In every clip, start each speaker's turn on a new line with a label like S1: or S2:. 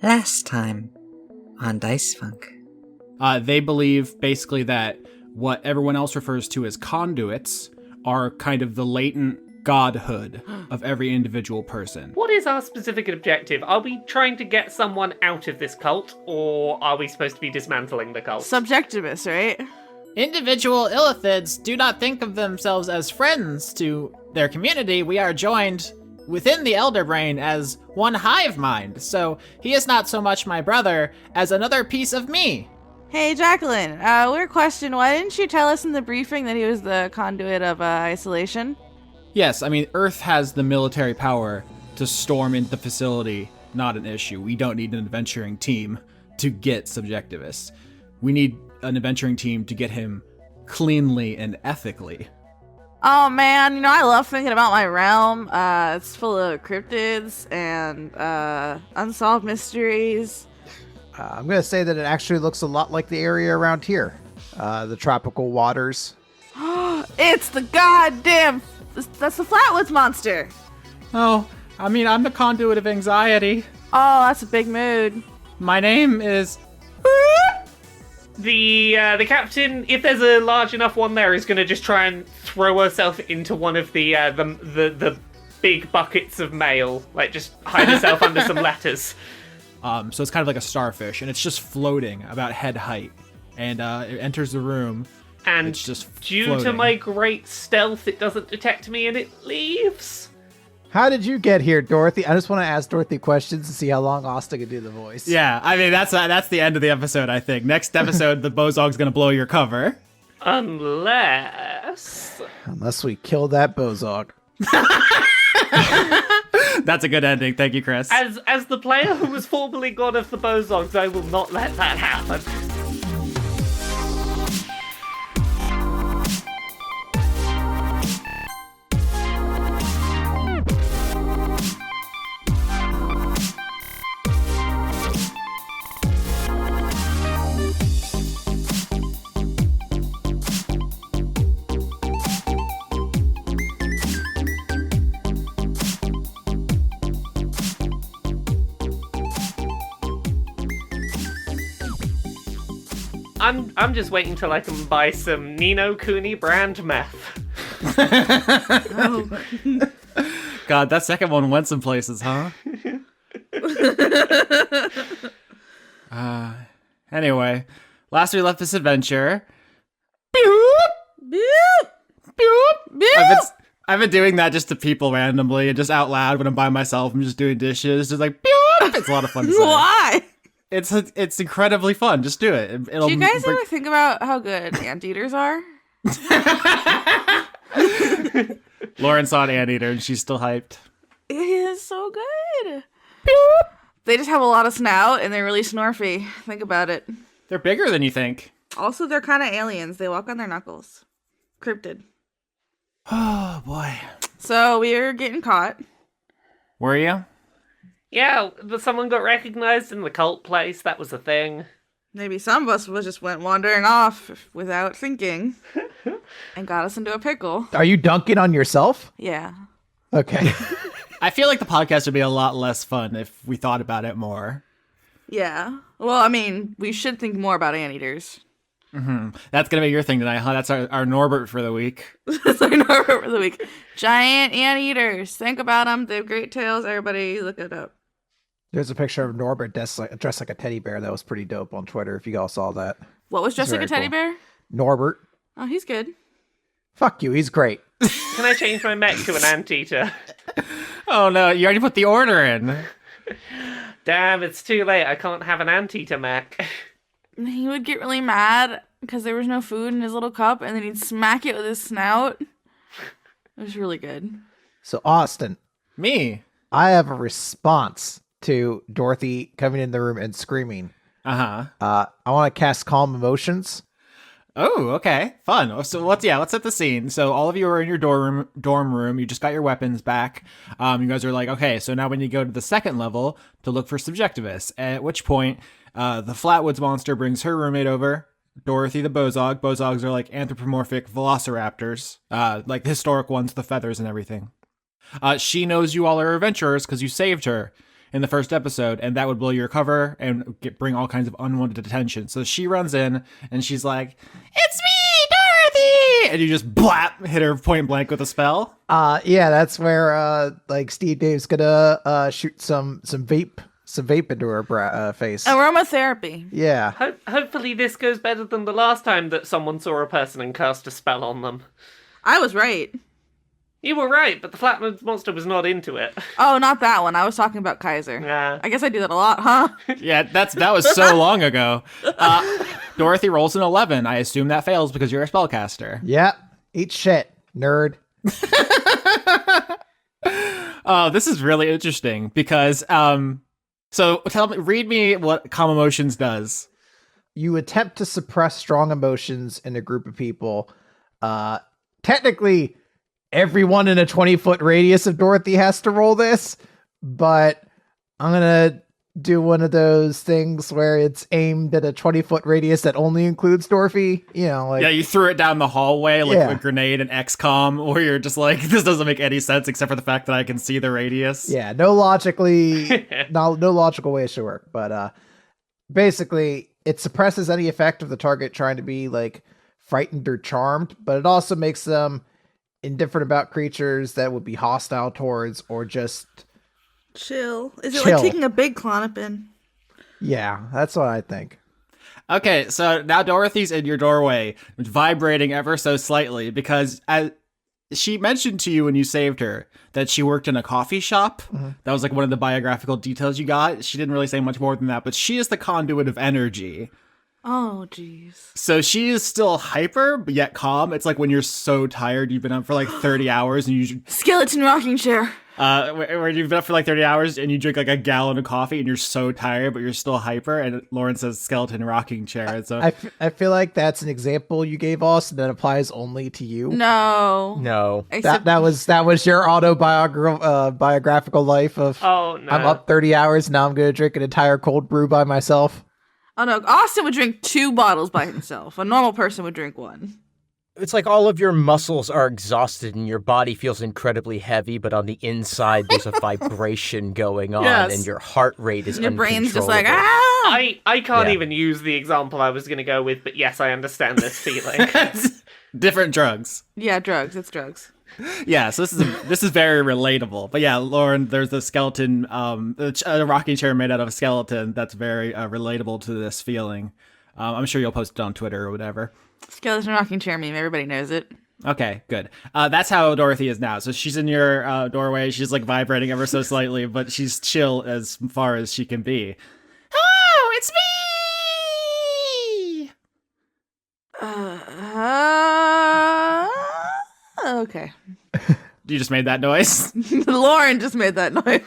S1: Last time on Dice Funk.
S2: They believe basically that what everyone else refers to as conduits are kind of the latent godhood of every individual person.
S3: What is our specific objective? Are we trying to get someone out of this cult, or are we supposed to be dismantling the cult?
S4: Subjectivist, right?
S2: Individual illithids do not think of themselves as friends to their community. We are joined within the Elder Brain as one hive mind, so he is not so much my brother as another piece of me.
S4: Hey, Jacqueline, weird question. Why didn't you tell us in the briefing that he was the conduit of isolation?
S2: Yes, I mean, Earth has the military power to storm into the facility, not an issue. We don't need an adventuring team to get Subjectivist. We need an adventuring team to get him cleanly and ethically.
S4: Oh man, I love thinking about my realm. It's full of cryptids and unsolved mysteries.
S5: I'm going to say that it actually looks a lot like the area around here. The tropical waters.
S4: It's the goddamn... That's the Flatwoods monster.
S2: Oh, I mean, I'm the conduit of anxiety.
S4: Oh, that's a big mood.
S2: My name is...
S3: The captain, if there's a large enough one there, is going to just try and throw herself into one of the big buckets of mail. Like, just hide herself under some letters.
S2: So it's kind of like a starfish, and it's just floating about head height. And it enters the room,
S3: and
S2: it's just
S3: due
S2: floating.
S3: to my great stealth, it doesn't detect me, and it leaves.
S5: How did you get here, Dorothy? I just want to ask Dorothy questions to see how long Austin can do the voice.
S2: Yeah, I mean, that's the end of the episode, I think. Next episode, the Bozog's going to blow your cover.
S3: Unless
S5: we kill that Bozog.
S2: That's a good ending. Thank you, Chris.
S3: As the player who was formerly god of the Bozogs, I will not let that happen. I'm just waiting till I can buy some Nino Cooney brand meth.
S4: Oh.
S2: God, that second one went some places, huh? Anyway, last we left this adventure. I've been doing that just to people randomly and just out loud when I'm by myself. I'm just doing dishes, just like, it's a lot of fun to say.
S4: Why?
S2: It's incredibly fun. Just do it.
S4: Do you guys ever think about how good anteaters are?
S2: Lauren saw an anteater and she's still hyped.
S4: It is so good. They just have a lot of snout and they're really snorfy. Think about it.
S2: They're bigger than you think.
S4: Also, they're kind of aliens. They walk on their knuckles. Cryptid.
S2: Oh, boy.
S4: So, we're getting caught.
S2: Were you?
S3: Yeah, but someone got recognized in the cult place. That was a thing.
S4: Maybe some of us just went wandering off without thinking and got us into a pickle.
S5: Are you dunking on yourself?
S4: Yeah.
S5: Okay.
S2: I feel like the podcast would be a lot less fun if we thought about it more.
S4: Yeah. Well, I mean, we should think more about anteaters.
S2: Mm-hmm. That's going to be your thing tonight, huh? That's our Norbert for the week.
S4: That's our Norbert for the week. Giant anteaters. Think about them. They have great tails. Everybody look it up.
S5: There's a picture of Norbert dressed like a teddy bear that was pretty dope on Twitter, if you all saw that.
S4: What was dressed like a teddy
S5: cool.
S4: bear?
S5: Norbert.
S4: Oh, he's good.
S5: Fuck you, he's great.
S3: Can I change my mech to an anteater?
S2: Oh no, you already put the order in.
S3: Damn, it's too late. I can't have an anteater mech.
S4: He would get really mad because there was no food in his little cup, and then he'd smack it with his snout. It was really good.
S5: So, Austin.
S2: Me?
S5: I have a response to Dorothy coming in the room and screaming.
S2: Uh-huh.
S5: I want to cast Calm Emotions.
S2: Oh, okay. Fun. So let's set the scene. So all of you are in your dorm room. You just got your weapons back. You guys are like, okay, so now we need to go to the second level to look for Subjectivists. At which point, the Flatwoods monster brings her roommate over, Dorothy the Bozog. Bozogs are like anthropomorphic velociraptors, like the historic ones, the feathers and everything. She knows you all are adventurers because you saved her. in the first episode, and that would blow your cover and bring all kinds of unwanted attention. So she runs in and she's like, "It's me, Dorothy!" And you just blap, hit her point blank with a spell.
S5: Yeah, that's where like Steve Dave's gonna shoot some vape into her face.
S4: Aromatherapy.
S5: Yeah.
S3: Hopefully this goes better than the last time that someone saw a person and cast a spell on them.
S4: I was right.
S3: You were right, but the flat monster was not into it.
S4: Oh, not that one. I was talking about Kaiser.
S3: Yeah.
S4: I guess I do that a lot, huh?
S2: Yeah, that was so long ago. Dorothy rolls an 11. I assume that fails because you're a spellcaster.
S5: Yeah. Eat shit, nerd.
S2: Oh, this is really interesting because so read me what calm emotions does.
S5: You attempt to suppress strong emotions in a group of people. Technically, everyone in a 20-foot radius of Dorothy has to roll this, but I'm gonna do one of those things where it's aimed at a 20-foot radius that only includes Dorothy. You know, like,
S2: Yeah, you threw it down the hallway like
S5: Yeah.
S2: a grenade in XCOM, where you're just like, this doesn't make any sense except for the fact that I can see the radius.
S5: yeah, no logical way it should work. But basically, it suppresses any effect of the target trying to be like frightened or charmed, but it also makes them indifferent about creatures that would be hostile towards or just
S4: Chill. Is it
S5: Chill.
S4: like taking a big Klonopin?
S5: yeah, that's what I think.
S2: Okay, so now Dorothy's in your doorway, vibrating ever so slightly because she mentioned to you when you saved her that she worked in a coffee shop. That was like one of the biographical details you got. She didn't really say much more than that, but she is the conduit of energy.
S4: Oh, jeez.
S2: So she is still hyper, but yet calm. It's like when you're so tired, you've been up for like 30 hours and you
S4: Skeleton rocking chair.
S2: where you've been up for like 30 hours and you drink like a gallon of coffee and you're so tired, but you're still hyper. And Lauren says skeleton rocking chair. And so
S5: I feel like that's an example you gave us that applies only to you.
S4: No.
S6: No.
S4: Except
S5: That was your biographical life of
S3: Oh, no.
S5: I'm up 30 hours, now I'm going to drink an entire cold brew by myself.
S4: Oh no, Austin would drink 2 bottles by himself. A normal person would drink 1.
S6: It's like all of your muscles are exhausted and your body feels incredibly heavy, but on the inside there's a vibration going on
S2: Yes.
S6: and your heart rate is
S4: And your brain's just like,
S6: uncontrollable.
S4: ah!
S3: I can't
S6: Yeah.
S3: even use the example I was going to go with, but yes, I understand this feeling.
S2: different drugs.
S4: Yeah, drugs. It's drugs.
S2: Yeah, so this is very relatable. But yeah, Lauren, there's a skeleton, a rocking chair made out of a skeleton that's very relatable to this feeling. I'm sure you'll post it on Twitter or whatever.
S4: Skeleton rocking chair meme. Everybody knows it.
S2: Okay, good. That's how Dorothy is now. So she's in your doorway. She's like vibrating ever so slightly, but she's chill as far as she can be. Hello, it's me!
S4: Okay.
S2: You just made that noise?
S4: Lauren just made that noise.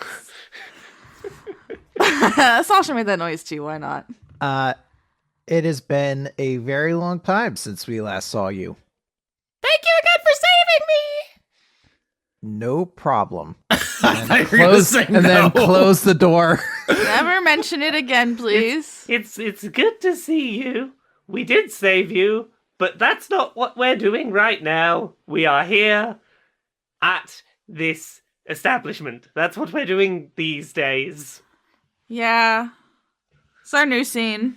S4: Sasha made that noise too. Why not?
S5: It has been a very long time since we last saw you.
S2: Thank you again for saving me!
S5: No problem.
S2: Then
S5: Close the door.
S4: Never mention it again, please.
S3: It's good to see you. We did save you, but that's not what we're doing right now. We are here at this establishment. That's what we're doing these days.
S4: Yeah. It's our new scene.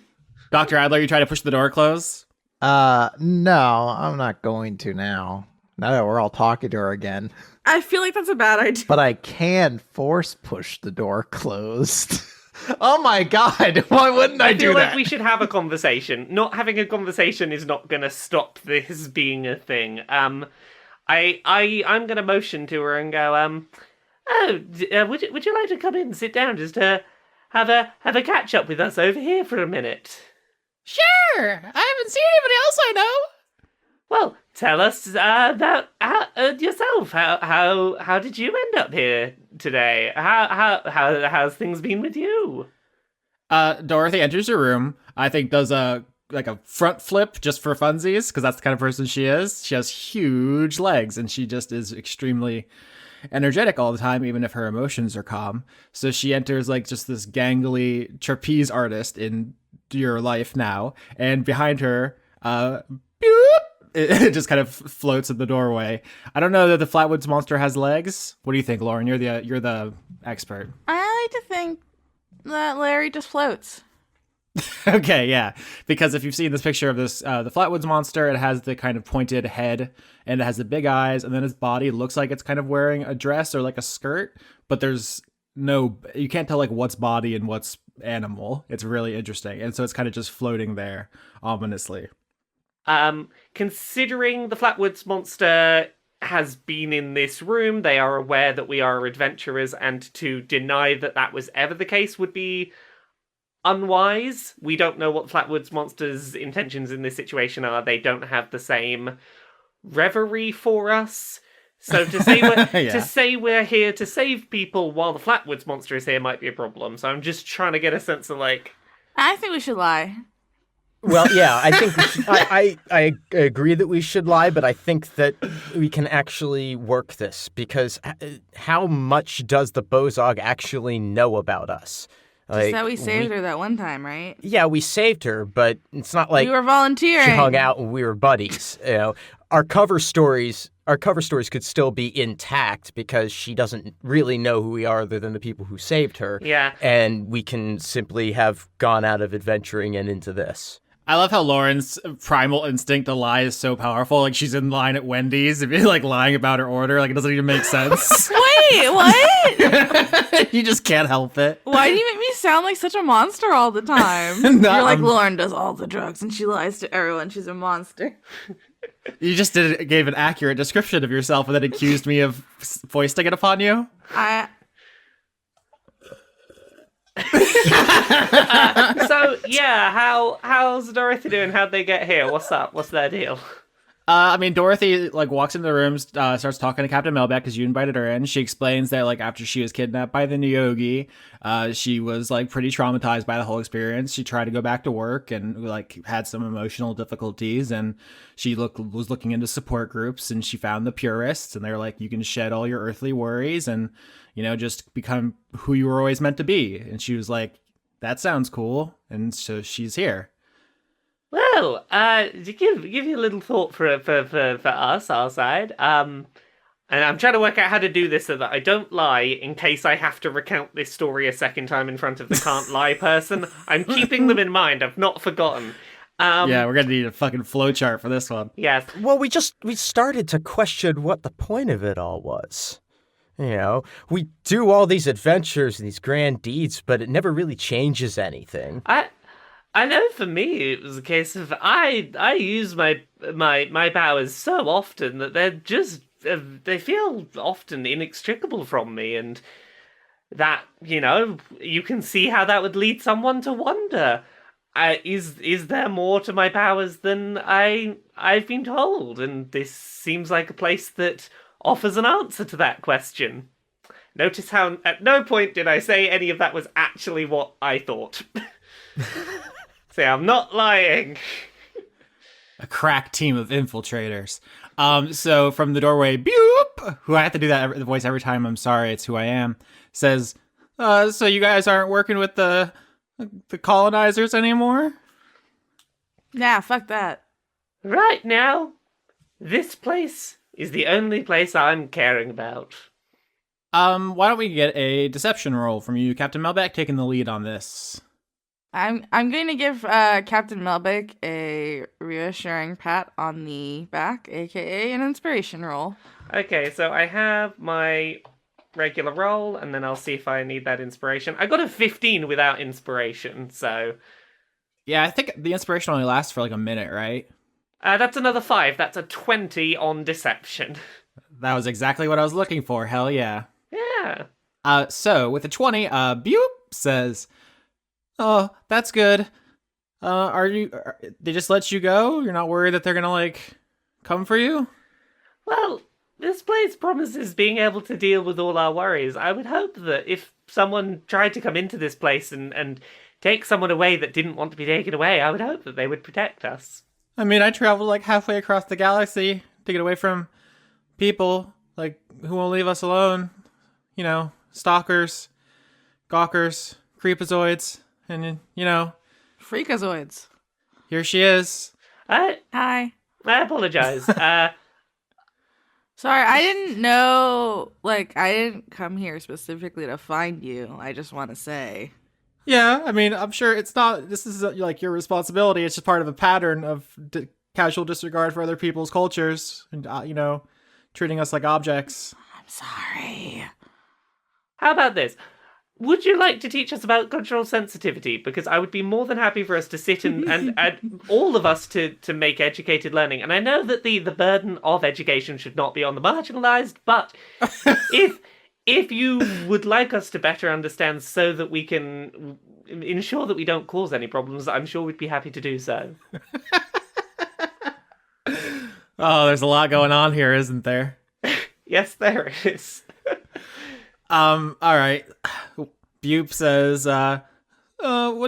S2: Dr. Adler, you try to push the door close?
S5: No, I'm not going to now. Now that we're all talking to her again.
S4: I feel like that's a bad idea.
S5: But I can force push the door closed. Oh my god, why wouldn't I
S3: I
S5: do
S3: feel like
S5: that?
S3: we should have a conversation. Not having a conversation is not going to stop this being a thing. I'm going to motion to her and go, would you like to come in and sit down just to have a catch up with us over here for a minute?
S2: Sure! I haven't seen anybody else I know!
S3: Well, tell us about yourself. How did you end up here today? How's things been with you?
S2: Dorothy enters your room, I think does a front flip just for funsies, because that's the kind of person she is. She has huge legs, and she just is extremely energetic all the time, even if her emotions are calm. So she enters like just this gangly trapeze artist in your life now, and behind her, it just kind of floats in the doorway. I don't know that the Flatwoods monster has legs. What do you think, Lauren? You're the expert.
S4: I like to think that Larry just floats.
S2: Okay, yeah. Because if you've seen this picture of this, the Flatwoods monster, it has the kind of pointed head and it has the big eyes, and then his body looks like it's kind of wearing a dress or like a skirt, but you can't tell like what's body and what's animal. It's really interesting. And so it's kind of just floating there ominously.
S3: Considering the Flatwoods monster has been in this room, they are aware that we are adventurers, and to deny that was ever the case would be unwise. We don't know what Flatwoods monster's intentions in this situation are. They don't have the same reverie for us. So to say to say we're here to save people while the Flatwoods monster is here might be a problem. So I'm just trying to get a sense of like.
S4: I think we should lie.
S6: Well, yeah, I think I agree that we should lie, but I think that we can actually work this, because how much does the Bozog actually know about us?
S4: Just that we saved her that one time, right?
S6: Yeah, we saved her, but it's not like
S4: we were volunteering.
S6: She hung out and we were buddies. Our cover stories could still be intact because she doesn't really know who we are other than the people who saved her.
S3: Yeah.
S6: And we can simply have gone out of adventuring and into this.
S2: I love how Lauren's primal instinct to lie is so powerful. Like, she's in line at Wendy's and be like lying about her order. Like, it doesn't even make sense.
S4: Wait, what?
S2: You just can't help it.
S4: Why do you make me sound like such a monster all the time? You're like, Lauren does all the drugs and she lies to everyone. She's a monster.
S2: You just gave an accurate description of yourself and then accused me of foisting it upon you?
S3: So yeah, how's Dorothy doing? How'd they get here? What's up? What's their deal?
S2: Dorothy like walks into the room, starts talking to Captain Melbeck because you invited her in. She explains that like after she was kidnapped by the Nyogi, she was like pretty traumatized by the whole experience. She tried to go back to work and like had some emotional difficulties, and she was looking into support groups, and she found the purists, and they're like, you can shed all your earthly worries and just become who you were always meant to be. And she was like, that sounds cool, and so she's here.
S3: Well, to give you a little thought for us, our side. And I'm trying to work out how to do this so that I don't lie in case I have to recount this story a second time in front of the can't lie person. I'm keeping them in mind. I've not forgotten.
S2: Yeah, we're gonna need a fucking flowchart for this one.
S3: Yes.
S6: Well, we started to question what the point of it all was. We do all these adventures and these grand deeds, but it never really changes anything.
S3: I know for me it was a case of I use my powers so often that they're just they feel often inextricable from me, and that you can see how that would lead someone to wonder, is there more to my powers than I've been told? And this seems like a place that offers an answer to that question. Notice how at no point did I say any of that was actually what I thought. See, I'm not lying.
S2: A crack team of infiltrators. So from the doorway, Boop, who I have to do the voice every time, I'm sorry, it's who I am, says, so you guys aren't working with the colonizers anymore?
S4: Nah, fuck that.
S3: Right now, this place is the only place I'm caring about.
S2: Why don't we get a deception roll from you, Captain Melbeck, taking the lead on this?
S4: I'm going to give Captain Melbeck a reassuring pat on the back, aka an inspiration roll.
S3: Okay, so I have my regular roll, and then I'll see if I need that inspiration. I got a 15 without inspiration, so...
S2: Yeah, I think the inspiration only lasts for like a minute, right?
S3: That's another 5. That's a 20 on deception.
S2: That was exactly what I was looking for. Hell yeah.
S3: Yeah.
S2: So with a 20, Boop says... Oh, that's good. They just let you go? You're not worried that they're gonna, like, come for you?
S3: Well, this place promises being able to deal with all our worries. I would hope that if someone tried to come into this place and take someone away that didn't want to be taken away, I would hope that they would protect us.
S2: I mean, I traveled, like, halfway across the galaxy to get away from people, like, who won't leave us alone. Stalkers, gawkers, creepazoids. And,
S4: Freakazoids.
S2: here she is.
S4: Hi.
S3: I apologize.
S4: Sorry, I didn't know. Like, I didn't come here specifically to find you. I just want to say.
S2: Yeah, I mean, I'm sure it's not. This is like your responsibility. It's just part of a pattern of casual disregard for other people's cultures, and treating us like objects.
S4: I'm sorry.
S3: How about this? Would you like to teach us about cultural sensitivity? Because I would be more than happy for us to sit and all of us to make educated learning. And I know that the burden of education should not be on the marginalized, but if you would like us to better understand so that we can ensure that we don't cause any problems, I'm sure we'd be happy to do so.
S2: Oh, there's a lot going on here, isn't there?
S3: Yes, there is.
S2: All right. Bupe says, what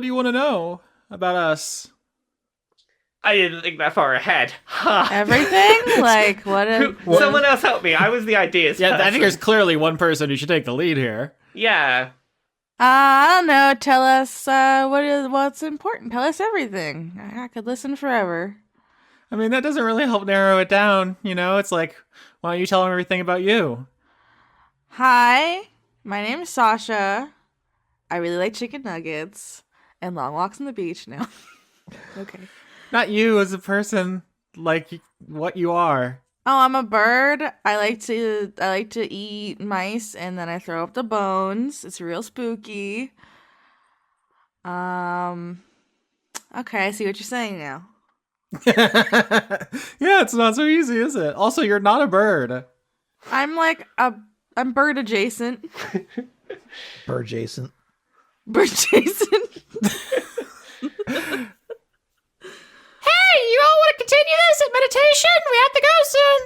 S2: do you want to know about us?
S3: I didn't think that far ahead. Ha!
S4: Everything? Like, what?
S3: Someone else help me. I was the ideas
S2: Yeah, I
S3: person.
S2: think there's clearly one person who should take the lead here.
S3: Yeah.
S4: I don't know. Tell us what's important. Tell us everything. I could listen forever.
S2: I mean, that doesn't really help narrow it down. It's like, why don't you tell them everything about you?
S4: Hi, my name is Sasha. I really like chicken nuggets and long walks on the beach now. Okay.
S2: Not you as a person, like what you are.
S4: Oh, I'm a bird. I like to eat mice and then I throw up the bones. It's real spooky. Okay, I see what you're saying now.
S2: Yeah, it's not so easy, is it? Also, you're not a bird.
S4: I'm bird adjacent.
S5: Bird adjacent.
S4: Bird adjacent.
S7: Hey, you all want to continue this at meditation? We have to go soon.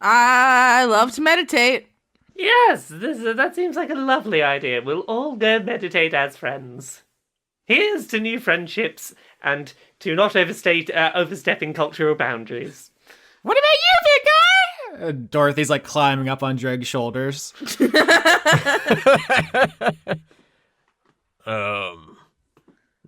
S4: I love to meditate.
S3: Yes, that seems like a lovely idea. We'll all go meditate as friends. Here's to new friendships and to not overstepping cultural boundaries.
S7: What about you, big guy?
S2: Dorothy's like climbing up on Dregg's shoulders.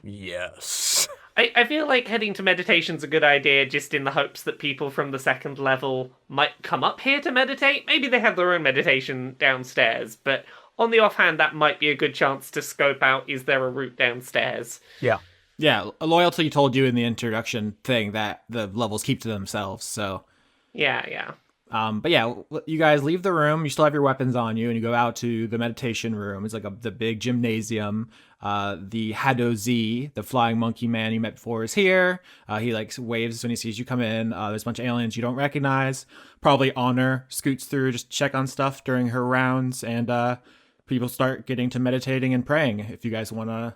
S6: Yes.
S3: I feel like heading to meditation's a good idea just in the hopes that people from the second level might come up here to meditate. Maybe they have their own meditation downstairs, but on the offhand, that might be a good chance to scope out, is there a route downstairs?
S6: Yeah.
S2: Yeah, Loyalty told you in the introduction thing that the levels keep to themselves, so...
S3: Yeah.
S2: But yeah, you guys leave the room. You still have your weapons on you, and you go out to the meditation room. It's like the big gymnasium. The Hadozi, the flying monkey man you met before, is here. He like waves when he sees you come in. There's a bunch of aliens you don't recognize. Probably Honor scoots through just to check on stuff during her rounds, and people start getting to meditating and praying. If you guys want to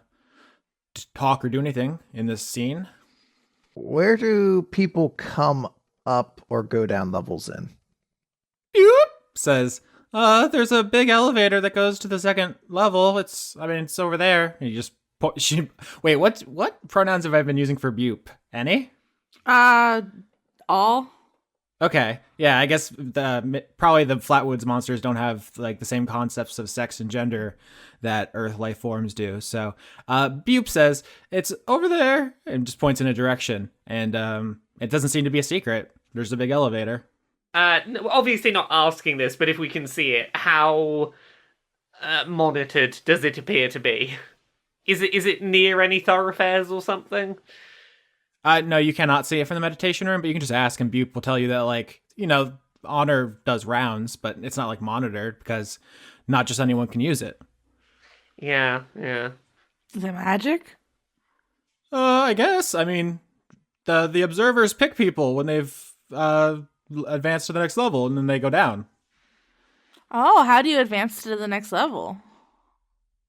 S2: talk or do anything in this scene.
S5: Where do people come up or go down levels in?
S2: Boop says, there's a big elevator that goes to the second level. It's over there. And you just wait, what pronouns have I been using for Bupe? Any?
S4: All.
S2: Okay. Yeah, I guess probably the Flatwoods monsters don't have like the same concepts of sex and gender that Earth life forms do. So, Bupe says it's over there and just points in a direction. And it doesn't seem to be a secret. There's a big elevator.
S3: Obviously not asking this, but if we can see it, how monitored does it appear to be? Is it near any thoroughfares or something?
S2: No, you cannot see it from the meditation room, but you can just ask, and Bupe will tell you that, like, Honor does rounds, but it's not like monitored because not just anyone can use it.
S3: Yeah.
S4: Is it magic?
S2: I guess. I mean, the observers pick people when they've advanced to the next level, and then they go down.
S4: Oh, how do you advance to the next level?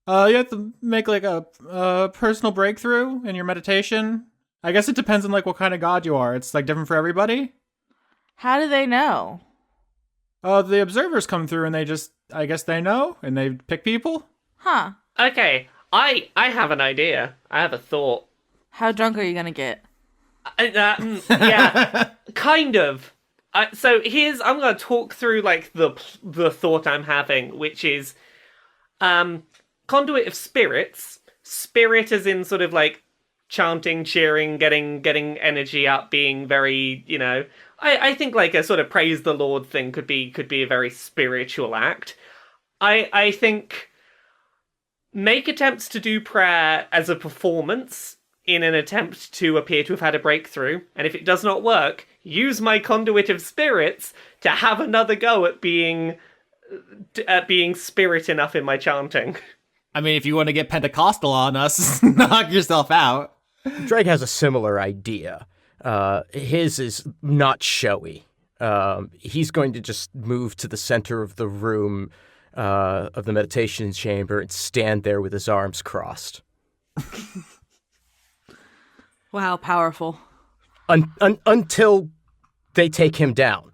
S2: You have to make like a personal breakthrough in your meditation. I guess it depends on like what kind of god you are. It's like different for everybody.
S4: How do they know?
S2: The observers come through and I guess they know and they pick people.
S4: Huh.
S3: Okay, I have an idea. I have a thought.
S4: How drunk are you gonna get?
S3: Yeah, kind of. So I'm going to talk through like the thought I'm having, which is conduit of spirits. Spirit as in sort of like chanting, cheering, getting energy up, being very, I think like a sort of praise the Lord thing could be a very spiritual act. I think make attempts to do prayer as a performance in an attempt to appear to have had a breakthrough, and if it does not work, use my conduit of spirits to have another go at being spirit enough in my chanting.
S2: I mean, if you want to get Pentecostal on us, knock yourself out.
S6: Dregg has a similar idea. His is not showy. He's going to just move to the center of the room of the meditation chamber and stand there with his arms crossed.
S4: Wow, powerful.
S6: Until they take him down.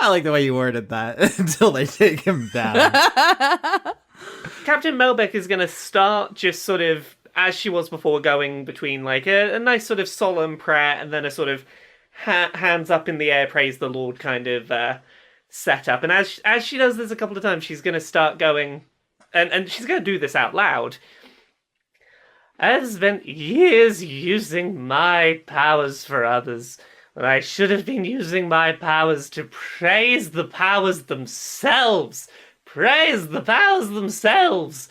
S2: I like the way you worded that. Until they take him down.
S3: Captain Melbeck is going to start just sort of, as she was before, going between like a nice sort of solemn prayer and then a sort of hands up in the air, praise the Lord kind of setup. And as she does this a couple of times, she's going to start going, and she's going to do this out loud. I've spent years using my powers for others, when I should have been using my powers to praise the powers themselves. Praise the powers themselves!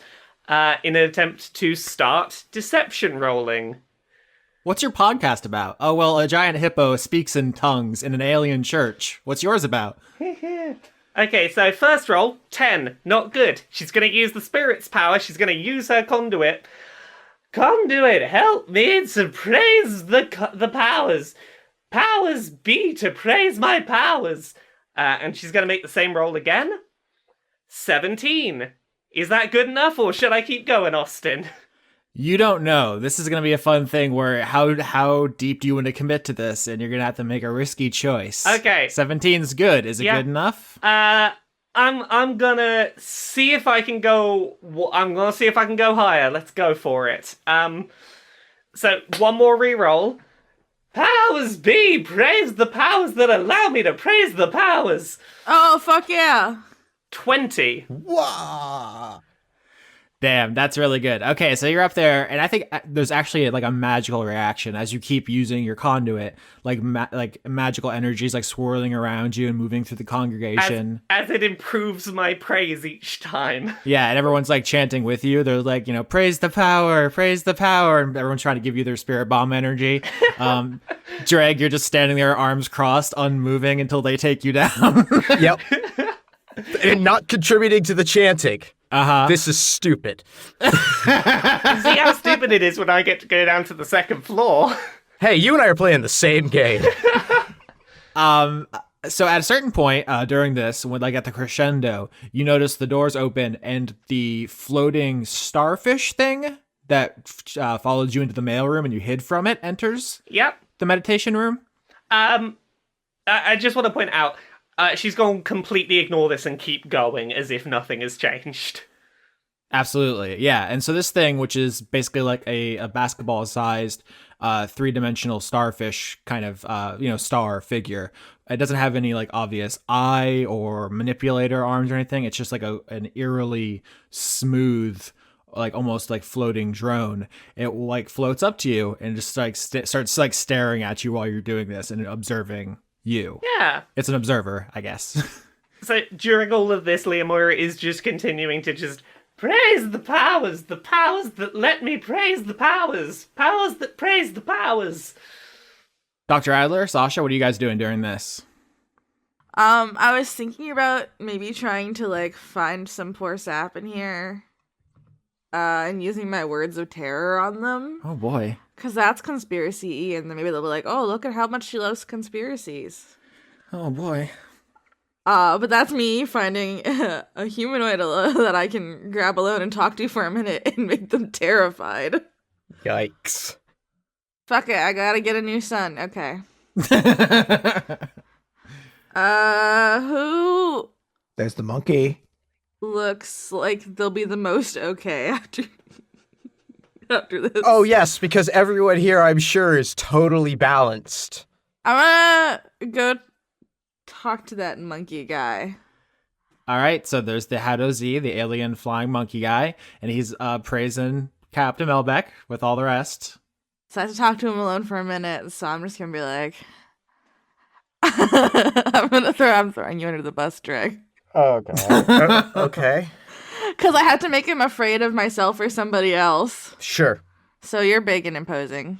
S3: In an attempt to start deception rolling.
S2: What's your podcast about? Oh, well, a giant hippo speaks in tongues in an alien church. What's yours about?
S3: Okay, so first roll, 10. Not good. She's going to use the spirit's power. She's going to use her conduit. Conduit, help me to praise the powers. Powers be to praise my powers. And she's going to make the same roll again. 17. Is that good enough, or should I keep going, Austin?
S2: You don't know. This is going to be a fun thing where how deep do you want to commit to this? And you're going to have to make a risky choice.
S3: Okay.
S2: 17's good. Is it good enough?
S3: I'm gonna see if I can go. I'm gonna see if I can go higher. Let's go for it. So one more reroll. Powers be, praise the powers that allow me to praise the powers.
S4: Oh, fuck yeah.
S3: 20.
S6: Wow.
S2: Damn, that's really good. Okay, so you're up there, and I think there's actually like a magical reaction as you keep using your conduit, like magical energies like swirling around you and moving through the congregation.
S3: As it improves my praise each time.
S2: Yeah, and everyone's like chanting with you. They're like, praise the power, and everyone's trying to give you their spirit bomb energy. Dregg, you're just standing there, arms crossed, unmoving until they take you down.
S6: Yep. And not contributing to the chanting.
S2: Uh-huh.
S6: This is stupid.
S3: See how stupid it is when I get to go down to the second floor.
S6: Hey, you and I are playing the same game.
S2: So at a certain point during this, when like at the crescendo, you notice the doors open and the floating starfish thing that followed you into the mailroom and you hid from it enters.
S3: Yep.
S2: The meditation room.
S3: I just want to point out, she's going to completely ignore this and keep going as if nothing has changed.
S2: Absolutely, yeah. And so this thing, which is basically like a basketball-sized, three-dimensional starfish kind of, star figure. It doesn't have any like obvious eye or manipulator arms or anything. It's just like an eerily smooth, like almost like floating drone. It like floats up to you and just like starts like staring at you while you're doing this and observing you.
S3: Yeah.
S2: It's an observer, I guess.
S3: So during all of this, Liamoira is just continuing to just praise the powers that let me praise the powers that praise the powers.
S2: Dr. Adler, Sasha, what are you guys doing during this?
S4: I was thinking about maybe trying to like find some poor sap in here, and using my words of terror on them.
S2: Oh boy.
S4: Cause that's conspiracy, and then maybe they'll be like, "Oh, look at how much she loves conspiracies."
S2: Oh boy.
S4: But that's me finding a humanoid that I can grab alone and talk to for a minute and make them terrified.
S6: Yikes.
S4: Fuck it, I gotta get a new son. Okay. Who
S5: There's the monkey.
S4: looks like they'll be the most okay after this?
S6: Oh, yes, because everyone here, I'm sure, is totally balanced.
S4: I'm gonna go talk to that monkey guy.
S2: All right, so there's the Hado Z, the alien flying monkey guy, and he's praising Captain Melbeck with all the rest.
S4: So I have to talk to him alone for a minute, so I'm just gonna be like, I'm throwing you under the bus, Dregg.
S6: Oh god. Okay.
S4: Because I have to make him afraid of myself or somebody else.
S6: Sure.
S4: So you're big and imposing.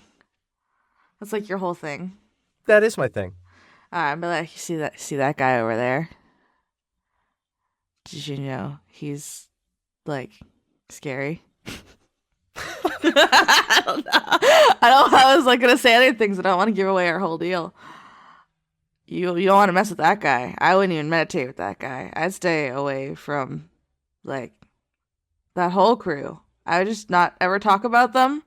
S4: That's like your whole thing.
S6: That is my thing.
S4: I'd be like, you see that guy over there? Did you know he's like scary? I don't know. I don't know. I was like gonna say other things. I don't want to give away our whole deal. You don't want to mess with that guy. I wouldn't even meditate with that guy. I'd stay away from like that whole crew. I would just not ever talk about them,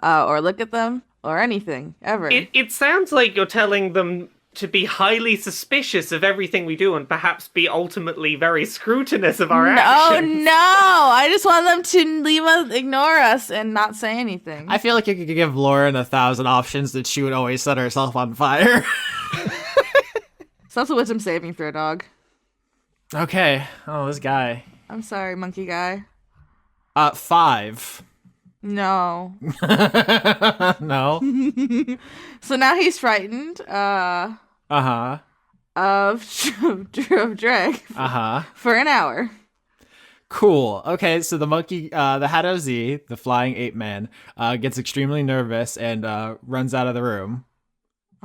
S4: or look at them, or anything ever.
S3: It sounds like you're telling them to be highly suspicious of everything we do and perhaps be ultimately very scrutinous of our actions.
S4: No, I just want them to ignore us and not say anything.
S2: I feel like you could give Lauren 1,000 options that she would always set herself on fire.
S4: So that's a wisdom saving throw, dog.
S2: Okay. Oh, this guy.
S4: I'm sorry, monkey guy.
S2: 5.
S4: No.
S2: No.
S4: So now he's frightened.
S2: Uh-huh.
S4: Of Dregg.
S2: Uh-huh.
S4: For an hour.
S2: Cool. Okay, so the monkey, the Hato Z, the flying ape man, gets extremely nervous and runs out of the room.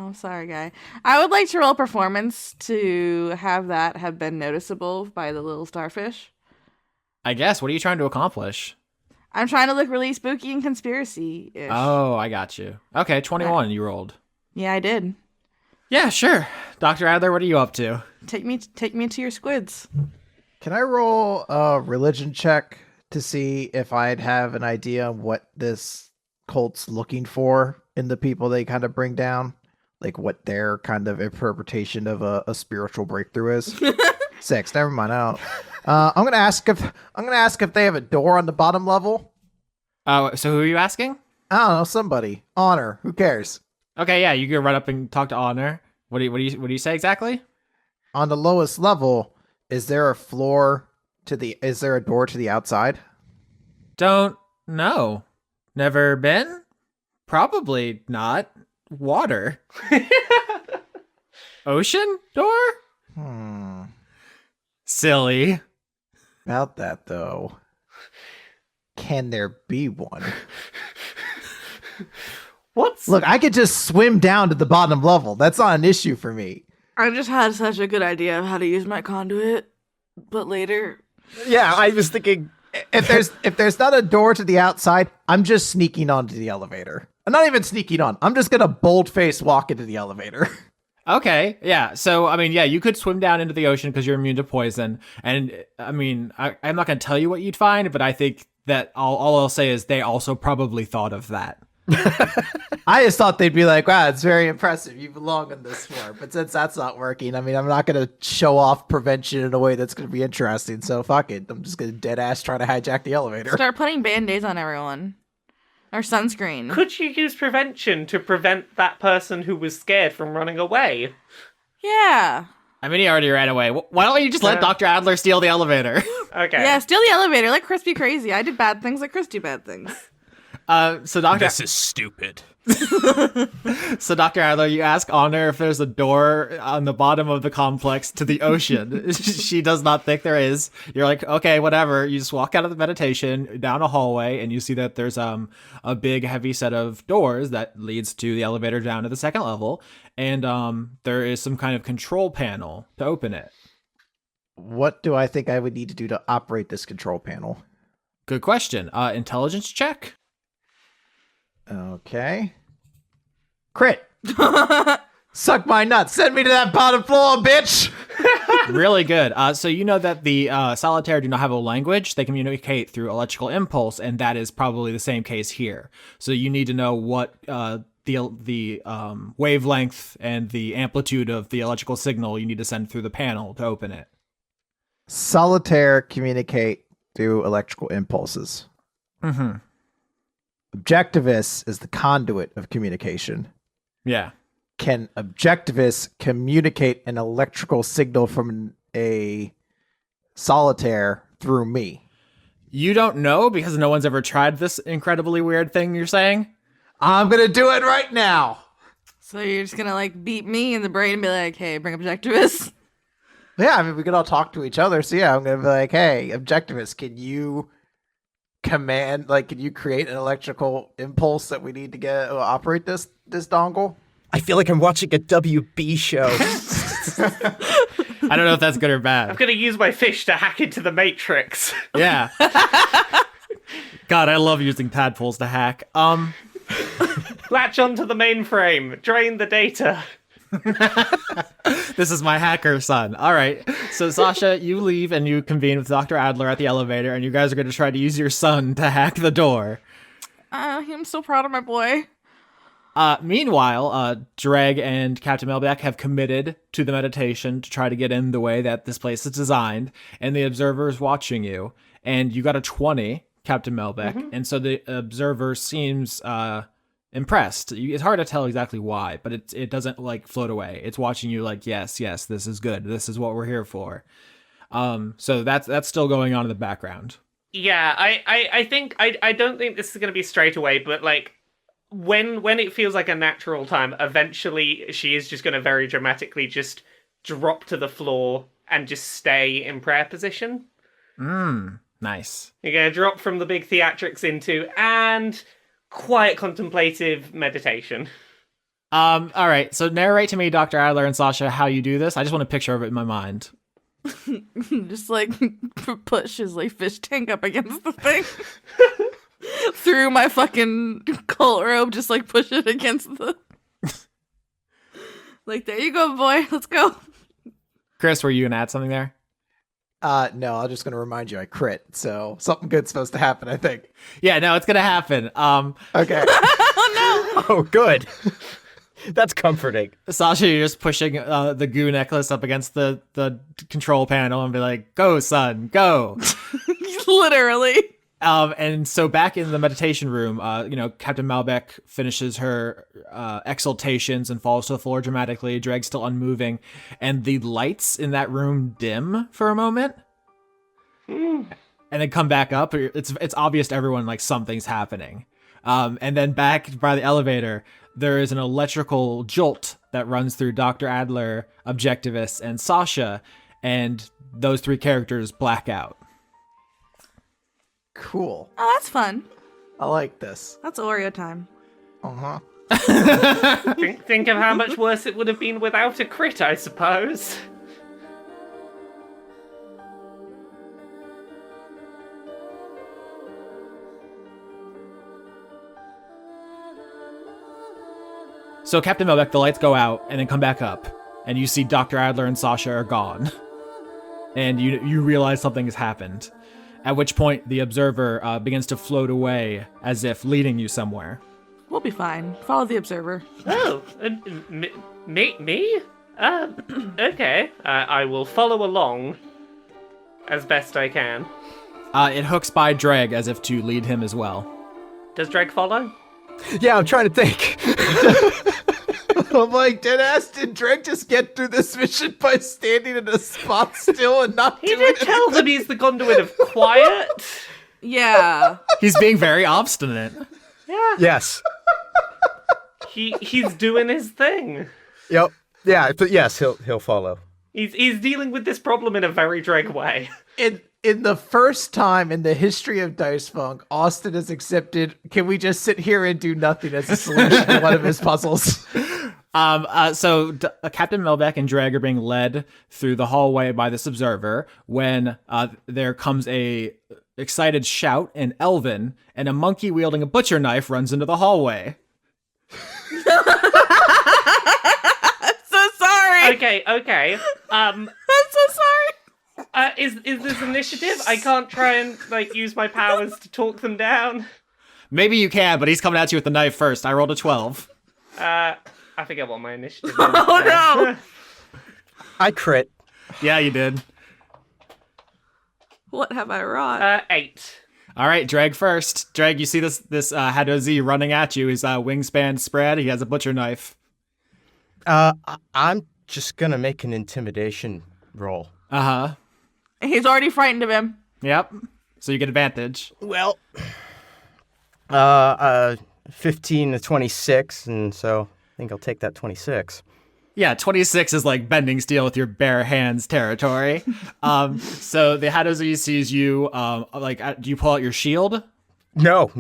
S4: Oh, sorry, guy. I would like to roll performance to have that have been noticeable by the little starfish.
S2: I guess. What are you trying to accomplish?
S4: I'm trying to look really spooky and conspiracy-ish.
S2: Oh, I got you. Okay, 21 you rolled.
S4: Yeah, I did.
S2: Yeah, sure. Dr. Adler, what are you up to?
S4: Take me to your squids.
S5: Can I roll a religion check to see if I'd have an idea of what this cult's looking for in the people they kind of bring down? Like what their kind of interpretation of a spiritual breakthrough is? 6. Never mind. I don't. I'm gonna ask if they have a door on the bottom level.
S2: So who are you asking?
S5: I don't know. Somebody. Honor. Who cares?
S2: Okay, yeah, you can run up and talk to Honor. What do you say exactly?
S5: On the lowest level, is there a door to the outside?
S2: Don't know. Never been? Probably not. Water. Ocean door? Silly.
S5: About that though. Can there be one? Look, I could just swim down to the bottom level. That's not an issue for me.
S4: I just had such a good idea of how to use my conduit, but later.
S6: Yeah, I was thinking
S5: If there's not a door to the outside, I'm just sneaking onto the elevator. I'm not even sneaking on. I'm just gonna bold-faced walk into the elevator.
S2: Okay, yeah. So, I mean, yeah, you could swim down into the ocean because you're immune to poison. And, I mean, I'm not going to tell you what you'd find, but I think that all I'll say is they also probably thought of that.
S5: I just thought they'd be like, wow, it's very impressive. You belong on this floor. But since that's not working, I mean, I'm not going to show off prevention in a way that's going to be interesting. So fuck it. I'm just going to dead ass try to hijack the elevator.
S4: Start putting band-aids on everyone. Or sunscreen.
S3: Could you use prevention to prevent that person who was scared from running away?
S4: Yeah.
S2: I mean, he already ran away. Why don't you just let Dr. Adler steal the elevator?
S3: Okay.
S4: Yeah, steal the elevator. Let Chris be crazy. I did bad things. Let Chris do bad things.
S2: So Dr.
S6: this is stupid.
S2: So Dr. Adler, you ask Honor if there's a door on the bottom of the complex to the ocean. She does not think there is. You're like, okay, whatever. You just walk out of the meditation down a hallway and you see that there's a big heavy set of doors that leads to the elevator down to the second level. And there is some kind of control panel to open it.
S5: What do I think I would need to do to operate this control panel?
S2: Good question. Intelligence check?
S5: Okay. Crit. Suck my nuts. Send me to that bottom floor, bitch.
S2: Really good. So you know that the solitaire do not have a language. They communicate through electrical impulse, and that is probably the same case here. So you need to know what the wavelength and the amplitude of the electrical signal you need to send through the panel to open it.
S5: Solitaire communicate through electrical impulses.
S2: Mm-hmm.
S5: Objectivist is the conduit of communication.
S2: Yeah.
S5: Can objectivists communicate an electrical signal from a solitaire through me?
S2: You don't know because no one's ever tried this incredibly weird thing you're saying?
S5: I'm gonna do it right now.
S4: So you're just gonna like beat me in the brain and be like, "Hey, bring objectivist."
S5: Yeah, I mean, we could all talk to each other. So yeah, I'm gonna be like, "Hey, objectivist, can you can you create an electrical impulse that we need to get operate this dongle?"
S6: I feel like I'm watching a WB show.
S2: I don't know if that's good or
S3: I'm
S2: bad.
S3: gonna use my fish to hack into the Matrix.
S2: Yeah. God, I love using tadpoles to hack.
S3: Latch onto the mainframe. Drain the data.
S2: This is my hacker son. All right. So, Sasha, you leave and you convene with Dr. Adler at the elevator, and you guys are going to try to use your son to hack the door.
S4: I'm so proud of my boy.
S2: Meanwhile, Dregg and Captain Melbeck have committed to the meditation to try to get in the way that this place is designed, and the observer is watching you. And you got a 20, Captain Melbeck, and so the observer seems impressed. It's hard to tell exactly why, but it doesn't like float away. It's watching you like, yes, this is good. This is what we're here for. So that's still going on in the background.
S3: Yeah, I think I don't think this is gonna be straight away, but like when it feels like a natural time, eventually she is just gonna very dramatically just drop to the floor and just stay in prayer position.
S2: Nice.
S3: You're gonna drop from the big theatrics into and quiet contemplative meditation.
S2: All right. So narrate to me, Dr. Adler and Sasha, how you do this. I just want a picture of it in my mind.
S4: Just like push his like fish tank up against the thing. Through my fucking cult robe, just like push it against the. Like, there you go, boy. Let's go.
S2: Chris, were you gonna add something there?
S5: No, I'm just gonna remind you I crit, so something good's supposed to happen, I think.
S2: Yeah, no, it's gonna happen.
S5: Okay.
S6: Oh, good. That's comforting.
S2: Sasha, you're just pushing the goo necklace up against the control panel and be like, "Go, son, go!"
S4: Literally.
S2: And so back in the meditation room, Captain Malbec finishes her exaltations and falls to the floor dramatically. Dregg's still unmoving, and the lights in that room dim for a moment, and then come back up. It's obvious to everyone like something's happening. And then back by the elevator, there is an electrical jolt that runs through Dr. Adler, Objectivist, and Sasha, and those three characters black out.
S5: Cool.
S4: Oh, that's fun.
S5: I like this.
S4: That's Oreo time.
S5: Uh-huh.
S3: Think of how much worse it would have been without a crit, I suppose.
S2: So Captain Melbeck, the lights go out and then come back up, and you see Dr. Adler and Sasha are gone. And you realize something has happened. At which point, the observer begins to float away as if leading you somewhere.
S4: We'll be fine. Follow the observer.
S3: Oh, me? Okay. I will follow along as best I can.
S2: It hooks by Dregg as if to lead him as well.
S3: Does Dregg follow?
S6: Yeah, I'm trying to think.
S5: I'm like, deadass, did Dregg just get through this mission by standing in a spot still and not
S3: He
S5: doing
S3: did tell
S5: anything?
S3: them he's the conduit of quiet.
S4: Yeah.
S2: He's being very obstinate.
S3: Yeah.
S6: Yes.
S3: He's doing his thing.
S6: Yep. Yeah. But yes, he'll follow.
S3: He's dealing with this problem in a very Dregg way.
S5: In the first time in the history of Dice Funk, Austin has accepted, can we just sit here and do nothing as a solution to one of his puzzles?
S2: So Captain Melbeck and Dregg are being led through the hallway by this observer when there comes a excited shout in Elven, and a monkey wielding a butcher knife runs into the hallway.
S4: I'm so sorry.
S3: Okay.
S4: I'm so sorry.
S3: Is this initiative? I can't try and use my powers to talk them down.
S2: Maybe you can, but he's coming at you with the knife first. I rolled a 12.
S3: I forget what my initiative is.
S4: Oh no.
S6: I crit.
S2: Yeah, you did.
S4: What have I wrought?
S3: 8.
S2: All right, Dregg first. Dregg, you see this Hadozi running at you. His wingspan spread. He has a butcher knife.
S6: I'm just gonna make an intimidation roll.
S2: Uh-huh.
S4: He's already frightened of him.
S2: Yep. So you get advantage.
S6: Well, 15 to 26, and so I think I'll take that 26.
S2: Yeah, 26 is like bending steel with your bare hands territory. So the Hadozi sees you, do you pull out your shield?
S6: No.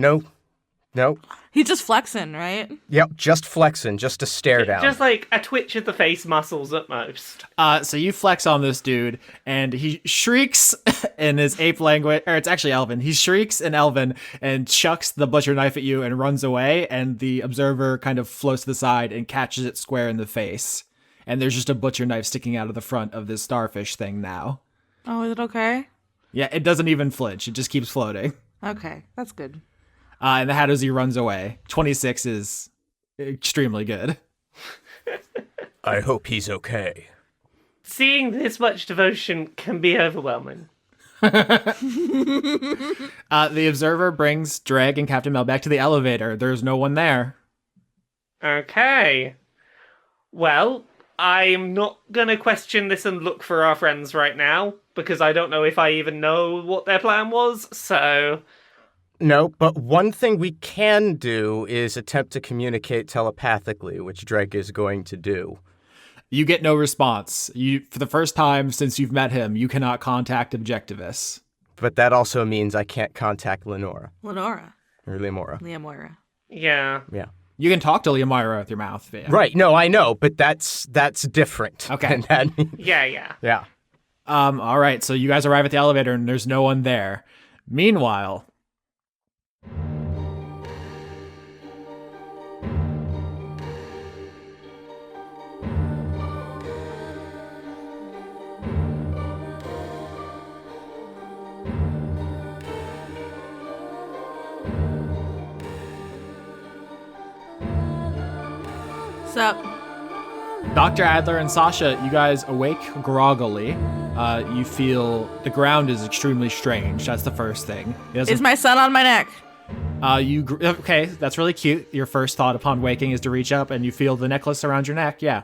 S4: He's just flexing, right?
S6: Yep, just flexing, just a stare down.
S3: Just like a twitch of the face muscles at most.
S2: So you flex on this dude, and he shrieks in his ape language, or it's actually Elven. He shrieks in Elven and chucks the butcher knife at you and runs away, and the observer kind of floats to the side and catches it square in the face. And there's just a butcher knife sticking out of the front of this starfish thing now.
S4: Oh, is it okay?
S2: Yeah, it doesn't even flinch. It just keeps floating.
S4: Okay, that's good.
S2: And the Hadozi runs away. 26 is extremely good.
S6: I hope he's okay.
S3: Seeing this much devotion can be overwhelming.
S2: The observer brings Dregg and Captain Melbeck to the elevator. There's no one there.
S3: Okay. Well, I'm not gonna question this and look for our friends right now, because I don't know if I even know what their plan was, so...
S6: No, but one thing we can do is attempt to communicate telepathically, which Dregg is going to do.
S2: You get no response. For the first time since you've met him, you cannot contact Objectivus.
S6: But that also means I can't contact Lenora.
S4: Lenora.
S6: Or Liamoira.
S4: Liamoira.
S3: Yeah.
S6: Yeah.
S2: You can talk to Liamoira with your mouth. Yeah.
S6: Right, no, I know, but that's different.
S2: Okay.
S6: And that means,
S3: Yeah.
S6: yeah.
S2: All right, so you guys arrive at the elevator and there's no one there. Meanwhile...
S4: What's up?
S2: Dr. Adler and Sasha, you guys awake groggily. You feel the ground is extremely strange. That's the first thing.
S4: Is my son on my neck?
S2: Okay, that's really cute. Your first thought upon waking is to reach up and you feel the necklace around your neck. Yeah.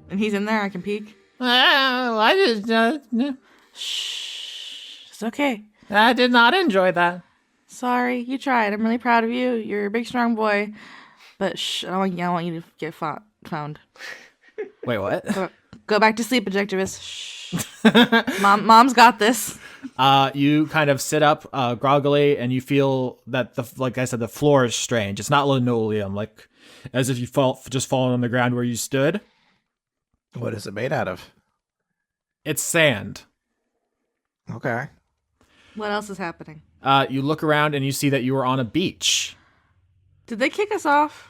S4: And he's in there, I can peek? Shh. It's okay.
S2: I did not enjoy that.
S4: Sorry, you tried. I'm really proud of you. You're a big, strong boy. But shh, I want you to get found.
S2: Wait, what?
S4: Go back to sleep, Objectivist. Shh. Mom's got this.
S2: You kind of sit up groggily, and you feel that like I said, the floor is strange. It's not linoleum, like as if you just fallen on the ground where you stood.
S5: What is it made out of?
S2: It's sand.
S5: Okay.
S4: What else is happening?
S2: You look around and you see that you are on a beach.
S4: Did they kick us off?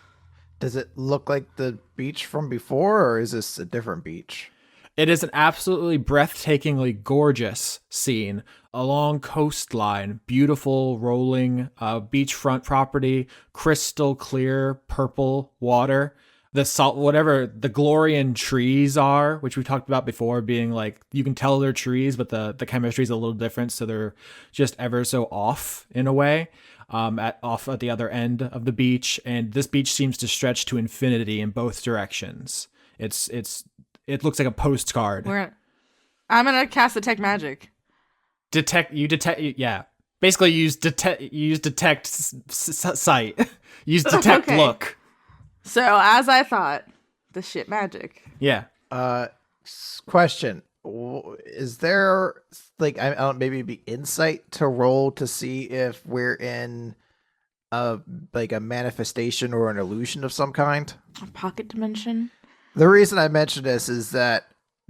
S5: Does it look like the beach from before, or is this a different beach?
S2: It is an absolutely breathtakingly gorgeous scene. A long coastline, beautiful rolling beachfront property, crystal clear purple water. The salt, whatever the Glorian trees are, which we talked about before, being like, you can tell they're trees, but the chemistry is a little different. So they're just ever so off in a way. Off at the other end of the beach, and this beach seems to stretch to infinity in both directions. It looks like a postcard.
S4: I'm gonna cast detect magic.
S2: Yeah. Basically, use detect sight. Use detect
S4: Okay.
S2: look.
S4: So as I thought, the shit magic.
S2: Yeah.
S5: Question: is there like I don't maybe it'd be insight to roll to see if we're in a manifestation or an illusion of some kind?
S4: A pocket dimension.
S5: The reason I mention this is that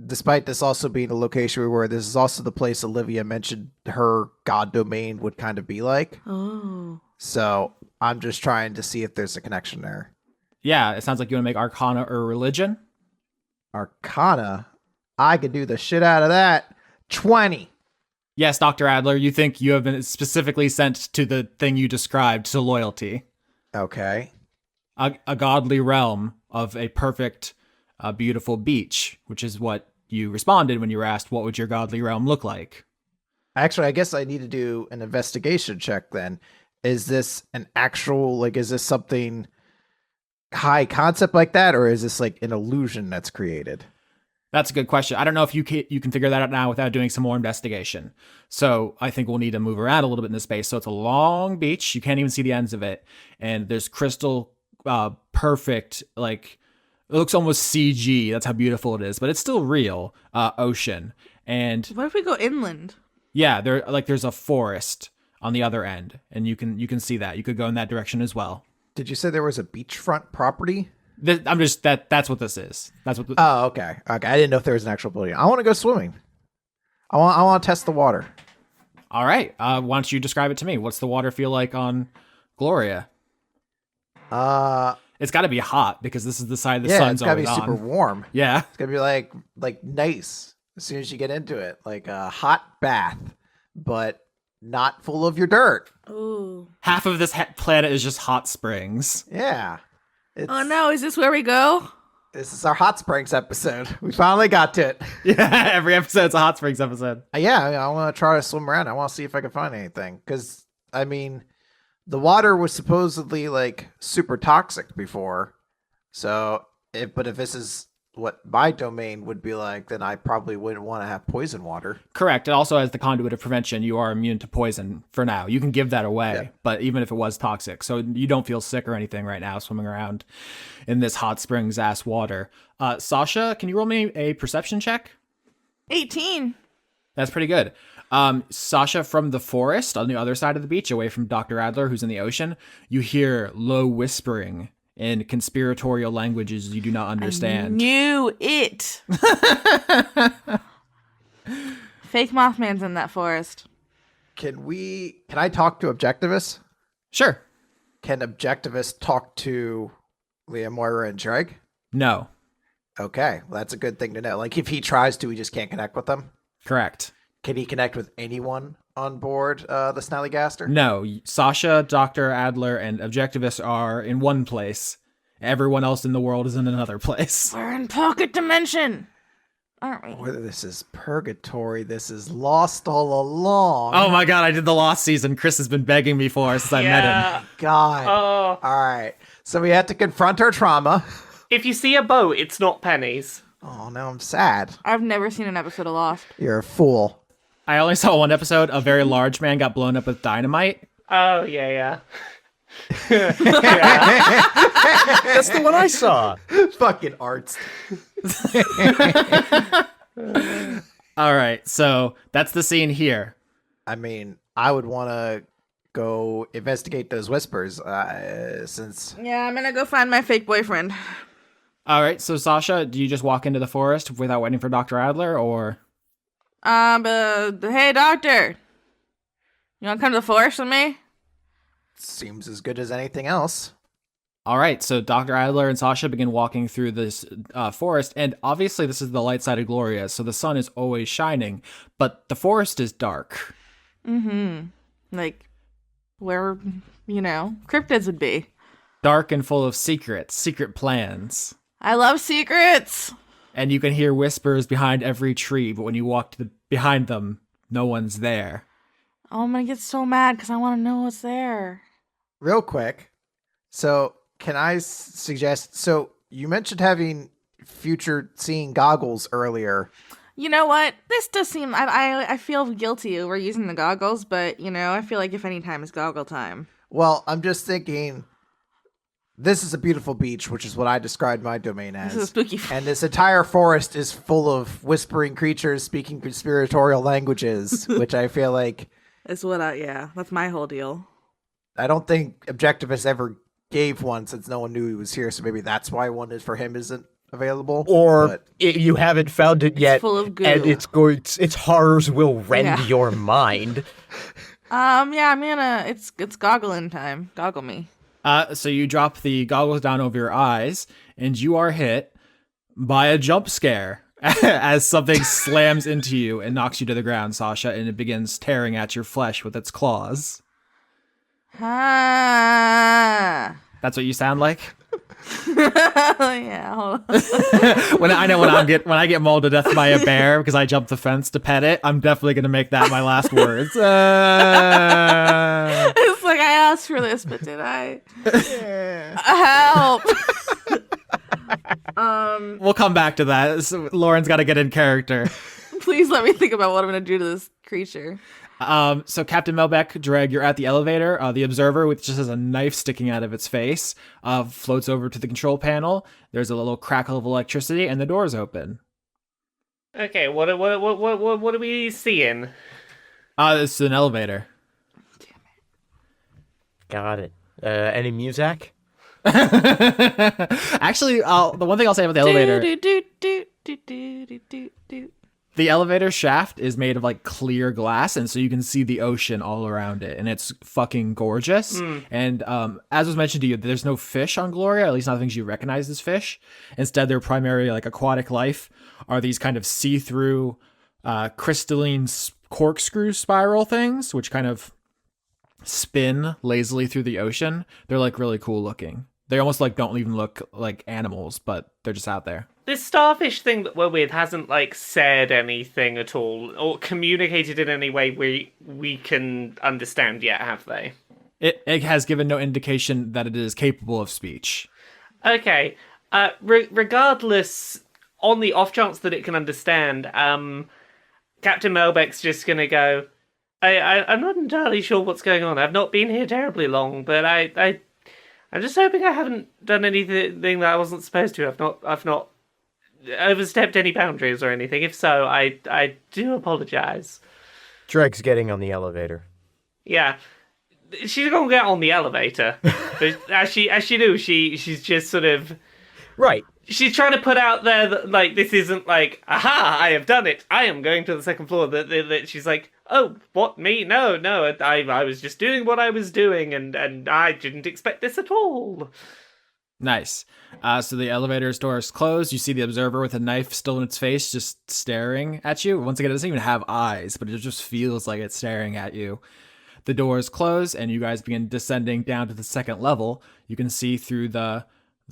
S5: despite this also being a location we were, this is also the place Olivia mentioned her god domain would kind of be like.
S4: Oh.
S5: So I'm just trying to see if there's a connection there.
S2: Yeah, it sounds like you want to make Arcana or Religion.
S5: Arcana? I could do the shit out of that. 20.
S2: Yes, Dr. Adler, you think you have been specifically sent to the thing you described, to loyalty.
S5: Okay.
S2: A godly realm of a perfect, beautiful beach, which is what you responded when you were asked, what would your godly realm look like?
S5: Actually, I guess I need to do an investigation check then. Is this an actual, is this something high concept like that, or is this like an illusion that's created?
S2: That's a good question. I don't know if you can figure that out now without doing some more investigation. So I think we'll need to move around a little bit in this space. So it's a long beach. You can't even see the ends of it. And there's crystal perfect, like, it looks almost CG. That's how beautiful it is. But it's still real ocean. And
S4: What if we go inland?
S2: yeah, there's a forest on the other end. And you can see that. You could go in that direction as well.
S5: Did you say there was a beachfront property?
S2: That's what this is. That's what.
S5: Oh, okay. Okay, I didn't know if there was an actual building. I want to go swimming. I want to test the water.
S2: All right. Why don't you describe it to me? What's the water feel like on Gloria? It's got to be hot because this is the side the sun's
S5: it's got to
S2: always
S5: be super
S2: on.
S5: warm.
S2: Yeah.
S5: It's gonna be like nice as soon as you get into it, like a hot bath, but not full of your dirt.
S4: Ooh.
S2: Half of this planet is just hot springs.
S5: Yeah.
S4: Oh no, is this where we go?
S5: This is our hot springs episode. We finally got to it.
S2: Yeah, every episode's a hot springs episode.
S5: Yeah, I want to try to swim around. I want to see if I can find anything. Because, I mean, the water was supposedly, like, super toxic before. So, if this is what my domain would be like, then I probably wouldn't want to have poison water.
S2: Correct. And also, as the conduit of prevention, you are immune to poison for now. You can give that away,
S5: Yeah.
S2: but even if it was toxic. So you don't feel sick or anything right now swimming around in this hot springs ass water. Sasha, can you roll me a perception check?
S4: 18.
S2: That's pretty good. Sasha, from the forest on the other side of the beach, away from Dr. Adler, who's in the ocean, you hear low whispering in conspiratorial languages you do not understand.
S4: Knew it. Fake Mothman's in that forest.
S5: Can I talk to Objectivist?
S2: Sure.
S5: Can Objectivist talk to Liamoira and Dregg?
S2: No.
S5: Okay, well, that's a good thing to know. Like, if he tries to, he just can't connect with them?
S2: Correct.
S5: Can he connect with anyone on board the Snallygaster?
S2: No. Sasha, Dr. Adler, and Objectivist are in one place. Everyone else in the world is in another place.
S4: We're in pocket dimension, aren't we?
S5: Whether this is purgatory, this is lost all along.
S2: Oh my god, I did the Lost season. Chris has been begging me for since I met him.
S5: God.
S3: Oh,
S5: All right. So we had to confront our trauma.
S3: if you see a boat, it's not pennies.
S5: Oh, now I'm sad.
S4: I've never seen an episode of Lost.
S5: You're a fool.
S2: I only saw one episode. A very large man got blown up with dynamite.
S3: Oh, yeah.
S6: That's the one I saw.
S5: Fucking arts.
S2: All right, so that's the scene here.
S5: I mean, I would want to go investigate those whispers since...
S4: Yeah, I'm gonna go find my fake boyfriend.
S2: All right, so Sasha, do you just walk into the forest without waiting for Dr. Adler, or?
S4: Hey, doctor. You wanna come to the forest with me?
S5: Seems as good as anything else.
S2: All right, so Dr. Adler and Sasha begin walking through this forest, and obviously this is the light side of Gloria, so the sun is always shining, but the forest is dark.
S4: Mm-hmm. Like, where, cryptids would be.
S2: Dark and full of secret plans.
S4: I love secrets!
S2: And you can hear whispers behind every tree, but when you walk behind them, no one's there.
S4: Oh, I'm gonna get so mad because I want to know what's there.
S5: Real quick. So, can I suggest... So, you mentioned having future seeing goggles earlier.
S4: You know what? This does seem... I feel guilty over using the goggles, but, I feel like if any time is goggle time.
S5: Well, I'm just thinking... This is a beautiful beach, which is what I described my domain as.
S4: This is a spooky...
S5: And this entire forest is full of whispering creatures speaking conspiratorial languages, which I feel like...
S4: That's that's my whole deal.
S5: I don't think Objectivist ever gave one since no one knew he was here, so maybe that's why one is for him isn't available.
S6: Or you haven't found it yet,
S4: full of goo.
S6: and its horrors will rend your mind.
S4: I'm gonna... It's goggling time. Goggle me.
S2: So you drop the goggles down over your eyes, and you are hit by a jump scare as something slams into you and knocks you to the ground, Sasha, and it begins tearing at your flesh with its claws.
S4: Ah.
S2: That's what you sound like?
S4: Yeah, hold on.
S2: When I get mauled to death by a bear because I jumped the fence to pet it, I'm definitely gonna make that my last words.
S4: It's like I asked for this, but did I? Help!
S2: We'll come back to that. So Lauren's got to get in character.
S4: Please let me think about what I'm gonna do to this creature.
S2: So Captain Melbeck, Dregg, you're at the elevator. The observer, which just has a knife sticking out of its face, floats over to the control panel. There's a little crackle of electricity, and the doors open.
S3: Okay, what are we seeing?
S2: It's an elevator.
S6: Got it. Any music?
S2: Actually, the one thing I'll say about the elevator, the elevator shaft is made of like clear glass, and so you can see the ocean all around it, and it's fucking gorgeous. And as was mentioned to you, there's no fish on Gloria, at least not things you recognize as fish. Instead, their primary like aquatic life are these kind of see-through crystalline corkscrew spiral things, which kind of spin lazily through the ocean. They're like really cool looking. They almost like don't even look like animals, but they're just out there.
S3: This starfish thing that we're with hasn't like said anything at all or communicated in any way we can understand yet, have they?
S2: It has given no indication that it is capable of speech.
S3: Okay. Regardless, on the off chance that it can understand, Captain Melbeck's just gonna go, I'm not entirely sure what's going on. I've not been here terribly long, but I'm just hoping I haven't done anything that I wasn't supposed to. I've not overstepped any boundaries or anything. If so, I do apologize.
S6: Dregg's getting on the elevator.
S3: Yeah. She's gonna get on the elevator. But as she do, she's just sort of
S6: Right.
S3: She's trying to put out there that like this isn't like, aha, I have done it. I am going to the second floor. That she's like, oh, what, me? No, I was just doing what I was doing, and I didn't expect this at all.
S2: Nice. So the elevator's doors closed. You see the observer with a knife still in its face, just staring at you. Once again, it doesn't even have eyes, but it just feels like it's staring at you. The doors close, and you guys begin descending down to the second level. You can see through the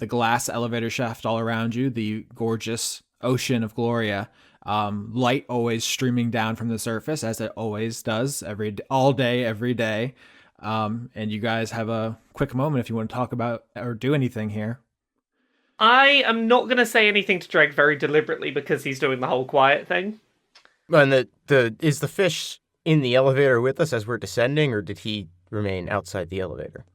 S2: glass elevator shaft all around you, the gorgeous ocean of Gloria. Light always streaming down from the surface, as it always does, all day, every day. And you guys have a quick moment if you want to talk about or do anything here.
S3: I am not going to say anything to Dregg very deliberately because he's doing the whole quiet thing.
S6: And is the fish in the elevator with us as we're descending, or did he remain outside the elevator?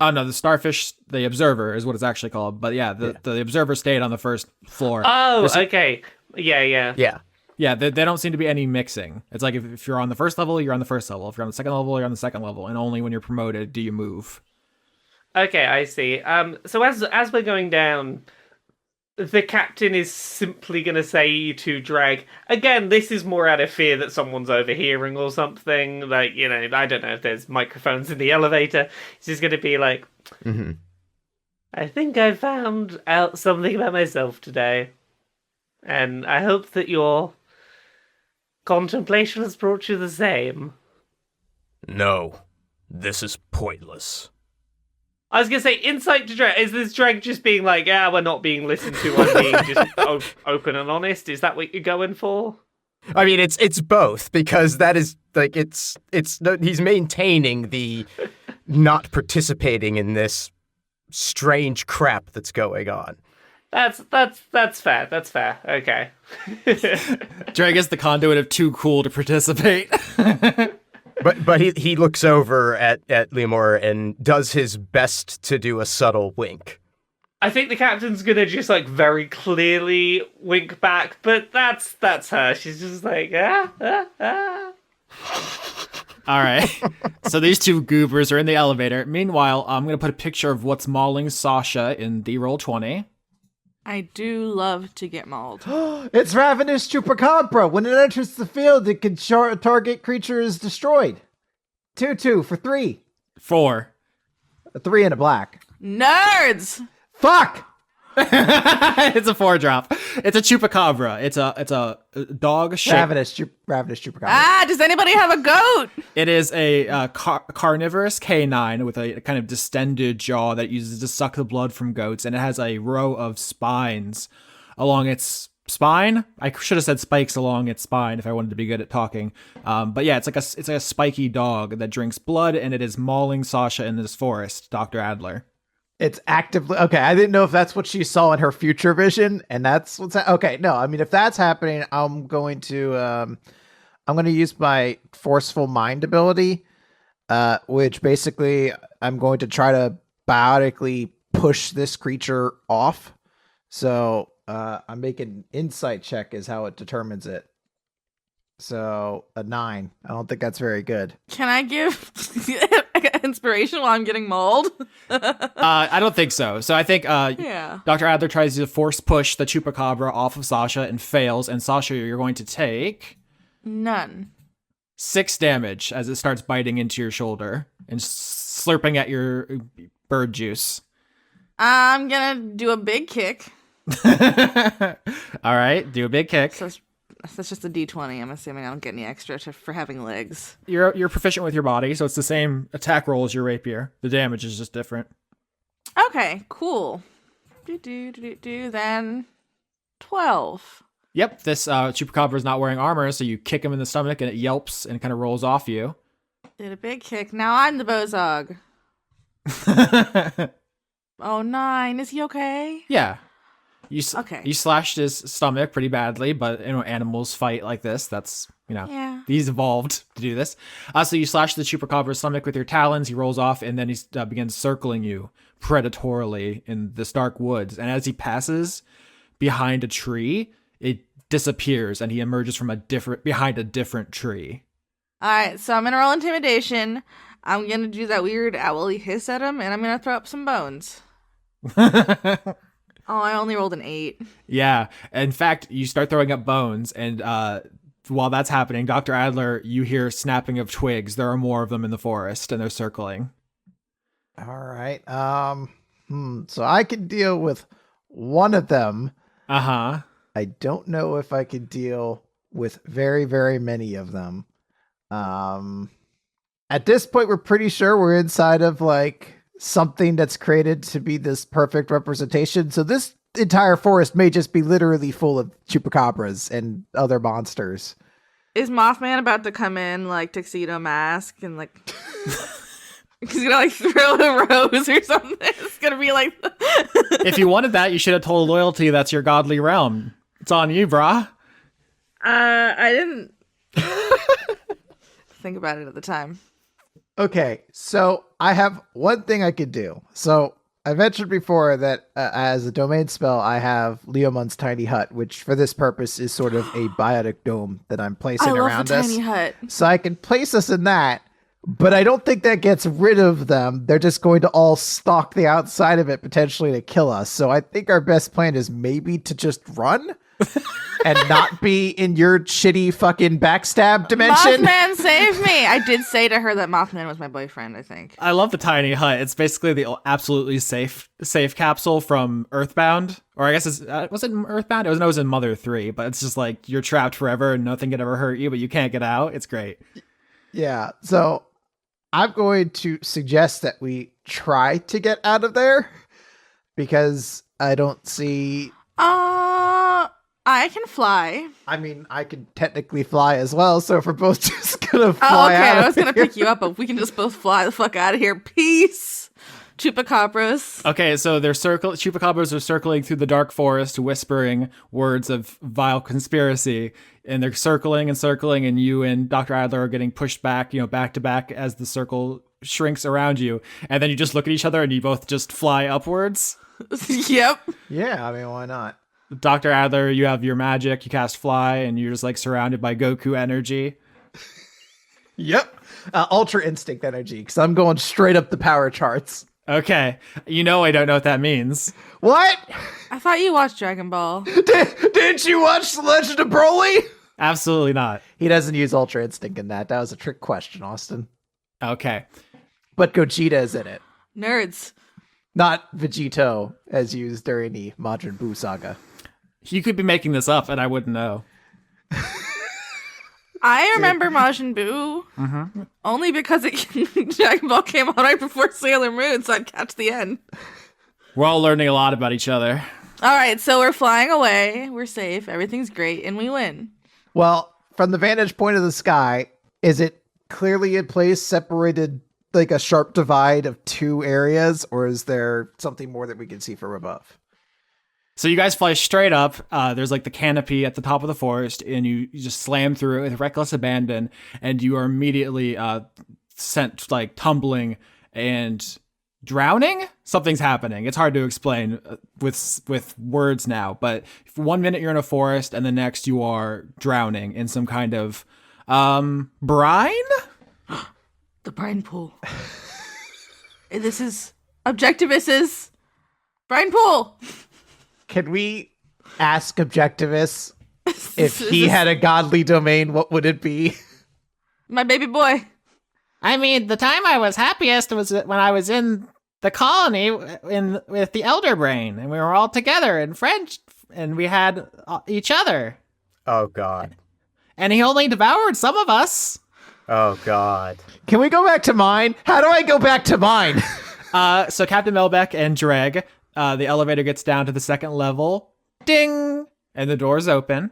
S2: Oh, no, the starfish, the observer is what it's actually called. But yeah, the observer stayed on the first floor.
S3: Oh, okay. Yeah.
S2: Yeah, they don't seem to be any mixing. It's like if you're on the first level, you're on the first level. If you're on the second level, you're on the second level. And only when you're promoted do you move.
S3: Okay, I see. So as we're going down, the captain is simply going to say to Dregg, again, this is more out of fear that someone's overhearing or something. Like, you know, I don't know if there's microphones in the elevator. He's just going to be like, I think I found out something about myself today. And I hope that your contemplation has brought you the same.
S6: No, this is pointless.
S3: I was going to say, insight to Dregg. Is this Dregg just being like, yeah, we're not being listened to, I'm being just open and honest? Is that what you're going for?
S6: I mean, it's both, because that is, like, he's maintaining the not participating in this strange crap that's going on.
S3: That's fair. That's fair. Okay.
S2: Dregg is the conduit of too cool to participate.
S6: But he looks over at Liamoira and does his best to do a subtle wink.
S3: I think the captain's gonna just like very clearly wink back, but that's her. She's just like ah.
S2: All right. So these two goobers are in the elevator. Meanwhile, I'm gonna put a picture of what's mauling Sasha in the roll 20.
S4: I do love to get mauled.
S5: It's Ravenous Chupacabra. When it enters the field, it can target creature is destroyed. 2/2 for 3.
S2: 4.
S5: A 3 and a black.
S4: Nerds!
S5: Fuck!
S2: It's a 4-drop. It's a chupacabra. It's a dog shape.
S5: Ravenous Chupacabra.
S4: Ah, does anybody have a goat?
S2: It is a carnivorous canine with a kind of distended jaw that it uses to suck the blood from goats, and it has a row of spines along its spine. I should have said spikes along its spine if I wanted to be good at talking. But yeah, it's like a spiky dog that drinks blood, and it is mauling Sasha in this forest, Dr. Adler.
S5: It's actively okay. I didn't know if that's what she saw in her future vision, and that's what's okay. No, I mean if that's happening, I'm going to use my forceful mind ability, which basically I'm going to try to biotically push this creature off. So I'm making an insight check is how it determines it. So a 9. I don't think that's very good.
S4: Can I give inspiration while I'm getting mauled?
S2: I don't think so. So I think
S4: Yeah.
S2: Dr. Adler tries to force push the chupacabra off of Sasha and fails. And Sasha, you're going to take
S4: None.
S2: 6 damage as it starts biting into your shoulder and slurping at your bird juice.
S4: I'm gonna do a big kick.
S2: All right, do a big kick.
S4: So that's just a D20. I'm assuming I don't get any extra for having legs.
S2: You're proficient with your body, so it's the same attack roll as your rapier. The damage is just different.
S4: Okay, cool. Then 12.
S2: Yep, this chupacabra is not wearing armor, so you kick him in the stomach and it yelps and kind of rolls off you.
S4: Did a big kick. Now I'm the Bozog. Oh, 9. Is he okay?
S2: Yeah.
S4: Okay.
S2: You slashed his stomach pretty badly, but animals fight like this. That's
S4: Yeah.
S2: he's evolved to do this. So you slash the chupacabra's stomach with your talons. He rolls off, and then he begins circling you predatorily in this dark woods. And as he passes behind a tree, it disappears, and he emerges from behind a different tree.
S4: All right, so I'm gonna roll intimidation. I'm gonna do that weird owly hiss at him, and I'm gonna throw up some bones. Oh, I only rolled an 8.
S2: Yeah. In fact, you start throwing up bones, and while that's happening, Dr. Adler, you hear snapping of twigs. There are more of them in the forest, and they're circling.
S5: All right. So I can deal with one of them.
S2: Uh-huh.
S5: I don't know if I could deal with very, very many of them. At this point, we're pretty sure we're inside of like something that's created to be this perfect representation. So this entire forest may just be literally full of chupacabras and other monsters.
S4: Is Mothman about to come in like tuxedo mask and like he's gonna like throw a rose or something? It's gonna be like
S2: If you wanted that, you should have told loyalty that's your godly realm. It's on you, brah.
S4: I didn't think about it at the time.
S5: Okay, so I have one thing I could do. So I mentioned before that as a domain spell, I have Liamoira's tiny hut, which for this purpose is sort of a biotic dome that I'm placing around us.
S4: Tiny hut.
S5: So I can place us in that, but I don't think that gets rid of them. They're just going to all stalk the outside of it, potentially to kill us. So I think our best plan is maybe to just run and not be in your shitty fucking backstab dimension.
S4: Mothman, save me! I did say to her that Mothman was my boyfriend, I think.
S2: I love the tiny hut. It's basically the absolutely safe capsule from Earthbound. Or I guess was it Earthbound? It was in Mother 3, but it's just like you're trapped forever and nothing can ever hurt you, but you can't get out. It's great.
S5: Yeah, so I'm going to suggest that we try to get out of there because I don't see...
S4: I can fly.
S5: I mean, I could technically fly as well, so if we're both just gonna fly out
S4: I
S5: of
S4: was gonna
S5: here-
S4: pick you up, but we can just both fly the fuck out of here. Peace, chupacabras.
S2: Okay, so chupacabras are circling through the dark forest, whispering words of vile conspiracy, and they're circling, and you and Dr. Adler are getting pushed back, back to back as the circle shrinks around you, and then you just look at each other and you both just fly upwards.
S4: Yep.
S5: Yeah, I mean, why not?
S2: Dr. Adler, you have your magic, you cast fly, and you're just like surrounded by Goku energy.
S5: Yep. Ultra instinct energy, because I'm going straight up the power charts.
S2: Okay. I don't know what that means.
S5: What?
S4: I thought you watched Dragon Ball.
S5: Didn't you watch The Legend of Broly?
S2: Absolutely not.
S5: He doesn't use Ultra Instinct in that. That was a trick question, Austin.
S2: Okay.
S5: But Gogeta is in it.
S4: Nerds.
S5: Not Vegito, as used during the Majin Buu saga.
S2: You could be making this up and I wouldn't know.
S4: I remember Majin Buu only because Dragon Ball came out right before Sailor Moon, so I'd catch the end.
S2: We're all learning a lot about each other.
S4: All right, so we're flying away. We're safe. Everything's great, and we win.
S5: Well, from the vantage point of the sky, is it clearly in place, separated like a sharp divide of two areas, or is there something more that we can see from above?
S2: So you guys fly straight up. There's like the canopy at the top of the forest, and you just slam through it with reckless abandon, and you are immediately sent like tumbling and drowning. Something's happening. It's hard to explain with words now, but 1 minute you're in a forest, and the next you are drowning in some kind of brine.
S4: The brine pool. This is Objectivist's brine pool.
S5: Can we ask Objectivist if he had a godly domain, what would it be?
S4: My baby boy.
S7: I mean, the time I was happiest was when I was in the colony with the Elder Brain, and we were all together and French, and we had each other.
S6: Oh, God.
S7: And he only devoured some of us.
S6: Oh, God.
S5: Can we go back to mine? How do I go back to mine?
S2: So Captain Melbeck and Dregg, the elevator gets down to the second level. Ding! And the doors open.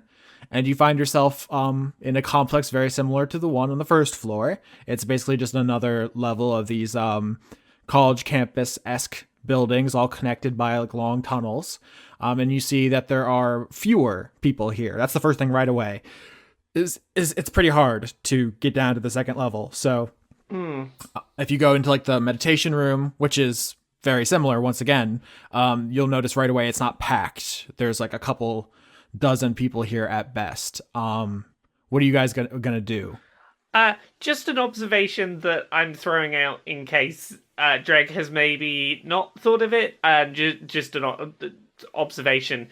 S2: And you find yourself in a complex very similar to the one on the first floor. It's basically just another level of these college campus-esque buildings, all connected by like long tunnels. And you see that there are fewer people here. That's the first thing right away. It's pretty hard to get down to the second level. So if you go into like the meditation room, which is very similar once again, you'll notice right away it's not packed. There's like a couple dozen people here at best. What are you guys gonna do?
S3: Just an observation that I'm throwing out in case Dregg has maybe not thought of it. Just an observation.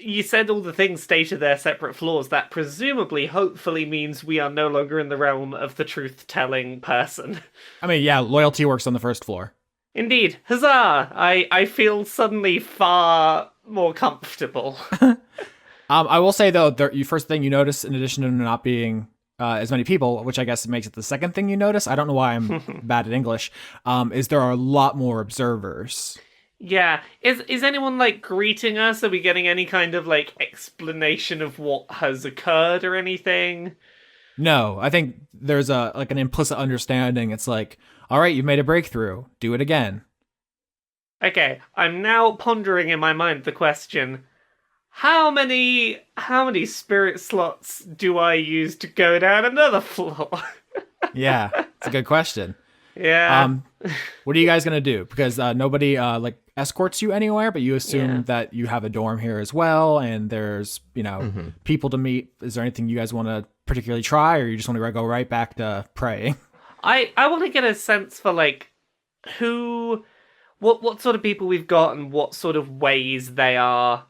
S3: You said all the things stay to their separate floors. That presumably, hopefully, means we are no longer in the realm of the truth-telling person.
S2: I mean, yeah, loyalty works on the first floor.
S3: Indeed. Huzzah! I feel suddenly far more comfortable.
S2: I will say, though, the first thing you notice, in addition to not being as many people, which I guess makes it the second thing you notice, I don't know why I'm bad at English, is there are a lot more observers.
S3: Yeah. Is anyone, like, greeting us? Are we getting any kind of, like, explanation of what has occurred or anything?
S2: No, I think there's an implicit understanding. It's like, all right, you've made a breakthrough. Do it again.
S3: Okay, I'm now pondering in my mind the question, how many spirit slots do I use to go down another floor?
S2: Yeah, it's a good question.
S3: Yeah.
S2: What are you guys gonna do? Because nobody escorts you anywhere, but you assume that you have a dorm here as well, and there's people to meet. Is there anything you guys want to particularly try, or you just want to go right back to praying?
S3: I want to get a sense for like what sort of people we've got and what sort of ways they are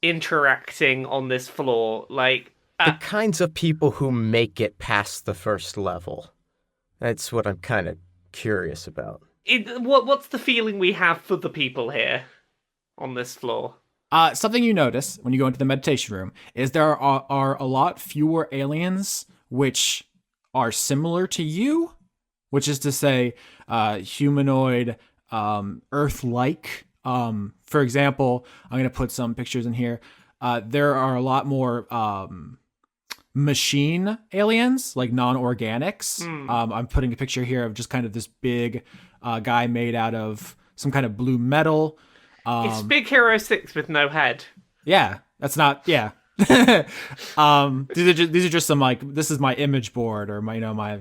S3: interacting on this floor. Like
S6: the kinds of people who make it past the first level. That's what I'm kind of curious about.
S3: What's the feeling we have for the people here on this floor?
S2: Something you notice when you go into the meditation room is there are a lot fewer aliens which are similar to you, which is to say humanoid, Earth-like. For example, I'm going to put some pictures in here. There are a lot more machine aliens, like non-organics. I'm putting a picture here of just kind of this big guy made out of some kind of blue metal.
S3: It's Big Hero 6 with no head.
S2: Yeah, that's not, yeah. These are just some this is my image board or my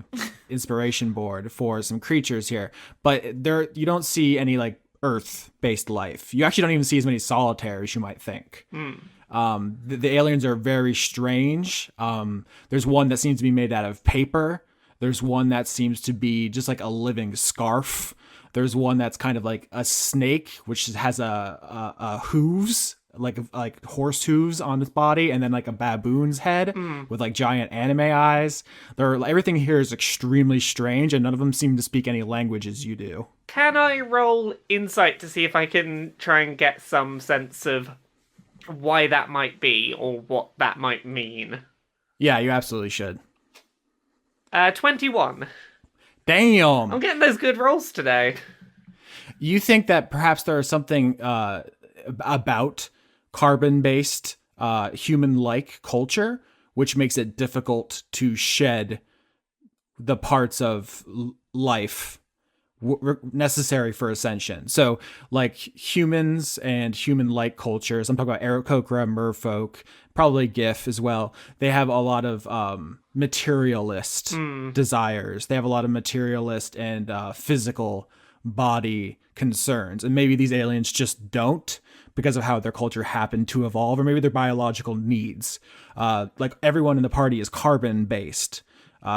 S2: inspiration board for some creatures here. But you don't see any like Earth-based life. You actually don't even see as many solitaires you might think. The aliens are very strange. There's one that seems to be made out of paper. There's one that seems to be just like a living scarf. There's one that's kind of like a snake, which has a hooves, like horse hooves on its body, and then like a baboon's head with like giant anime eyes. Everything here is extremely strange, and none of them seem to speak any languages you do.
S3: Can I roll insight to see if I can try and get some sense of why that might be or what that might mean?
S2: Yeah, you absolutely should.
S3: 21.
S2: Damn!
S3: I'm getting those good rolls today.
S2: You think that perhaps there is something about carbon-based, human-like culture, which makes it difficult to shed the parts of life necessary for ascension. So like humans and human-like cultures, I'm talking about Aarakocra, merfolk, probably Gif as well. They have a lot of materialist desires. They have a lot of materialist and physical body concerns. And maybe these aliens just don't, because of how their culture happened to evolve, or maybe their biological needs. Like everyone in the party is carbon-based.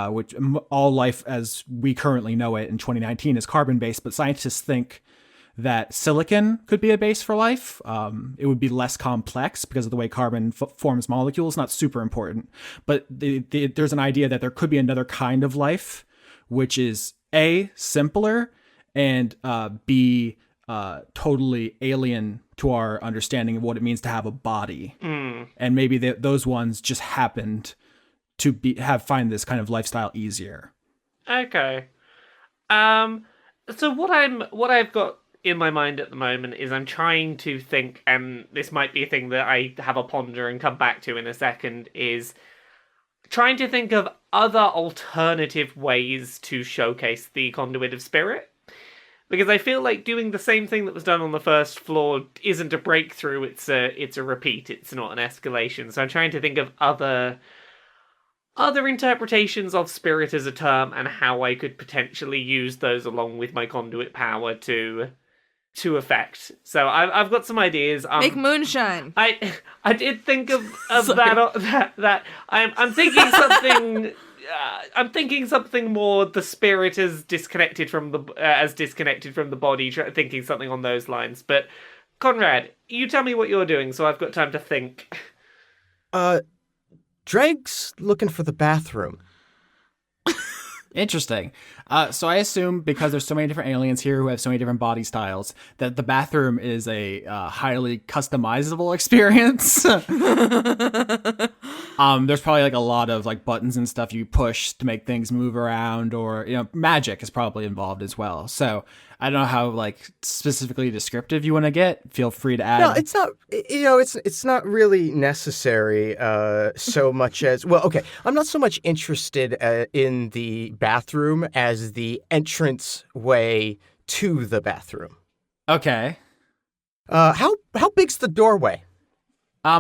S2: Which all life as we currently know it in 2019 is carbon-based, but scientists think that silicon could be a base for life. It would be less complex because of the way carbon forms molecules, not super important. But there's an idea that there could be another kind of life, which is A, simpler, and B, totally alien to our understanding of what it means to have a body. And maybe those ones just happened to find this kind of lifestyle easier.
S3: Okay. So what I've got in my mind at the moment is I'm trying to think, and this might be a thing that I have a ponder and come back to in a second, is trying to think of other alternative ways to showcase the conduit of spirit. Because I feel like doing the same thing that was done on the first floor isn't a breakthrough, it's a repeat, it's not an escalation. So I'm trying to think of other interpretations of spirit as a term and how I could potentially use those along with my conduit power to effect. So I've got some ideas.
S4: Make moonshine.
S3: I did think of that I'm thinking something. I'm thinking something more. The spirit is disconnected from the body. Thinking something on those lines. But Conrad, you tell me what you're doing, so I've got time to think.
S6: Dregg's looking for the bathroom.
S2: Interesting. So I assume because there's so many different aliens here who have so many different body styles that the bathroom is a highly customizable experience. There's probably like a lot of like buttons and stuff you push to make things move around, or magic is probably involved as well. So I don't know how like specifically descriptive you want to get. Feel free to add.
S6: No, it's not. It's not really necessary so much as okay. I'm not so much interested in the bathroom as the entrance way to the bathroom.
S2: Okay.
S6: How big's the doorway?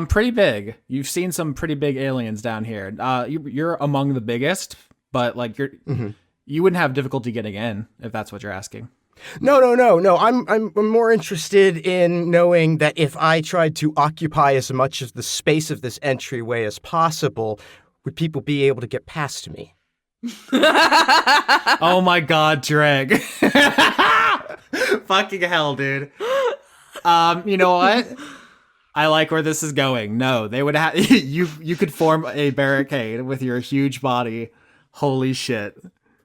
S2: Pretty big. You've seen some pretty big aliens down here. You're among the biggest, but like you wouldn't have difficulty getting in if that's what you're asking.
S6: No. I'm more interested in knowing that if I tried to occupy as much of the space of this entryway as possible, would people be able to get past me?
S2: Oh my God, Dregg. Fucking hell, dude. You know what? I like where this is going. No, they would have you could form a barricade with your huge body. Holy shit.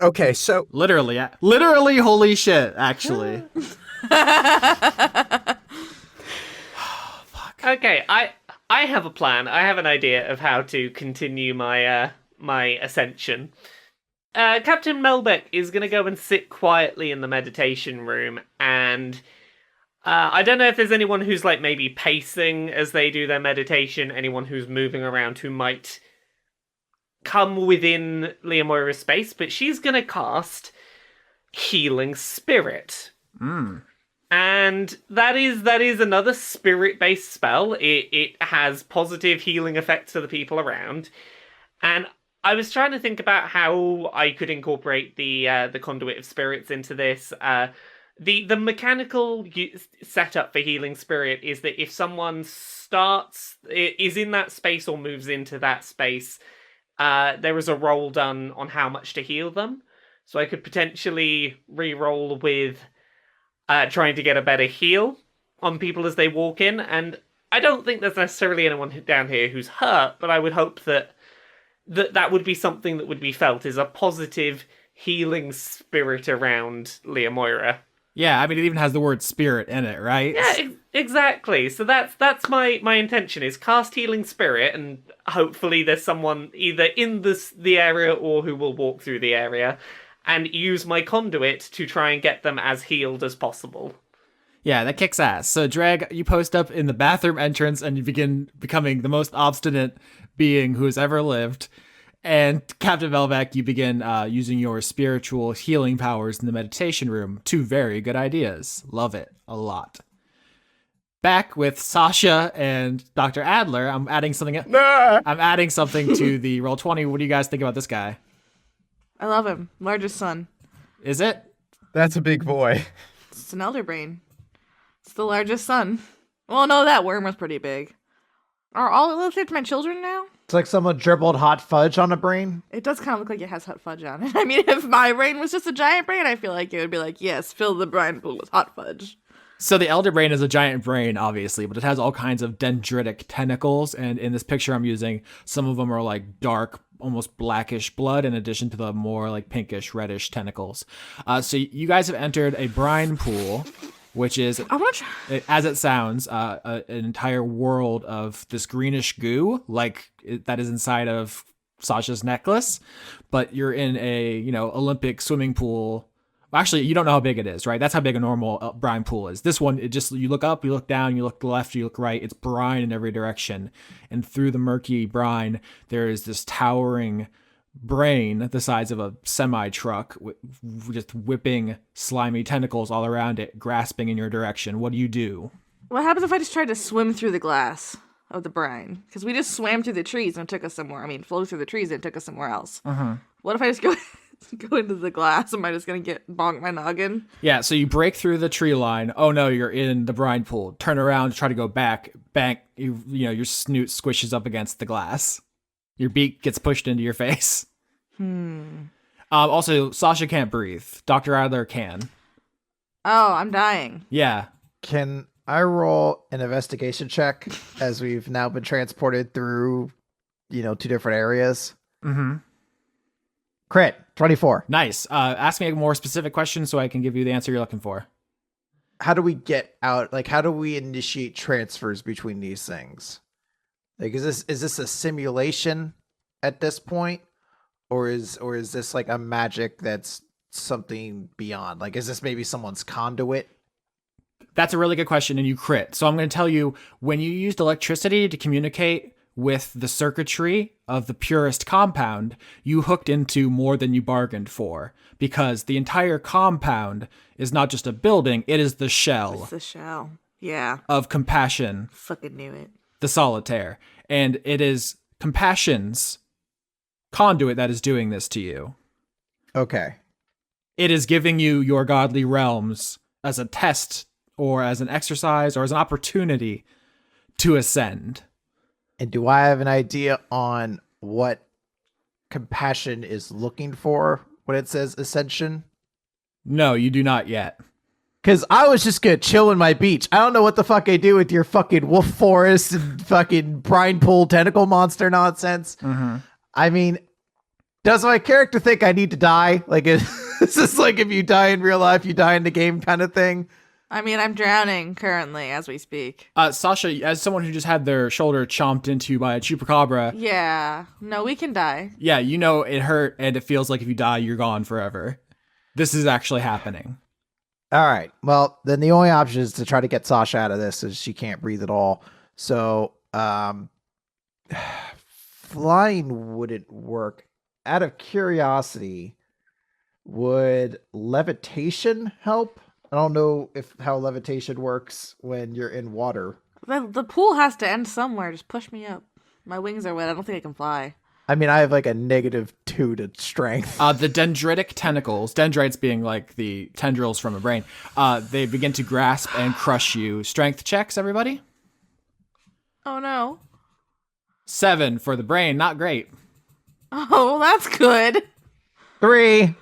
S6: Okay, so
S2: literally holy shit, actually. Fuck.
S3: Okay, I have a plan. I have an idea of how to continue my my ascension. Captain Melbeck is going to go and sit quietly in the meditation room, and I don't know if there's anyone who's like maybe pacing as they do their meditation, anyone who's moving around who might come within Liamoira's space, but she's going to cast Healing Spirit. And that is another spirit-based spell. It has positive healing effects to the people around. And I was trying to think about how I could incorporate the conduit of spirits into this. The mechanical setup for Healing Spirit is that if someone is in that space or moves into that space, there is a roll done on how much to heal them. So I could potentially re-roll with trying to get a better heal on people as they walk in. And I don't think there's necessarily anyone down here who's hurt, but I would hope that would be something that would be felt as a positive healing spirit around Liamoira.
S2: Yeah, I mean, it even has the word spirit in it, right?
S3: Yeah, exactly. So that's my intention, is cast Healing Spirit, and hopefully there's someone either in the area or who will walk through the area, and use my conduit to try and get them as healed as possible.
S2: Yeah, that kicks ass. So, Dregg, you post up in the bathroom entrance, and you begin becoming the most obstinate being who has ever lived. And Captain Melbeck, you begin using your spiritual healing powers in the meditation room. 2 very good ideas. Love it a lot. Back with Sasha and Dr. Adler. I'm adding something to the Roll20. What do you guys think about this guy?
S4: I love him. Largest son.
S2: Is it?
S6: That's a big boy.
S4: It's an elder brain. It's the largest son. Well, no, that worm was pretty big. Are all illustrated my children now?
S5: It's like someone dribbled hot fudge on a brain.
S4: It does kind of look like it has hot fudge on it. I mean, if my brain was just a giant brain, I feel like it would be like, yes, fill the brine pool with hot fudge.
S2: So the elder brain is a giant brain, obviously, but it has all kinds of dendritic tentacles. And in this picture I'm using, some of them are like dark, almost blackish blood, in addition to the more like pinkish, reddish tentacles. So you guys have entered a brine pool, which is, as it sounds, an entire world of this greenish goo, that is inside of Sasha's necklace. But you're in a, Olympic swimming pool. Actually, you don't know how big it is, right? That's how big a normal brine pool is. This one, you look up, you look down, you look left, you look right. It's brine in every direction. And through the murky brine, there is this towering brain the size of a semi-truck, just whipping slimy tentacles all around it, grasping in your direction. What do you do?
S4: What happens if I just tried to swim through the glass of the brine? Because we just swam through the trees and it took us somewhere. I mean, flew through the trees and it took us somewhere else. What if I just go into the glass? Am I just going to get bonk my noggin?
S2: Yeah, so you break through the tree line. Oh no, you're in the brine pool. Turn around, try to go back. Bang, your snoot squishes up against the glass. Your beak gets pushed into your face. Also, Sasha can't breathe. Dr. Adler can.
S4: Oh, I'm dying.
S2: Yeah.
S5: Can I roll an investigation check as we've now been transported through, 2 different areas?
S2: Mm-hmm.
S5: Crit, 24.
S2: Nice. Ask me a more specific question so I can give you the answer you're looking for.
S5: How do we get out? Like, how do we initiate transfers between these things? Like, is this a simulation at this point? Or is this like a magic that's something beyond? Like, is this maybe someone's conduit?
S2: That's a really good question, and you crit. So I'm going to tell you, when you used electricity to communicate with the circuitry of the purest compound, you hooked into more than you bargained for, because the entire compound is not just a building, it is the shell.
S4: It's the shell. Yeah.
S2: Of Compassion.
S4: Fucking knew it.
S2: The Solitaire. And it is Compassion's conduit that is doing this to you.
S5: Okay.
S2: It is giving you your godly realms as a test or as an exercise or as an opportunity to ascend.
S5: And do I have an idea on what Compassion is looking for when it says ascension?
S2: No, you do not yet.
S5: Because I was just going to chill in my beach. I don't know what the fuck I do with your fucking wolf forest and fucking brine pool tentacle monster nonsense.
S2: Mm-hmm.
S5: I mean, does my character think I need to die? Like, is this like if you die in real life, you die in the game kind of thing?
S4: I mean, I'm drowning currently as we speak.
S2: Sasha, as someone who just had their shoulder chomped into by a chupacabra.
S4: Yeah. No, we can die.
S2: Yeah, it hurt and it feels like if you die, you're gone forever. This is actually happening.
S5: All right. Well, then the only option is to try to get Sasha out of this, as she can't breathe at all. So, flying wouldn't work. Out of curiosity, would levitation help? I don't know how levitation works when you're in water.
S4: The pool has to end somewhere. Just push me up. My wings are wet. I don't think I can fly.
S5: I mean, I have like a -2 to strength.
S2: The dendritic tentacles, dendrites being like the tendrils from a brain, they begin to grasp and crush you. Strength checks, everybody?
S4: Oh, no.
S2: 7 for the brain. Not great.
S4: Oh, that's good.
S5: 3.
S4: 10.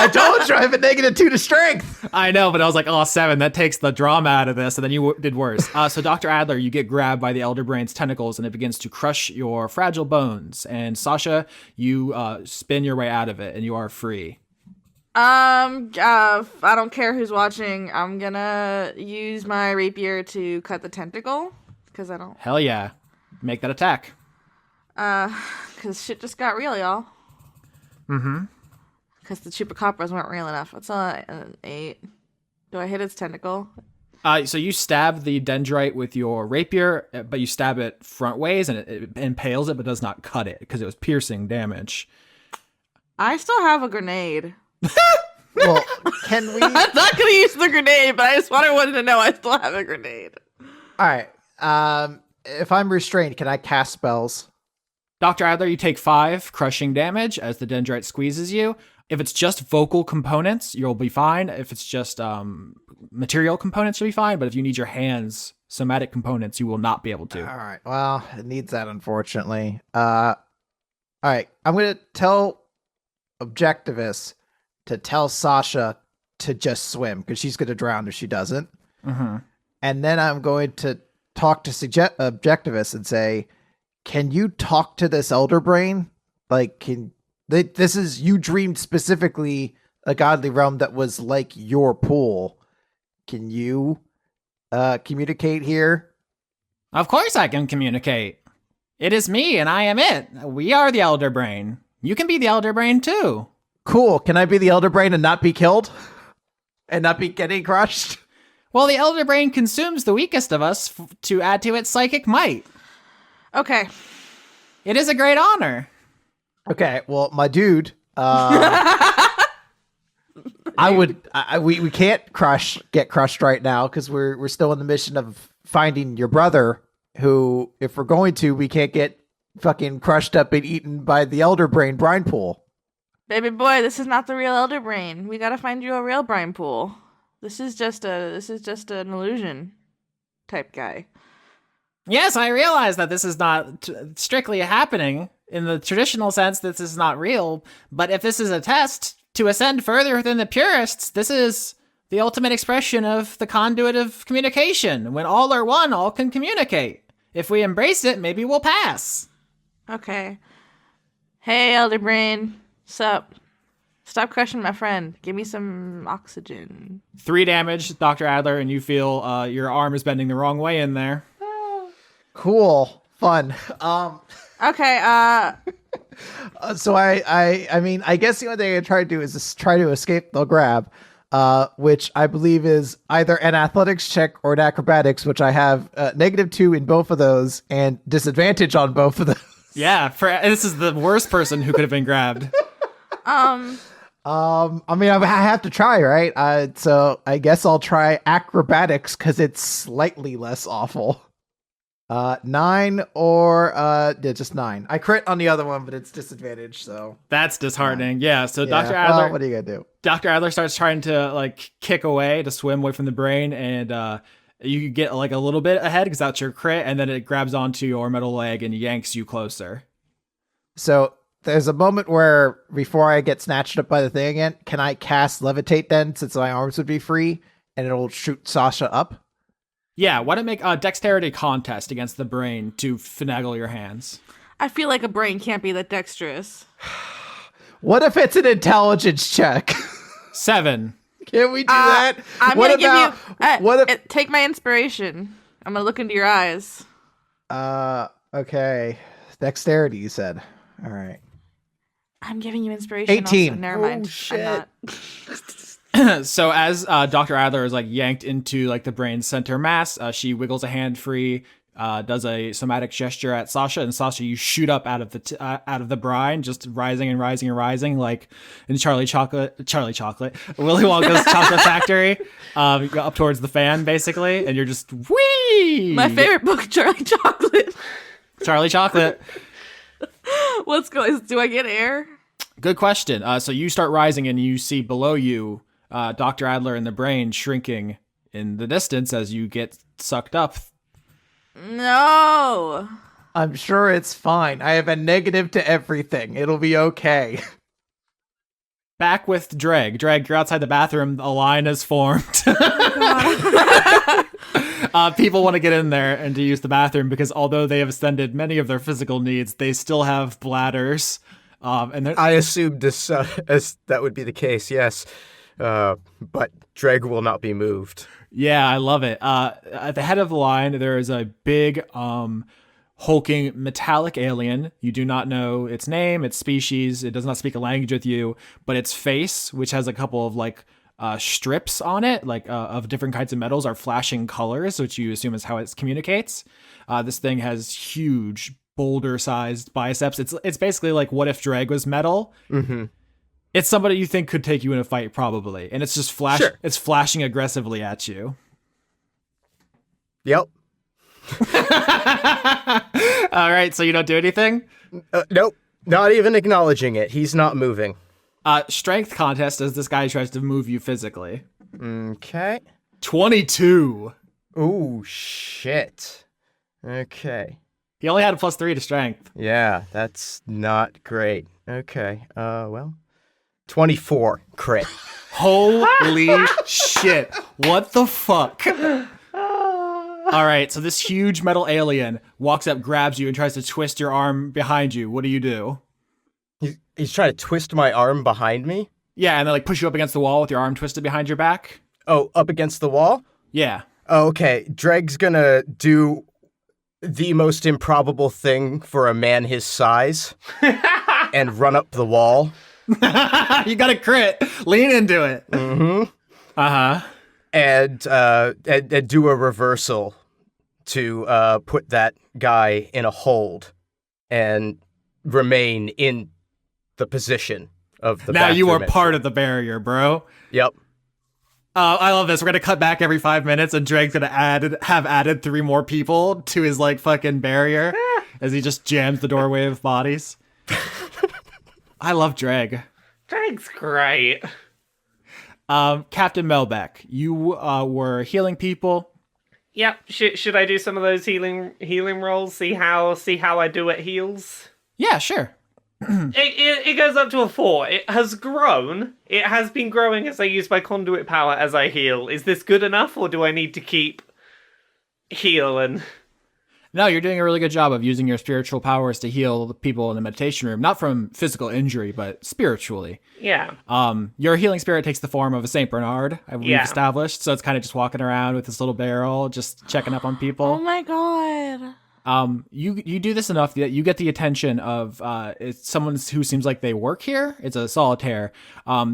S5: I told you I have a -2 to strength.
S2: I know, but I was like, 7, that takes the drama out of this, and then you did worse. So Dr. Adler, you get grabbed by the Elder Brain's tentacles, and it begins to crush your fragile bones. And Sasha, you spin your way out of it, and you are free.
S4: I don't care who's watching. I'm gonna use my rapier to cut the tentacle, because I don't...
S2: Hell yeah. Make that attack.
S4: Because shit just got real, y'all.
S2: Mm-hmm.
S4: Because the chupacabras weren't real enough. It's an 8. Do I hit its tentacle?
S2: So you stab the dendrite with your rapier, but you stab it front ways, and it impales it, but does not cut it because it was piercing damage.
S4: I still have a grenade.
S5: Well, can we?
S4: I'm not gonna use the grenade, but I just wanted to know I still have a grenade.
S5: All right. If I'm restrained, can I cast spells?
S2: Dr. Adler, you take 5 crushing damage as the dendrite squeezes you. If it's just vocal components, you'll be fine. If it's just material components, you'll be fine. But if you need your hands, somatic components, you will not be able to.
S5: All right. Well, it needs that, unfortunately. All right. I'm going to tell Objectivist to tell Sasha to just swim because she's going to drown if she doesn't.
S2: Mm-hmm.
S5: And then I'm going to talk to Objectivist and say, can you talk to this elder brain? Like, this is, you dreamed specifically a godly realm that was like your pool. Can you communicate here?
S7: Of course I can communicate. It is me and I am it. We are the Elder Brain. You can be the Elder Brain too.
S5: Cool. Can I be the elder brain and not be killed? And not be getting crushed?
S7: Well, the Elder Brain consumes the weakest of us to add to its psychic might.
S4: Okay.
S7: It is a great honor.
S5: Okay, well, my dude, we can't get crushed right now because we're still in the mission of finding your brother. Who, if we're going to, we can't get fucking crushed up and eaten by the elder brain brine pool.
S4: Baby boy, this is not the real Elder Brain. We gotta find you a real brine pool. This is just an illusion type guy.
S7: Yes, I realize that this is not strictly happening. In the traditional sense, this is not real. But if this is a test to ascend further within the purists, this is the ultimate expression of the conduit of communication. When all are one, all can communicate. If we embrace it, maybe we'll pass.
S4: Okay. Hey, Elder Brain. Sup? Stop crushing my friend. Give me some oxygen.
S2: 3 damage, Dr. Adler, and you feel your arm is bending the wrong way in there.
S5: Cool. Fun.
S4: Okay,
S5: So I mean, I guess the only thing I try to do is just try to escape the grab, which I believe is either an athletics check or an acrobatics, which I have -2 in both of those and disadvantage on both of those.
S2: Yeah, this is the worst person who could have been grabbed.
S5: I mean, I have to try, right? So I guess I'll try acrobatics because it's slightly less awful. 9 or just 9. I crit on the other one, but it's disadvantage. So
S2: That's disheartening. Yeah. So
S5: yeah,
S2: Dr. Adler,
S5: well, what are you gonna do?
S2: Dr. Adler starts trying to like kick away to swim away from the brain, and you get like a little bit ahead because that's your crit, and then it grabs onto your metal leg and yanks you closer.
S5: So there's a moment where before I get snatched up by the thing again, can I cast levitate then, since my arms would be free, and it'll shoot Sasha up?
S2: Yeah, why don't make a dexterity contest against the brain to finagle your hands?
S4: I feel like a brain can't be that dexterous.
S5: What if it's an intelligence check?
S2: 7.
S5: Can we do that?
S4: I'm
S5: What
S4: gonna
S5: about-
S4: give you.
S5: what if-
S4: Take my inspiration. I'm gonna look into your eyes.
S5: Okay. Dexterity, you said. All right.
S4: I'm giving you inspiration.
S5: 18.
S4: Also. Never mind.
S6: Oh, shit.
S4: I'm not.
S2: So as Dr. Adler is like yanked into like the brain's center mass, she wiggles a hand free, does a somatic gesture at Sasha, and Sasha, you shoot up out of the brine, just rising and rising and rising, like in Charlie Chocolate, Willy Wonka's Chocolate Factory. You go up towards the fan basically, and you're just whee.
S4: My favorite book, Charlie Chocolate.
S2: Charlie Chocolate.
S4: What's going? Do I get air?
S2: Good question. So you start rising, and you see below you Dr. Adler and the brain shrinking in the distance as you get sucked up.
S4: No.
S5: I'm sure it's fine. I have a negative to everything. It'll be okay.
S2: Back with Dregg. Dregg, you're outside the bathroom. A line is formed. People want to get in there and to use the bathroom because although they have ascended many of their physical needs, they still have bladders. And
S6: I assumed this as that would be the case, yes. But Dregg will not be moved.
S2: yeah, I love it. At the head of the line, there is a big, hulking metallic alien. You do not know its name, its species. It does not speak a language with you, but its face, which has a couple of like strips on it, like of different kinds of metals, are flashing colors, which you assume is how it communicates. This thing has huge boulder-sized biceps. It's basically like, what if Dregg was metal?
S6: Mm-hmm.
S2: It's somebody you think could take you in a fight, probably, and it's just It's flashing aggressively at you.
S6: Yep.
S2: All right, so you don't do anything?
S6: Nope. Not even acknowledging it. He's not moving.
S2: Strength contest as this guy tries to move you physically.
S6: Okay.
S2: 22.
S6: Ooh, shit. Okay.
S2: He only had a +3 to strength.
S6: Yeah, that's not great. Okay. Well, 24 crit.
S2: Holy shit. What the fuck? All right, so this huge metal alien walks up, grabs you, and tries to twist your arm behind you. What do you do?
S6: He's trying to twist my arm behind me?
S2: Yeah, and then like push you up against the wall with your arm twisted behind your back.
S6: Oh, up against the wall?
S2: Yeah.
S6: Oh, okay. Dregg's gonna do the most improbable thing for a man his size and run up the wall.
S2: You got a crit. Lean into it.
S6: Mm-hmm.
S2: Uh-huh.
S6: And do a reversal to put that guy in a hold and remain in the position of the
S2: Now you are
S6: bathroom
S2: part of the barrier, bro.
S6: Yep.
S2: I love this. We're gonna cut back every 5 minutes, and Dregg's gonna have added 3 more people to his like fucking barrier as he just jams the doorway of bodies. I love Dregg.
S3: Dregg's great.
S2: Captain Melbeck, you were healing people.
S3: Yep. Should I do some of those healing rolls? See how I do at heals.
S2: Yeah, sure.
S3: It goes up to a 4. It has grown. It has been growing as I use my conduit power as I heal. Is this good enough, or do I need to keep healing?
S2: No, you're doing a really good job of using your spiritual powers to heal the people in the meditation room, not from physical injury, but spiritually.
S3: Yeah.
S2: Your healing spirit takes the form of a Saint Bernard, we've established, so it's kind of just walking around with this little barrel, just checking up on people.
S4: Oh my god.
S2: You do this enough that you get the attention of it's someone who seems like they work here. It's a solitaire.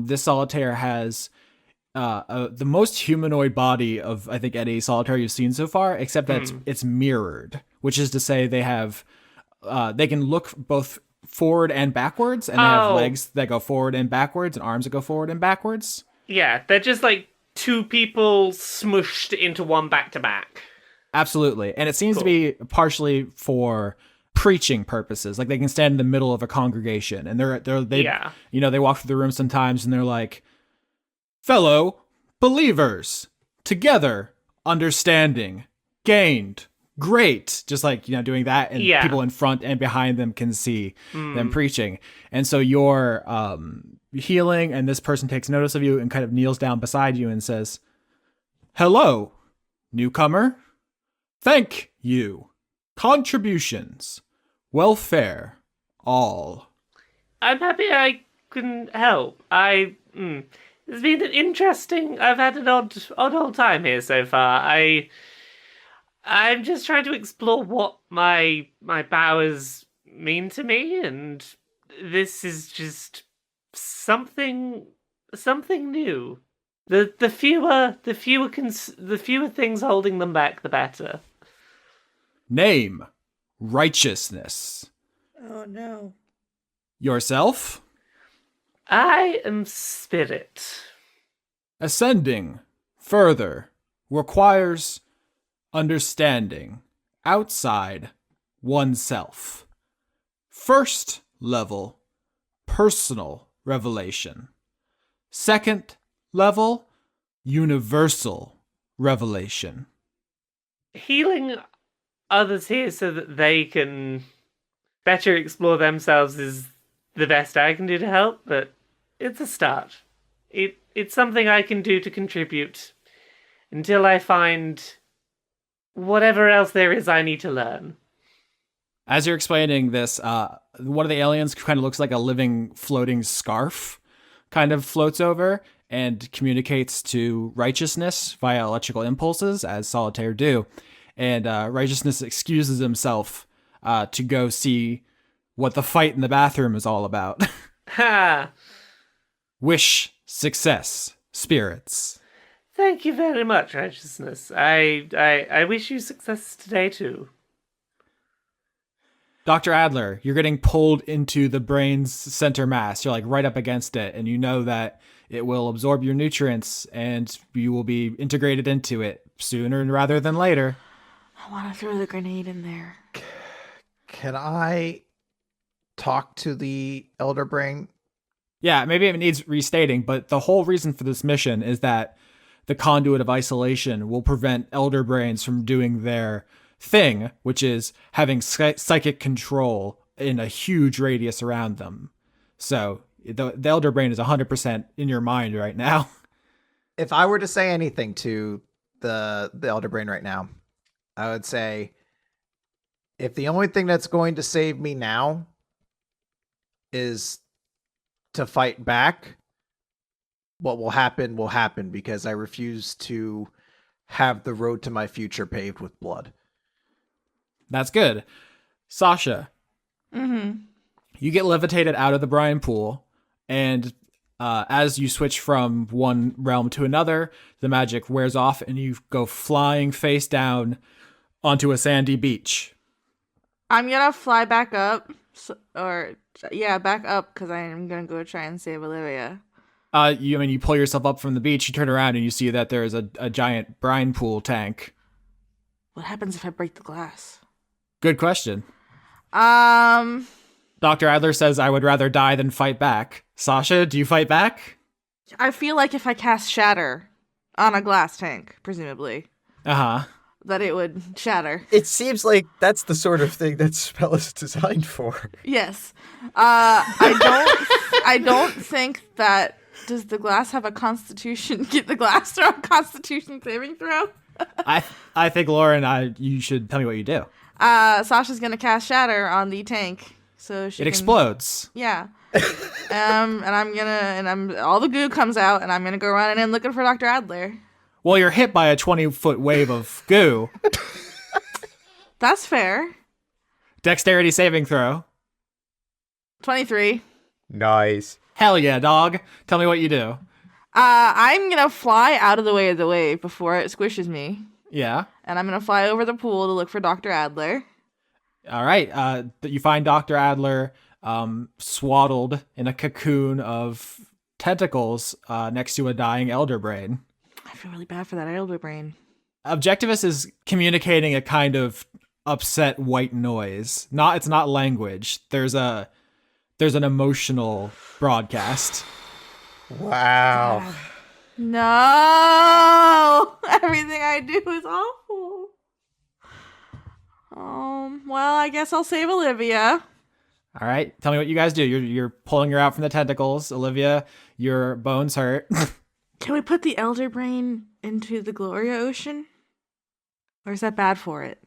S2: This solitaire has the most humanoid body of, I think, any solitaire you've seen so far, except that it's mirrored, which is to say they have they can look both forward and backwards, and they have legs that go forward and backwards and arms that go forward and backwards.
S3: Yeah, they're just like 2 people smushed into one back to back.
S2: Absolutely. And it seems to be partially for preaching purposes. Like they can stand in the middle of a congregation, and they walk through the room sometimes and they're like, fellow believers, together, understanding, gained, great. Just like, doing that, and people in front and behind them can see them preaching. And so you're healing, and this person takes notice of you and kind of kneels down beside you and says, hello, newcomer. Thank you. Contributions. Welfare. All.
S3: I'm happy I can help. It's been an interesting... I've had an odd time here so far. I'm just trying to explore what my powers mean to me, and this is just something new. The fewer things holding them back, the better.
S2: Name. Righteousness.
S4: Oh no.
S2: Yourself.
S3: I am spirit.
S2: Ascending further requires understanding outside oneself. First level, personal revelation. Second level, universal revelation.
S3: Healing others here so that they can better explore themselves is the best I can do to help, but it's a start. It's something I can do to contribute until I find whatever else there is I need to learn.
S2: As you're explaining this, one of the aliens kind of looks like a living floating scarf, kind of floats over and communicates to Righteousness via electrical impulses, as Solitaire do. And Righteousness excuses himself to go see what the fight in the bathroom is all about.
S3: Ha!
S2: Wish success, spirits.
S3: Thank you very much, Righteousness. I wish you success today, too.
S2: Dr. Adler, you're getting pulled into the brain's center mass. You're like right up against it, and you know that it will absorb your nutrients and you will be integrated into it sooner rather than later.
S4: I want to throw the grenade in there.
S5: Can I talk to the Elder Brain?
S2: Yeah, maybe it needs restating, but the whole reason for this mission is that the conduit of isolation will prevent elder brains from doing their thing, which is having psychic control in a huge radius around them. So the elder brain is 100% in your mind right now.
S5: If I were to say anything to the Elder Brain right now, I would say, if the only thing that's going to save me now is to fight back, what will happen, because I refuse to have the road to my future paved with blood.
S2: That's good. Sasha,
S4: Mm-hmm.
S2: you get levitated out of the brine pool, and as you switch from one realm to another, the magic wears off and you go flying face down onto a sandy beach.
S4: I'm gonna fly back up, back up, because I am gonna go try and save Olivia.
S2: You pull yourself up from the beach, you turn around and you see that there is a giant brine pool tank.
S4: What happens if I break the glass?
S2: Good question.
S4: Um,
S2: Dr. Adler says, I would rather die than fight back. Sasha, do you fight back?
S4: I feel like if I cast Shatter on a glass tank, presumably,
S2: Uh-huh.
S4: that it would shatter.
S6: It seems like that's the sort of thing that spell is designed for.
S4: Yes. I don't think that. Does the glass have a constitution? Get the glass throw a constitution saving throw?
S2: I think, Lauren, you should tell me what you do.
S4: Sasha's gonna cast Shatter on the tank, so she
S2: It
S4: can,
S2: explodes.
S4: Yeah. All the goo comes out, and I'm gonna go running in looking for Dr. Adler.
S2: Well, you're hit by a 20-foot wave of goo.
S4: That's fair.
S2: Dexterity saving throw.
S4: 23.
S6: Nice.
S2: Hell yeah, dog. Tell me what you do.
S4: I'm gonna fly out of the way of the wave before it squishes me,
S2: Yeah.
S4: and I'm gonna fly over the pool to look for Dr. Adler.
S2: All right. You find Dr. Adler swaddled in a cocoon of tentacles next to a dying elder brain.
S4: I feel really bad for that elder brain.
S2: Objectivist is communicating a kind of upset white noise. It's not language. There's an emotional broadcast.
S6: Wow.
S4: No! Everything I do is awful. Well, I guess I'll save Olivia.
S2: All right. Tell me what you guys do. You're pulling her out from the tentacles. Olivia, your bones hurt.
S4: Can we put the elder brain into the Gloria Ocean? Or is that bad for it?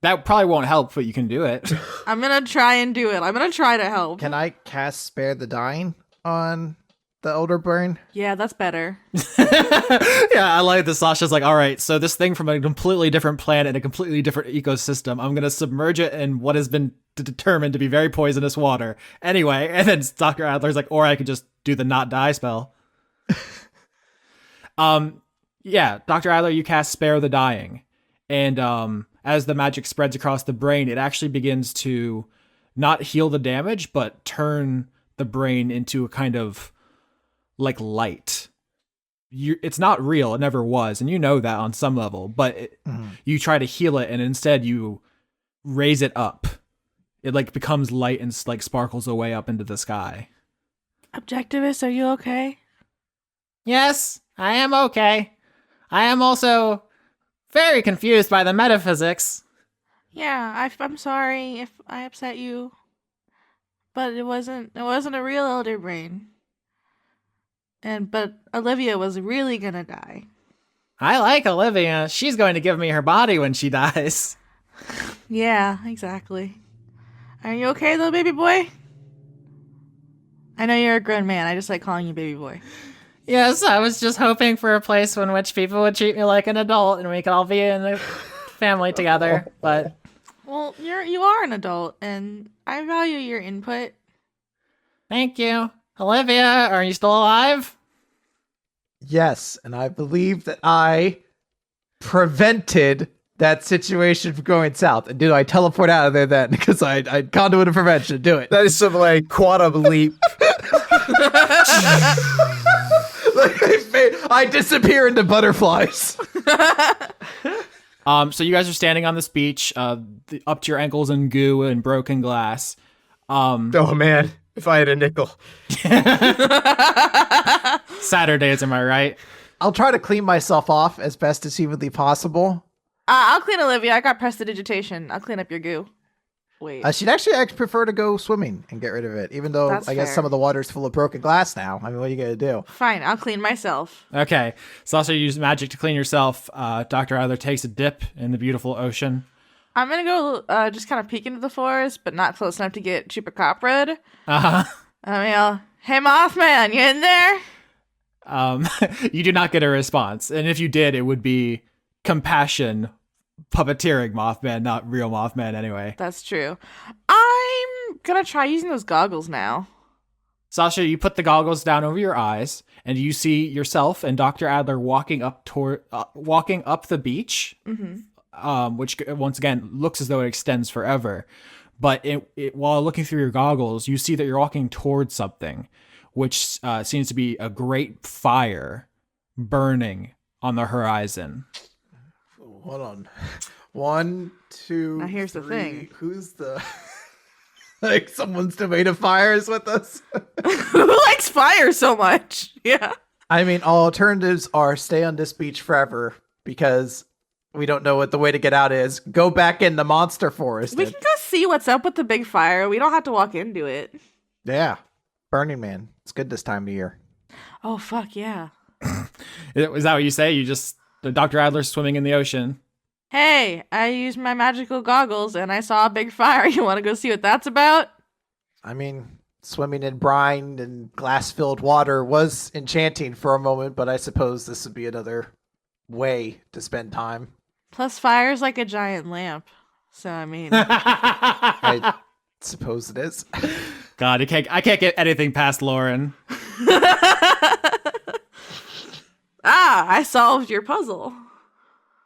S2: That probably won't help, but you can do it.
S4: I'm gonna try and do it. I'm gonna try to help.
S5: Can I cast Spare the Dying on the Elder Brain?
S4: Yeah, that's better.
S2: Yeah, I like this. Sasha's like, all right, so this thing from a completely different planet, a completely different ecosystem, I'm going to submerge it in what has been determined to be very poisonous water. Anyway, and then Dr. Adler's like, or I could just do the not die spell. Yeah, Dr. Adler, you cast Spare the Dying. And as the magic spreads across the brain, it actually begins to not heal the damage, but turn the brain into a kind of like light. It's not real. It never was. And you know that on some level, but you try to heal it and instead you raise it up. It like becomes light and like sparkles away up into the sky.
S4: Objectivist, are you okay?
S7: Yes, I am okay. I am also very confused by the metaphysics.
S4: Yeah, I'm sorry if I upset you. But it wasn't a real elder brain. But Olivia was really gonna die.
S7: I like Olivia. She's going to give me her body when she dies.
S4: Yeah, exactly. Are you okay though, baby boy? I know you're a grown man. I just like calling you baby boy.
S7: Yes, I was just hoping for a place in which people would treat me like an adult and we could all be in a family together. But
S4: Well, you are an adult, and I value your input.
S7: thank you. Olivia, are you still alive?
S5: Yes, and I believe that I prevented that situation from going south. And did I teleport out of there then? Because I conduit of prevention. Do it.
S6: That is some like quantum leap.
S5: I disappear into butterflies.
S2: So you guys are standing on this beach, up to your ankles in goo and broken glass.
S6: Oh man, if I had a nickel.
S2: Saturdays, am I right?
S5: I'll try to clean myself off as best as humanly possible.
S4: I'll clean Olivia. I got prestidigitation. I'll clean up your goo. Wait.
S5: She'd actually prefer to go swimming and get rid of it, even though
S4: That's
S5: I guess
S4: fair.
S5: some of the water's full of broken glass now. I mean, what are you going to do?
S4: Fine, I'll clean myself.
S2: Okay. Sasha used magic to clean yourself. Dr. Adler takes a dip in the beautiful ocean.
S4: I'm gonna go just kind of peek into the forest, but not close enough to get chupacabra.
S2: Uh-huh.
S4: Hey Mothman, you in there?
S2: You do not get a response. And if you did, it would be compassion puppeteering Mothman, not real Mothman anyway.
S4: That's true. I'm gonna try using those goggles now.
S2: Sasha, you put the goggles down over your eyes, and you see yourself and Dr. Adler walking up the beach, which once again looks as though it extends forever. But while looking through your goggles, you see that you're walking towards something, which seems to be a great fire burning on the horizon.
S5: Hold on. 1, 2.
S4: Now here's the
S5: 3.
S4: thing.
S5: Who's the like someone's tomato fire is with us?
S4: Who likes fire so much? Yeah.
S5: I mean, all alternatives are stay on this beach forever because we don't know what the way to get out is. Go back in the monster forest.
S4: We can go see what's up with the big fire. We don't have to walk into it.
S5: Yeah. Burning Man. It's good this time of year.
S4: Oh, fuck yeah.
S2: Is that what you say? Dr. Adler's swimming in the ocean.
S4: Hey, I used my magical goggles and I saw a big fire. You want to go see what that's about?
S5: I mean, swimming in brine and glass-filled water was enchanting for a moment, but I suppose this would be another way to spend time.
S4: Plus, fire's like a giant lamp. So, I mean...
S5: I suppose it is.
S2: God, I can't get anything past Lauren.
S4: I solved your puzzle.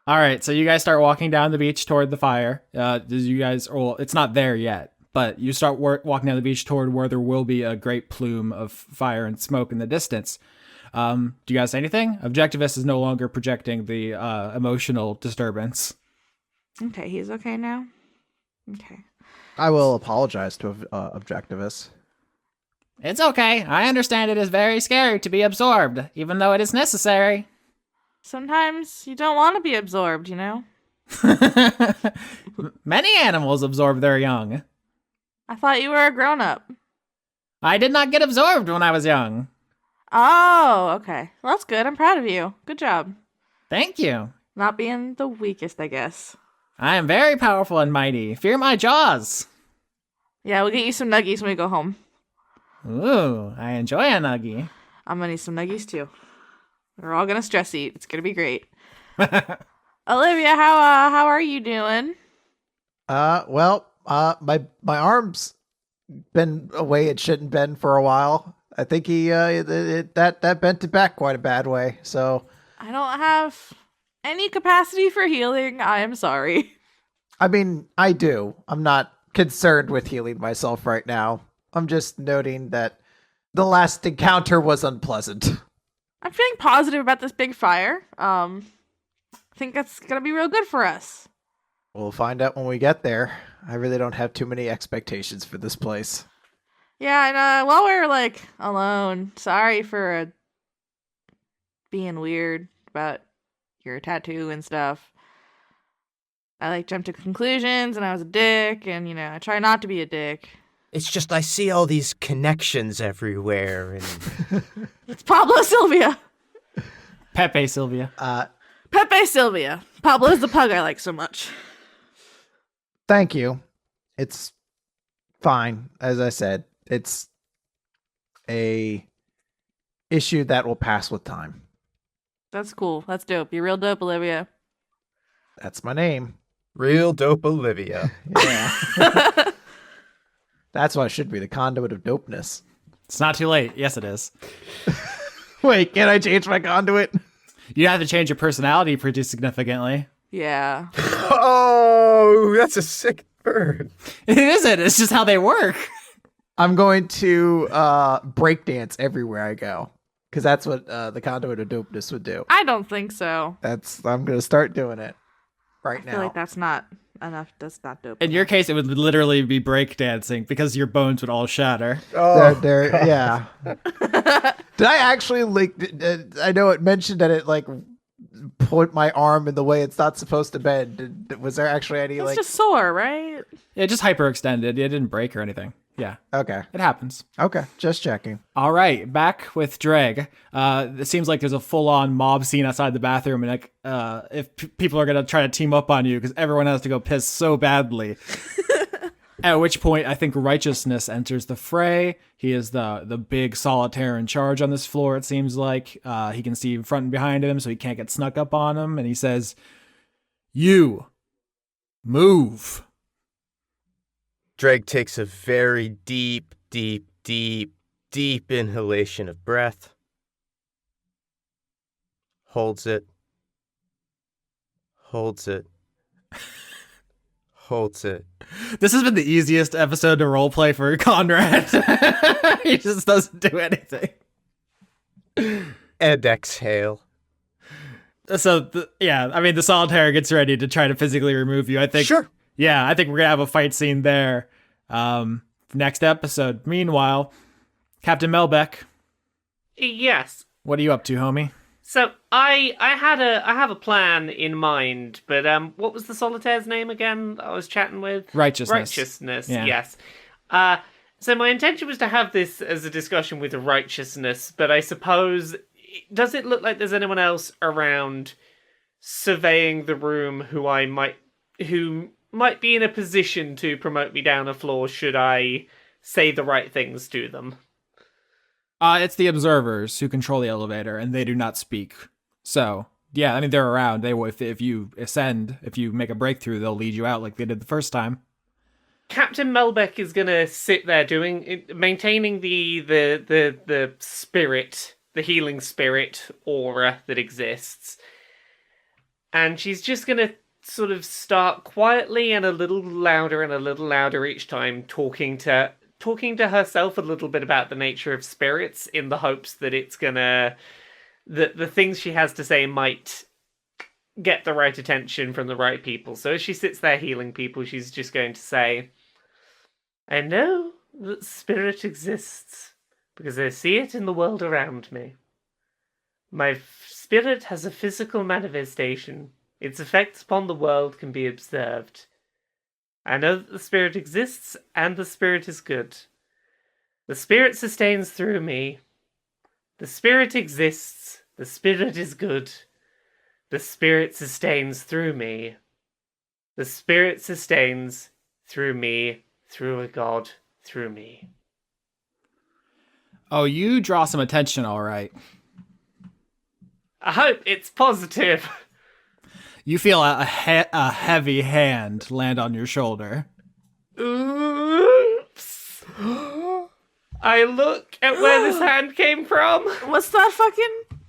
S2: All right, so you guys start walking down the beach toward the fire. It's not there yet, but you start walking down the beach toward where there will be a great plume of fire and smoke in the distance. Do you guys say anything? Objectivist is no longer projecting the emotional disturbance.
S4: Okay, he's okay now? Okay.
S5: I will apologize to Objectivist.
S7: It's okay. I understand it is very scary to be absorbed, even though it is necessary.
S4: Sometimes you don't want to be absorbed, you know?
S7: Many animals absorb their young.
S4: I thought you were a grown-up.
S7: I did not get absorbed when I was young.
S4: Oh, okay. Well, that's good. I'm proud of you. Good job.
S7: Thank you.
S4: Not being the weakest, I guess.
S7: I am very powerful and mighty. Fear my jaws.
S4: Yeah, we'll get you some nuggies when we go home.
S7: Ooh, I enjoy a nuggie.
S4: I'm gonna need some nuggies too. We're all gonna stress eat. It's gonna be great. Olivia, how are you doing?
S5: My arm's been away it shouldn't been for a while. I think that bent it back quite a bad way. So
S4: I don't have any capacity for healing. I am sorry.
S5: I mean, I do. I'm not concerned with healing myself right now. I'm just noting that the last encounter was unpleasant.
S4: I'm feeling positive about this big fire. I think that's gonna be real good for us.
S5: We'll find out when we get there. I really don't have too many expectations for this place.
S4: Yeah, and while we're like alone, sorry for being weird about your tattoo and stuff. I like jumped to conclusions and I was a dick, and I try not to be a dick.
S6: It's just I see all these connections everywhere, and
S4: It's Pablo Sylvia.
S2: Pepe Sylvia.
S4: Pepe Sylvia. Pablo's the pug I like so much.
S5: Thank you. It's fine. As I said, it's a issue that will pass with time.
S4: That's cool. That's dope. You're real dope, Olivia.
S5: That's my name.
S6: real dope Olivia.
S5: Yeah. That's why I should be the conduit of dopeness.
S2: It's not too late. Yes, it is.
S5: Wait, can I change my conduit?
S2: You have to change your personality pretty significantly.
S4: Yeah.
S6: Oh, that's a sick bird.
S2: It isn't. It's just how they work.
S5: I'm going to breakdance everywhere I go. Because that's what the conduit of dopeness would do.
S4: I don't think so.
S5: I'm going to start doing it right
S4: I
S5: now.
S4: feel like that's not enough. That's not dope.
S2: In your case, it would literally be breakdancing because your bones would all shatter.
S6: Oh,
S5: Yeah. Did I actually I know it mentioned that it put my arm in the way it's not supposed to bend. Was there actually any
S4: It's just sore, right?
S2: It just hyperextended. It didn't break or anything. Yeah,
S5: Okay.
S2: it happens.
S5: Okay. Just checking.
S2: All right, back with Dregg. It seems like there's a full-on mob scene outside the bathroom, and if people are gonna try to team up on you because everyone has to go piss so badly. At which point, I think Righteousness enters the fray. He is the big solitaire in charge on this floor. It seems like he can see in front and behind him, so he can't get snuck up on him. And he says, "You move."
S6: Dregg takes a very deep inhalation of breath. Holds it. Holds it. Holds it.
S2: This has been the easiest episode to roleplay for Conrad. He just doesn't do anything.
S6: And exhale.
S2: So, the solitaire gets ready to try to physically remove you. I think.
S6: Sure.
S2: Yeah, I think we're gonna have a fight scene there. Next episode. Meanwhile, Captain Melbeck,
S3: Yes.
S2: what are you up to, homie?
S3: So I have a plan in mind, but what was the solitaire's name again that I was chatting with?
S2: Righteousness.
S3: Righteousness,
S2: Yeah.
S3: yes. So my intention was to have this as a discussion with Righteousness, but I suppose, does it look like there's anyone else around surveying the room who might be in a position to promote me down a floor should I say the right things to them?
S2: It's the observers who control the elevator, and they do not speak. So, yeah, I mean, they're around. They will, if you ascend, if you make a breakthrough, they'll lead you out like they did the first time.
S3: Captain Melbeck is gonna sit there maintaining the spirit, the healing spirit aura that exists, and she's just gonna sort of start quietly and a little louder each time, talking to herself a little bit about the nature of spirits, in the hopes that it's gonna the things she has to say might get the right attention from the right people. So as she sits there healing people, she's just going to say, "I know that spirit exists because I see it in the world around me. My spirit has a physical manifestation. Its effects upon the world can be observed. I know that the spirit exists, and the spirit is good. The spirit sustains through me. The spirit exists. The spirit is good. The spirit sustains through me. The spirit sustains through me, through a god, through me."
S2: Oh, you draw some attention, all right.
S3: I hope it's positive.
S2: You feel a heavy hand land on your shoulder.
S3: Oops. I look at where this hand came from.
S4: What's that fucking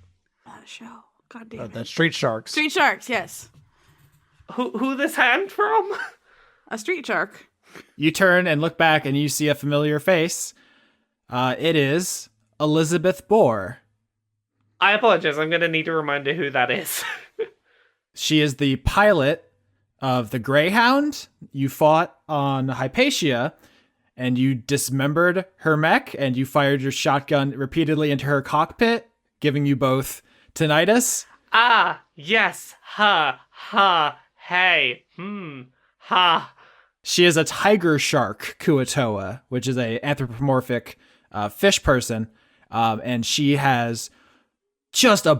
S4: show? God damn it.
S5: The Street Sharks.
S4: Street Sharks, yes.
S3: Who this hand from?
S4: A street shark.
S2: You turn and look back, and you see a familiar face. It is Elizabeth Bohr.
S3: I apologize. I'm going to need a reminder who that is.
S2: She is the pilot of the Greyhound. You fought on Hypatia, and you dismembered her mech, and you fired your shotgun repeatedly into her cockpit, giving you both tinnitus.
S3: Ah, yes. Ha, ha, hey, ha.
S2: She is a tiger shark, Kuatoa, which is a anthropomorphic fish person, and she has just a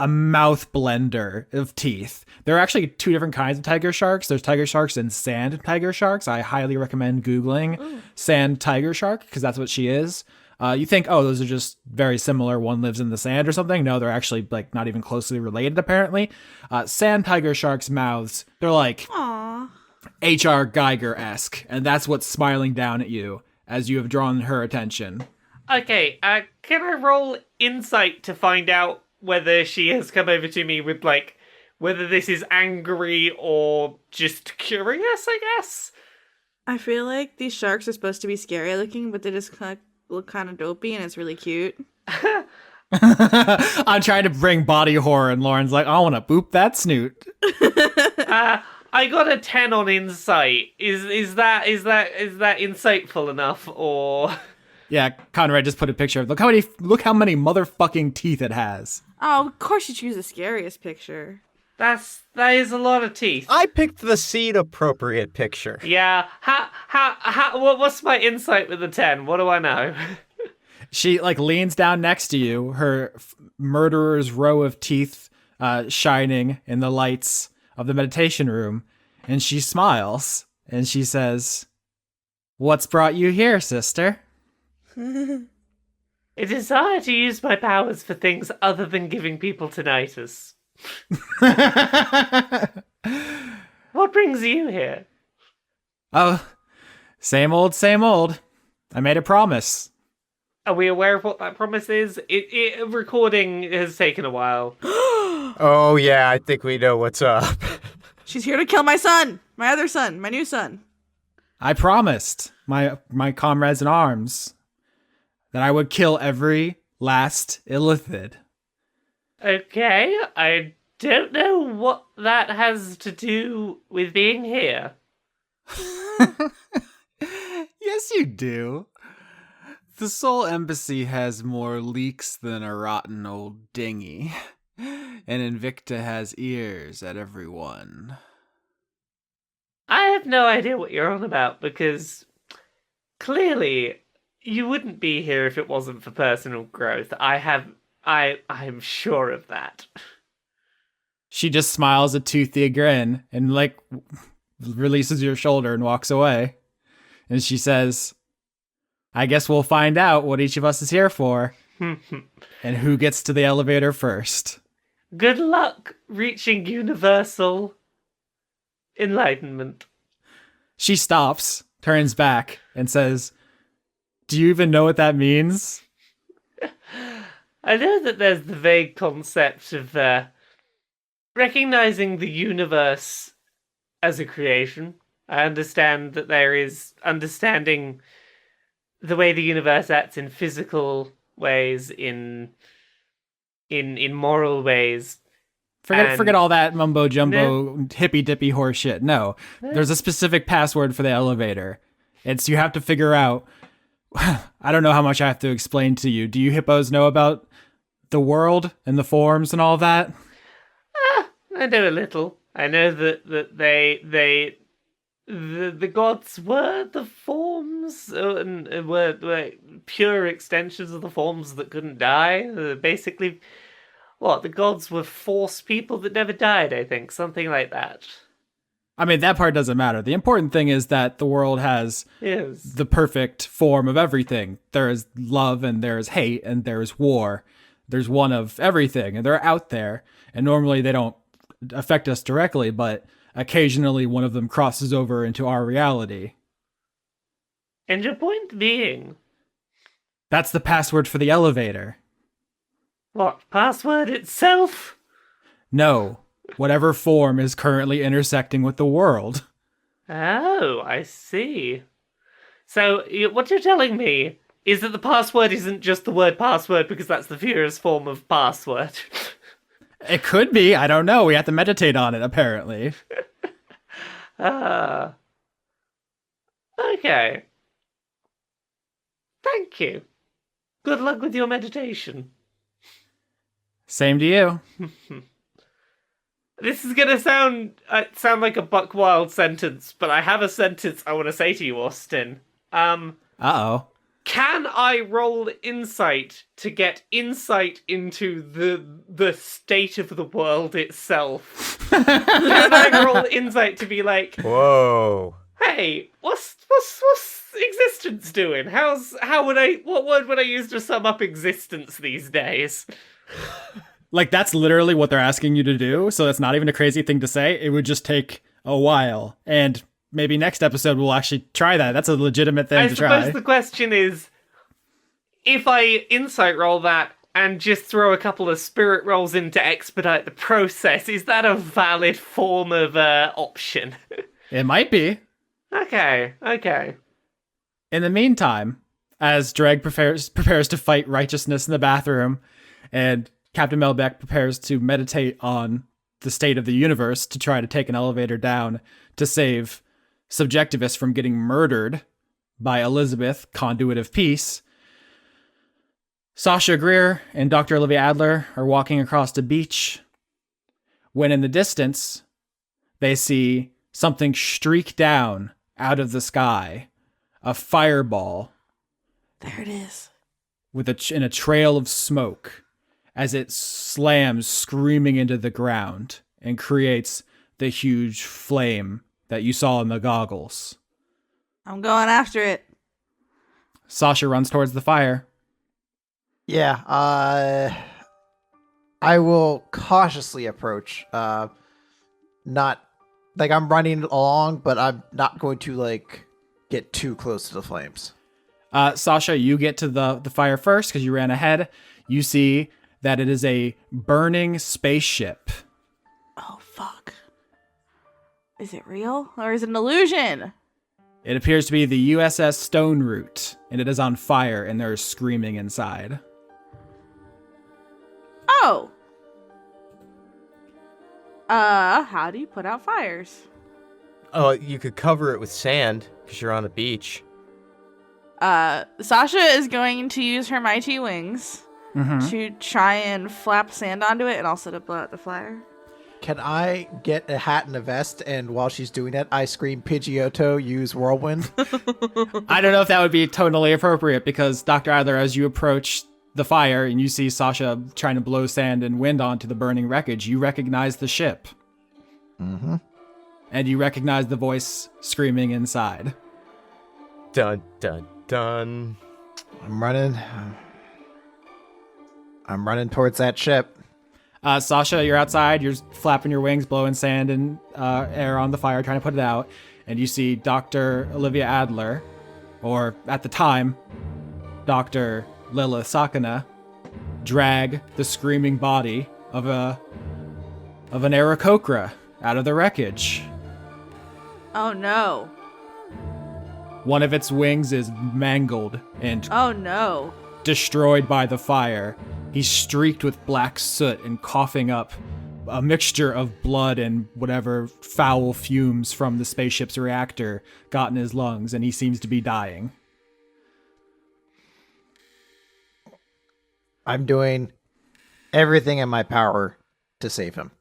S2: mouth blender of teeth. There are actually two different kinds of tiger sharks. There's tiger sharks and sand tiger sharks. I highly recommend Googling sand tiger shark, because that's what she is. You think, oh, those are just very similar. One lives in the sand or something. No, they're actually not even closely related, apparently. Sand tiger sharks' mouths, they're like
S4: Aww.
S2: H.R. Geiger-esque, and that's what's smiling down at you as you have drawn her attention.
S3: Okay, can I roll insight to find out whether she has come over to me with, like, whether this is angry or just curious, I guess?
S4: I feel like these sharks are supposed to be scary looking, but they just look kind of dopey, and it's really cute.
S2: I'm trying to bring body horror, and Lauren's like, I want to boop that snoot.
S3: I got a 10 on insight. Is that insightful enough, or?
S2: Yeah, Conrad just put a picture of look how many motherfucking teeth it has.
S4: Oh, of course you choose the scariest picture.
S3: That is a lot of teeth.
S6: I picked the seed appropriate picture.
S3: Yeah. What's my insight with the 10? What do I know?
S2: She like leans down next to you, her murderer's row of teeth shining in the lights of the meditation room, and she smiles and she says, "What's brought you here, sister?"
S3: A desire to use my powers for things other than giving people tinnitus. What brings you here?
S2: Oh, same old, same old. I made a promise.
S3: Are we aware of what that promise is? Recording has taken a while.
S6: Oh, yeah, I think we know what's up.
S4: She's here to kill my son, my other son, my new son.
S2: I promised my comrades in arms that I would kill every last illithid.
S3: Okay, I don't know what that has to do with being here.
S2: Yes, you do. The Soul Embassy has more leaks than a rotten old dinghy, and Invicta has ears at everyone.
S3: I have no idea what you're on about, because clearly you wouldn't be here if it wasn't for personal growth. I'm sure of that.
S2: She just smiles a toothy grin and like releases your shoulder and walks away. And she says, I guess we'll find out what each of us is here for. And who gets to the elevator first.
S3: Good luck reaching universal enlightenment.
S2: She stops, turns back, and says, do you even know what that means?
S3: I know that there's the vague concept of recognizing the universe as a creation. I understand that there is understanding the way the universe acts in physical ways, in moral ways.
S2: Forget all that mumbo jumbo hippy dippy horse shit. No, there's a specific password for the elevator. It's you have to figure out. I don't know how much I have to explain to you. Do you hippos know about the world and the forms and all that?
S3: I know a little. I know that the gods were the forms, and were pure extensions of the forms that couldn't die. Basically, the gods were force people that never died, I think. Something like that.
S2: I mean, that part doesn't matter. The important thing is that the world has the perfect form of everything. There is love and there is hate and there is war. There's one of everything, and they're out there. And normally they don't affect us directly, but occasionally one of them crosses over into our reality.
S3: And your point being?
S2: That's the password for the elevator.
S3: What, password itself?
S2: No. Whatever form is currently intersecting with the world.
S3: Oh, I see. So, what you're telling me is that the password isn't just the word password because that's the purest form of password.
S2: It could be. I don't know. We have to meditate on it, apparently.
S3: Okay. Thank you. Good luck with your meditation.
S2: Same to you.
S3: This is gonna sound like a Buck Wild sentence, but I have a sentence I want to say to you, Austin.
S2: Uh-oh.
S3: Can I roll insight to get insight into the state of the world itself? Can I roll insight to be like,
S6: Whoa.
S3: hey, what's existence doing? What word would I use to sum up existence these days?
S2: Like, that's literally what they're asking you to do, so that's not even a crazy thing to say. It would just take a while, and maybe next episode we'll actually try that. That's a legitimate thing to try.
S3: I suppose the question is if I insight roll that and just throw a couple of spirit rolls in to expedite the process, is that a valid form of option?
S2: It might be.
S3: Okay.
S2: In the meantime, as Dregg prepares to fight righteousness in the bathroom, and Captain Melbeck prepares to meditate on the state of the universe to try to take an elevator down to save Subjectivists from getting murdered by Elizabeth, Conduit of Peace, Sasha Grier and Dr. Olivia Adler are walking across the beach when in the distance they see something streak down out of the sky, a fireball.
S4: There it is.
S2: In a trail of smoke as it slams screaming into the ground and creates the huge flame that you saw in the goggles.
S4: I'm going after it.
S2: Sasha runs towards the fire.
S5: Yeah, I will cautiously approach. Not like I'm running along, but I'm not going to like get too close to the flames.
S2: Sasha, you get to the fire first because you ran ahead. You see that it is a burning spaceship.
S4: Oh, fuck. Is it real or is it an illusion?
S2: It appears to be the USS Stone Root, and it is on fire, and there is screaming inside.
S4: Oh. How do you put out fires?
S6: Oh, you could cover it with sand because you're on a beach.
S4: Sasha is going to use her mighty wings to try and flap sand onto it, and I'll set up the fire.
S5: Can I get a hat and a vest, and while she's doing it, I scream Pidgeotto, use whirlwind?
S2: I don't know if that would be totally appropriate because, Dr. Adler, as you approach the fire and you see Sasha trying to blow sand and wind onto the burning wreckage, you recognize the ship.
S5: Mm-hmm.
S2: And you recognize the voice screaming inside.
S6: Dun, dun, dun.
S5: I'm running towards that ship.
S2: Sasha, you're outside, you're flapping your wings, blowing sand and air on the fire, trying to put it out, and you see Dr. Olivia Adler, or at the time, Dr. Lilith Sakana, drag the screaming body of an Aarakocra out of the wreckage.
S4: Oh no.
S2: One of its wings is mangled and
S4: Oh no.
S2: destroyed by the fire. He's streaked with black soot and coughing up a mixture of blood and whatever foul fumes from the spaceship's reactor got in his lungs, and he seems to be dying.
S5: I'm doing everything in my power to save him.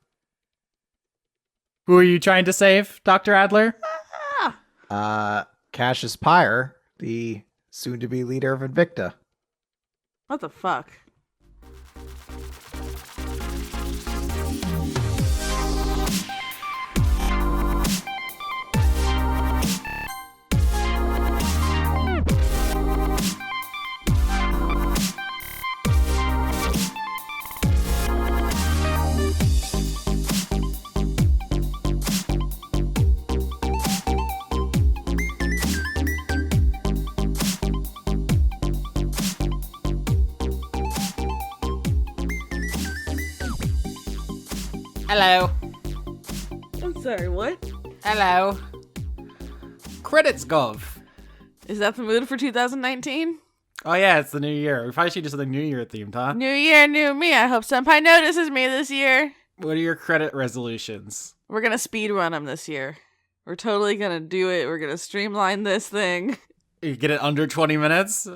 S2: Who are you trying to save, Dr. Adler?
S5: Cassius Pyre, the soon-to-be leader of Invicta.
S4: What the fuck?
S7: Hello.
S4: I'm sorry, what?
S7: Hello. Credits Gov.
S4: Is that the mood for 2019?
S2: Oh yeah, it's the new year. We probably should do something New Year themed, huh?
S4: New year, new me. I hope Senpai notices me this year.
S2: What are your credit resolutions?
S4: We're gonna speed run them this year. We're totally gonna do it. We're gonna streamline this thing.
S2: You get it under 20 minutes?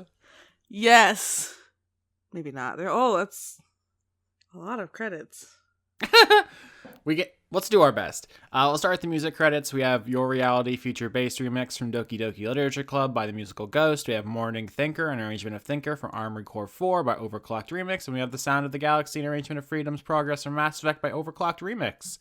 S4: Yes. Maybe not. That's a lot of credits.
S2: Let's do our best. We'll start with the music credits. We have Your Reality feature bass remix from Doki Doki Literature Club by the musical Ghost. We have Morning Thinker, an arrangement of Thinker from Armored Core 4 by Overclocked Remix. And we have The Sound of the Galaxy, an arrangement of Freedom's Progress from Mass Effect by Overclocked Remix.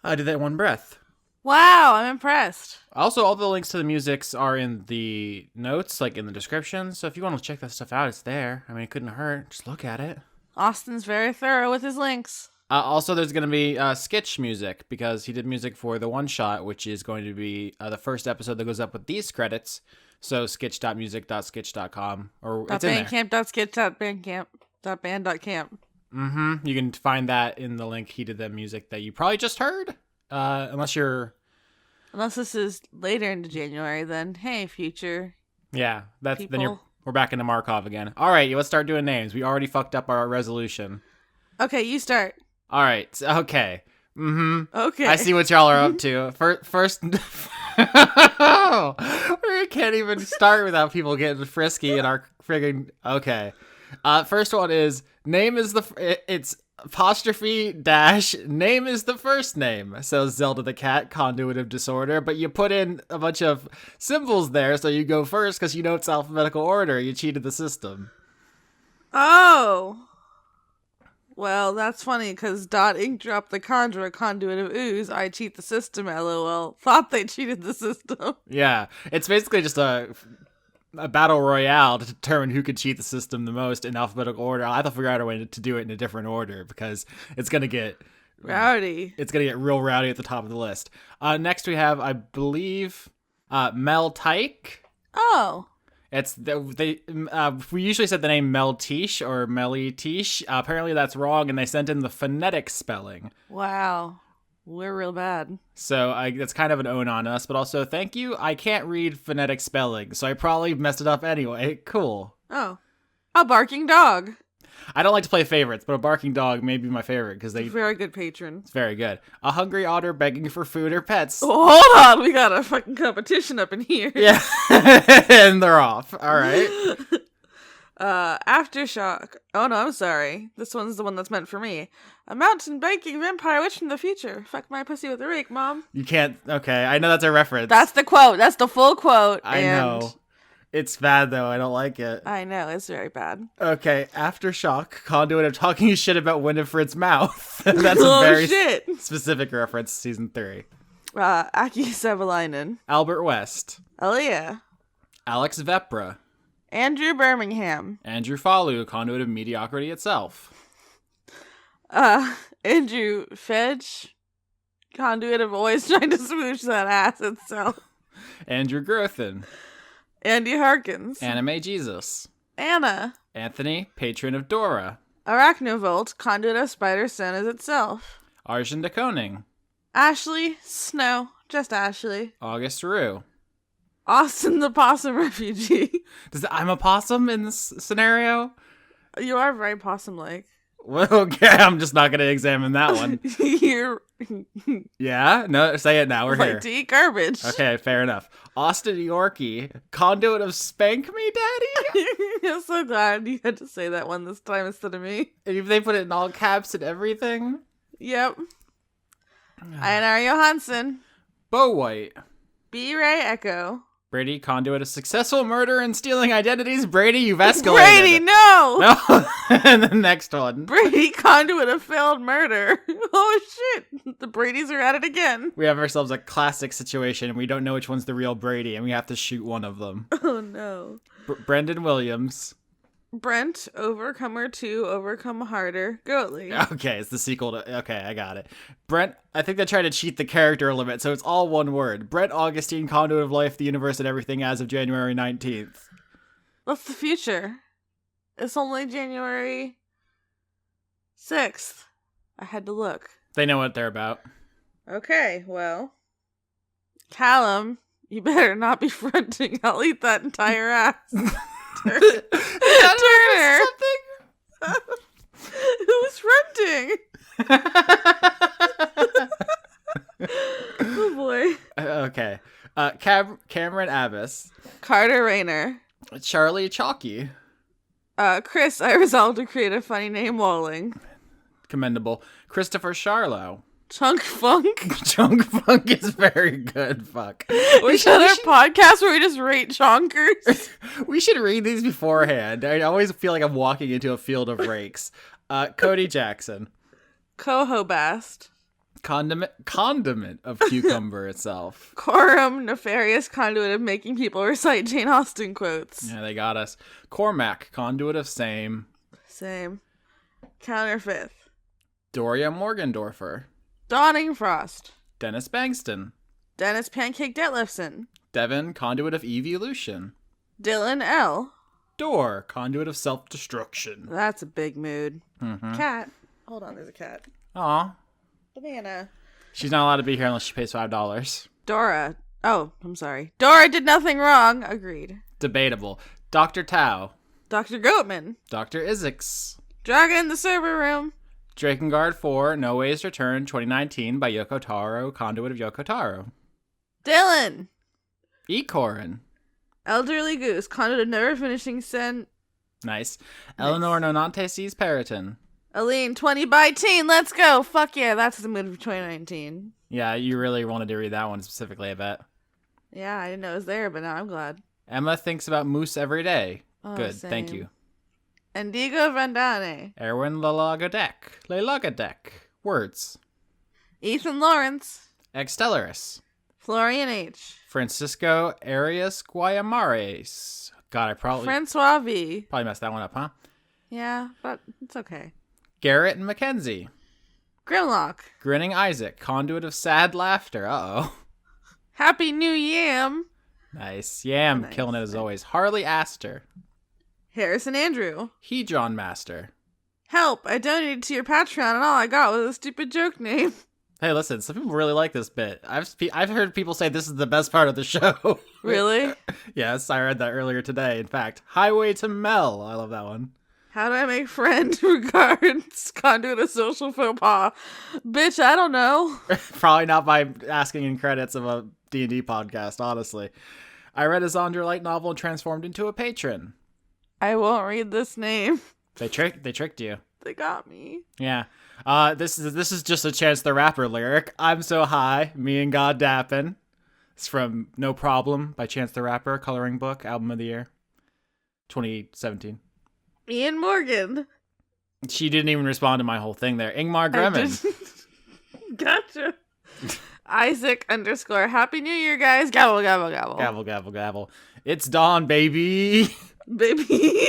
S2: I did that in one breath.
S4: Wow, I'm impressed.
S2: Also, all the links to the musics are in the notes, like in the description. So if you want to check that stuff out, it's there. I mean, it couldn't hurt. Just look at it.
S4: Austin's very thorough with his links.
S2: Also, there's going to be sketch music because he did music for the one shot, which is going to be the first episode that goes up with these credits. So sketch.music.sketch.com or it's in there.
S4: Bandcamp.sketch.bandcamp.band.camp.
S2: You can find that in the link. He did the music that you probably just heard. Unless
S4: this is later into January, then hey, future.
S2: Yeah,
S4: people.
S2: We're back into Markov again. All right, let's start doing names. We already fucked up our resolution.
S4: Okay, you start.
S2: All right. Okay.
S4: Okay.
S2: I see what y'all are up to. First, we can't even start without people getting frisky in our friggin'. Okay. First one is name is it's apostrophe dash name is the first name. So Zelda the cat, conduit of disorder, but you put in a bunch of symbols there, so you go first because you know it's alphabetical order. You cheated the system.
S4: Oh. Well, that's funny because Ink dropped the conjurer conduit of ooze. I cheat the system, lol. Thought they cheated the system.
S2: Yeah, it's basically just a battle royale to determine who could cheat the system the most in alphabetical order. I'll have to figure out a way to do it in a different order because it's going to get
S4: rowdy.
S2: It's going to get real rowdy at the top of the list. Next we have, I believe, Mel Tyke.
S4: Oh.
S2: It's we usually said the name Meltiche or Melitiche. Apparently that's wrong, and they sent in the phonetic spelling.
S4: Wow, we're real bad.
S2: So that's kind of an own on us, but also thank you. I can't read phonetic spelling, so I probably messed it up anyway. Cool.
S4: Oh, a barking dog.
S2: I don't like to play favorites, but a barking dog may be my favorite because they
S4: very good patron.
S2: It's very good. A hungry otter begging for food or pets.
S4: Oh, hold on, we got a fucking competition up in here.
S2: Yeah, and they're off. All right.
S4: Aftershock. Oh no, I'm sorry. This one's the one that's meant for me. A mountain biking vampire witch from the future. Fuck my pussy with a rake, mom.
S2: You can't. Okay, I know that's a reference.
S4: That's the quote. That's the full quote.
S2: I know. It's bad, though. I don't like it.
S4: I know. It's very bad.
S2: Okay. Aftershock. Conduit of talking shit about Winifred's mouth. That's a very specific reference to season 3.
S4: Aki Sevalainen.
S2: Albert West.
S4: Aaliyah.
S2: Alex Vepra.
S4: Andrew Birmingham.
S2: Andrew Falu. Conduit of mediocrity itself.
S4: Andrew Fedge. Conduit of always trying to smooch that ass itself.
S2: Andrew Grothin.
S4: Andy Harkins.
S2: Anime Jesus.
S4: Anna.
S2: Anthony, patron of Dora.
S4: Arachnovolt, conduit of Spider Sonas itself.
S2: Arjun de Koning.
S4: Ashley Snow. Just Ashley.
S2: August Rue.
S4: Austin the Possum Refugee.
S2: I'm a possum in this scenario?
S4: You are very possum-like.
S2: Well, okay, I'm just not going to examine that one.
S4: You're...
S2: Yeah? No, say it now. We're
S4: like
S2: here.
S4: to eat garbage.
S2: Okay, fair enough. Austin Yorkie, conduit of Spank Me Daddy?
S4: I'm so glad you had to say that one this time instead of me.
S2: And they put it in all caps and everything?
S4: Yep. Einar Johansson.
S2: Bo White.
S4: B. Ray Echo.
S2: Brady, conduit of successful murder and stealing identities. Brady, you've escalated.
S4: Brady, no!
S2: No. And the next one.
S4: Brady, conduit of failed murder. Oh, shit. The Bradys are at it again.
S2: We have ourselves a classic situation, and we don't know which one's the real Brady, and we have to shoot one of them.
S4: Oh, no.
S2: Brendan Williams.
S4: Brent, Overcomer 2, Overcome Harder, Goatley.
S2: Okay, it's the sequel to... Okay, I got it. Brent, I think they tried to cheat the character limit, so it's all one word. Brent Augustine, conduit of life, the universe, and everything as of January 19th.
S4: What's the future? It's only January 6th. I had to look.
S2: They know what they're about.
S4: Okay, well. Callum, you better not be fronting. I'll eat that entire ass. Turner. Who's fronting? Oh boy.
S2: Okay. Cameron Abbas.
S4: Carter Rayner.
S2: Charlie Chalky.
S4: Chris, I resolved to create a funny name walling.
S2: Commendable. Christopher Charlo.
S4: Chunk Funk.
S2: Chunk Funk is very good. Fuck.
S4: We should have a podcast where we just rate chonkers.
S2: We should read these beforehand. I always feel like I'm walking into a field of rakes. Cody Jackson.
S4: Coho Bast.
S2: Condiment of cucumber itself.
S4: Corum, nefarious conduit of making people recite Jane Austen quotes.
S2: Yeah, they got us. Cormac, conduit of same.
S4: Same. Counterfeit.
S2: Doria Morgendorfer.
S4: Dawning Frost.
S2: Dennis Bangston.
S4: Dennis Pancake Detlefson.
S2: Devin, Conduit of Evolution.
S4: Dylan L.
S2: Door, Conduit of Self-Destruction.
S4: That's a big mood.
S2: Mm-hmm.
S4: Cat. Hold on, there's a cat.
S2: Aw.
S4: Banana.
S2: She's not allowed to be here unless she pays $5.
S4: Dora. Oh, I'm sorry. Dora did nothing wrong. Agreed.
S2: Debatable. Dr. Tao.
S4: Dr. Goatman.
S2: Dr. Isix.
S4: Dragon in the server room.
S2: Drakengard 4, No Ways Return, 2019 by Yoko Taro, Conduit of Yoko Taro.
S4: Dylan.
S2: Ecorin.
S4: Elderly Goose. Conduit of Never Finishing Sen.
S2: Nice. Eleanor Nonante sees Periton.
S4: Aline, 20 by teen. Let's go. Fuck yeah, that's the mood for 2019.
S2: Yeah, you really wanted to read that one specifically, I bet.
S4: Yeah, I didn't know it was there, but now I'm glad.
S2: Emma thinks about moose every day.
S4: Oh,
S2: Good,
S4: same.
S2: thank you.
S4: Indigo Vandane.
S2: Erwin Lelagadek. Words.
S4: Ethan Lawrence.
S2: Extellaris.
S4: Florian H.
S2: Francisco Arias Guayamares. God, I probably
S4: Francois V.
S2: messed that one up, huh?
S4: Yeah, but it's okay.
S2: Garrett and Mackenzie.
S4: Grimlock.
S2: Grinning Isaac. Conduit of sad laughter. Uh-oh.
S4: Happy New Yam.
S2: Nice. Yam,
S4: Nice.
S2: killing it as always. Harley Astor.
S4: Harrison Andrew.
S2: Hedron Master.
S4: Help, I donated to your Patreon and all I got was a stupid joke name.
S2: Hey, listen, some people really like this bit. I've heard people say this is the best part of the show.
S4: Really?
S2: Yes, I read that earlier today. In fact, Highway to Mel. I love that one.
S4: How do I make friend regards Conduit of Social Faux Pas? Bitch, I don't know.
S2: Probably not by asking in credits of a D&D podcast, honestly. I read a Zondra light novel and transformed into a patron.
S4: I won't read this name.
S2: They tricked you.
S4: They got me.
S2: Yeah. This is just a Chance the Rapper lyric. I'm so high, me and God dappin'. It's from No Problem by Chance the Rapper, coloring book, album of the year, 2017.
S4: Ian Morgan.
S2: She didn't even respond to my whole thing there. Ingmar Gremin.
S4: Gotcha. Isaac _ Happy New Year, guys. Gabble, gabble, gabble.
S2: Gavel, gavel, gavel. It's dawn, baby.
S4: Baby.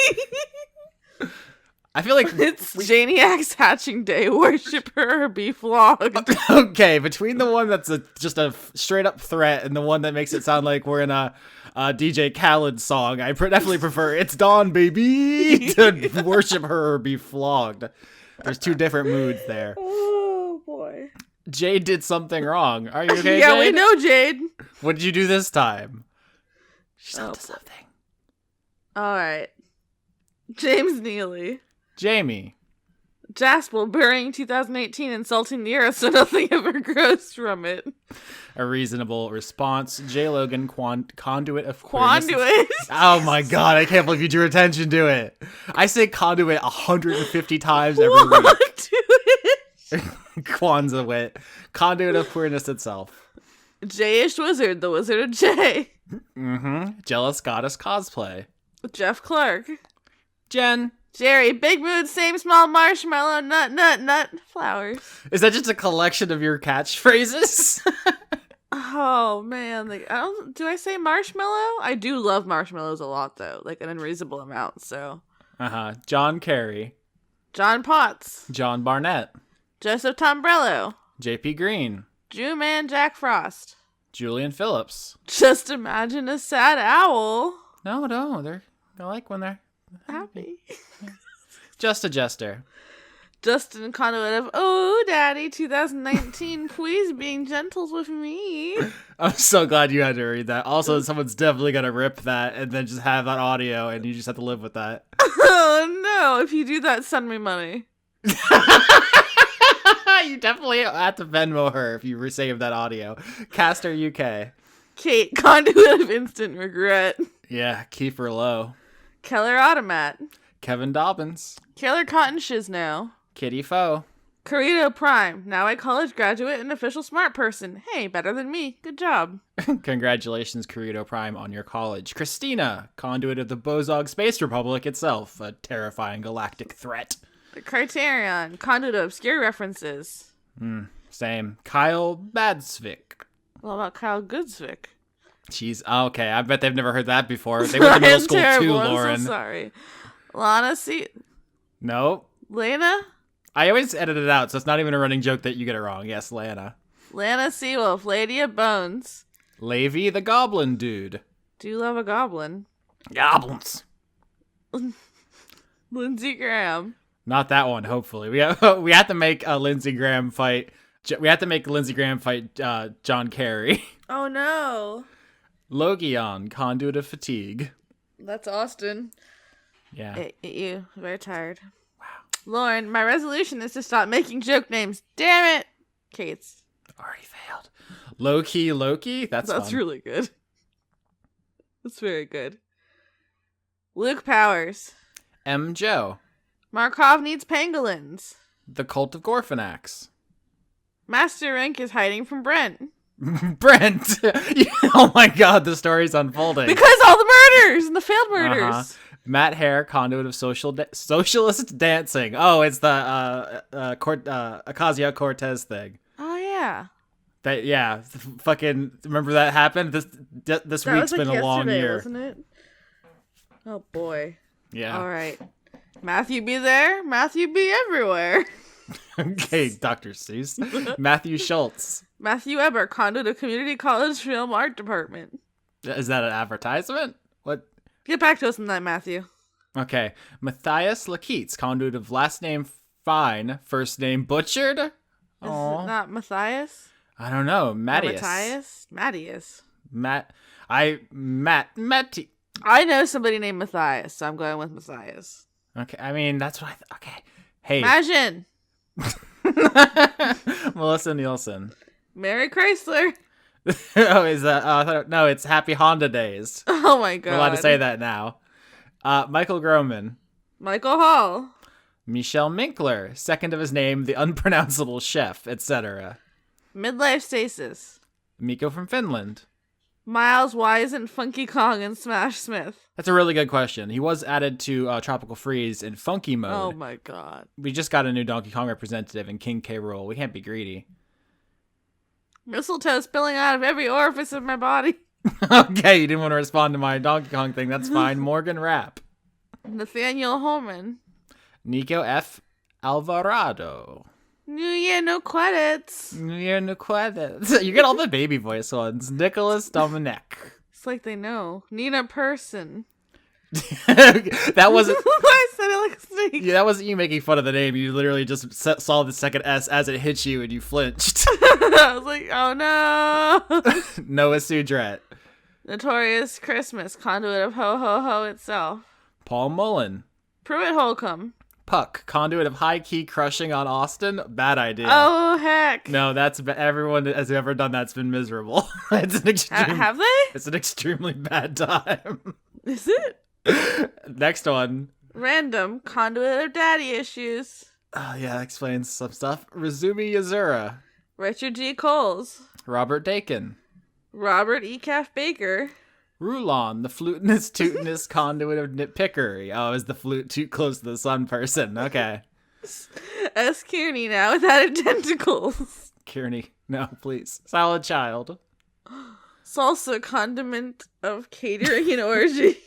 S2: I feel like
S4: It's Janiac's hatching day. Worship her or be flogged.
S2: okay, between the one that's just a straight up threat and the one that makes it sound like we're in a DJ Khaled song, I definitely prefer "It's Dawn, Baby" to "Worship Her or Be Flogged." There's two different moods there.
S4: Oh boy.
S2: Jade did something wrong. Are you okay,
S4: Yeah,
S2: Jade?
S4: we know Jade.
S2: What did you do this time? She's up to something.
S4: All right. James Neely.
S2: Jamie.
S4: Jaspel burying 2018, insulting the earth so nothing ever grows from it.
S2: A reasonable response. J. Logan, conduit of
S4: Conduit.
S2: Oh my god, I can't believe you drew attention to it. I say conduit 150 times every week.
S4: Conduit.
S2: Kwanzaa wit. Conduit of queerness itself.
S4: Jayish Wizard, the Wizard of J.
S2: Mm-hmm. Jealous Goddess cosplay.
S4: Jeff Clark.
S2: Jen.
S4: Jerry, big mood, same small marshmallow, nut, flowers.
S2: Is that just a collection of your catchphrases?
S4: Oh man, like do I say marshmallow? I do love marshmallows a lot though, like an unreasonable amount, so.
S2: Uh-huh. John Kerry.
S4: John Potts.
S2: John Barnett.
S4: Joseph Tombrello.
S2: JP Green.
S4: Jew Man Jack Frost.
S2: Julian Phillips.
S4: Just imagine a sad owl.
S2: No, I like when they're
S4: Happy.
S2: just a jester.
S4: Justin Conduit of Oh Daddy 2019, please being gentles with me.
S2: I'm so glad you had to read that. Also, someone's definitely gonna rip that and then just have that audio and you just have to live with that.
S4: Oh no, if you do that, send me money.
S2: You definitely have to Venmo her if you resave that audio. Caster UK.
S4: Kate, Conduit of Instant Regret.
S2: Yeah, Kiefer Lowe.
S4: Keller Automat.
S2: Kevin Dobbins.
S4: Killer Cotton Shizno.
S2: Kitty Foe.
S4: Corrito Prime, now a college graduate and official smart person. Hey, better than me. Good job.
S2: Congratulations, Corrito Prime, on your college. Christina, conduit of the Bozog Space Republic itself, a terrifying galactic threat.
S4: The Criterion, conduit of obscure references.
S2: Same. Kyle Badsvik.
S4: What about Kyle Goodsvik?
S2: She's okay. I bet they've never heard that before. They went to middle school
S4: terrible.
S2: too,
S4: I'm
S2: Lauren.
S4: so sorry. Lana C.
S2: Nope.
S4: Lena?
S2: I always edit it out, so it's not even a running joke that you get it wrong. Yes, Lana.
S4: Lana Seawolf, Lady of Bones.
S2: Levi the Goblin Dude.
S4: Do you love a goblin?
S2: Goblins.
S4: Lindsey Graham.
S2: Not that one, hopefully. We have to make a Lindsey Graham fight. We have to make Lindsey Graham fight John Kerry.
S4: Oh no.
S2: Logion, Conduit of Fatigue.
S4: That's Austin.
S2: Yeah.
S4: You very tired. Wow. Lauren, my resolution is to stop making joke names. Damn it. Kate's.
S2: Already failed. Low-key Loki? That's fun.
S4: really good. That's very good. Luke Powers.
S2: M. Joe.
S4: Markov needs pangolins.
S2: The Cult of Gorfanax.
S4: Master Rank is hiding from Brent.
S2: Brent! Oh my god, the story's unfolding.
S4: Because all the murders and the failed murders.
S2: Uh-huh. Matt Hare, Conduit of Socialist Dancing. Oh, it's the Ocasio-Cortez thing.
S4: Oh, yeah.
S2: Fucking remember that happened? This
S4: That
S2: week's
S4: was
S2: been a long year.
S4: Wasn't it? Oh, boy.
S2: Yeah.
S4: All right. Matthew be there. Matthew be everywhere.
S2: Okay, Dr. Seuss. Matthew Schultz.
S4: Matthew Eber, Conduit of Community College Film Art Department.
S2: Is that an advertisement? What?
S4: Get back to us on that, Matthew.
S2: Okay. Matthias Lakeets, Conduit of last name Fine, first name Butchered.
S4: Is
S2: Aw.
S4: it not Matthias?
S2: I don't know.
S4: Or
S2: Matthias.
S4: Matthias.
S2: Matty.
S4: I know somebody named Matthias, so I'm going with Matthias.
S2: Okay, I mean, that's what okay. Hey.
S4: Imagine.
S2: Melissa Nielsen.
S4: Mary Chrysler.
S2: Oh, is that? No, it's Happy Honda Days.
S4: Oh my god.
S2: We're allowed to say that now. Michael Groman.
S4: Michael Hall.
S2: Michelle Minkler, second of his name, the unpronounceable chef, etc.
S4: Midlife Stasis.
S2: Miko from Finland.
S4: Miles, why isn't Funky Kong in Smash Smith?
S2: That's a really good question. He was added to Tropical Freeze in funky mode.
S4: Oh my god.
S2: We just got a new Donkey Kong representative in King K. Rool. We can't be greedy.
S4: Mistletoe spilling out of every orifice of my body.
S2: Okay, you didn't want to respond to my Donkey Kong thing. That's fine. Morgan Rapp.
S4: Nathaniel Holman.
S2: Nico F. Alvarado.
S4: New Year, no credits.
S2: You get all the baby voice ones. Nicholas Dominic.
S4: It's like they know. Nina Person.
S2: That wasn't.
S4: I said it like a snake.
S2: Yeah, that wasn't you making fun of the name. You literally just saw the second S as it hit you and you flinched.
S4: I was like, oh no.
S2: Noah Sudret.
S4: Notorious Christmas, Conduit of Ho Ho Ho itself.
S2: Paul Mullen.
S4: Pruitt Holcomb.
S2: Puck, Conduit of high key crushing on Austin. Bad idea.
S4: Oh heck.
S2: No, everyone that has ever done that's been miserable. It's an extreme.
S4: Have they?
S2: It's an extremely bad time.
S4: Is it?
S2: Next one.
S4: Random, Conduit of Daddy Issues.
S2: Oh yeah, that explains some stuff. Razumi Yazura.
S4: Richard G. Coles.
S2: Robert Dakin.
S4: Robert E. Caff Baker.
S2: Rulon, the flutinous, tootinous conduit of nitpickery. Oh, is the flute too close to the sun person? Okay.
S4: S. Kearney now with added tentacles.
S2: Kearney, no, please. Solid child.
S4: Salsa condiment of catering and orgy.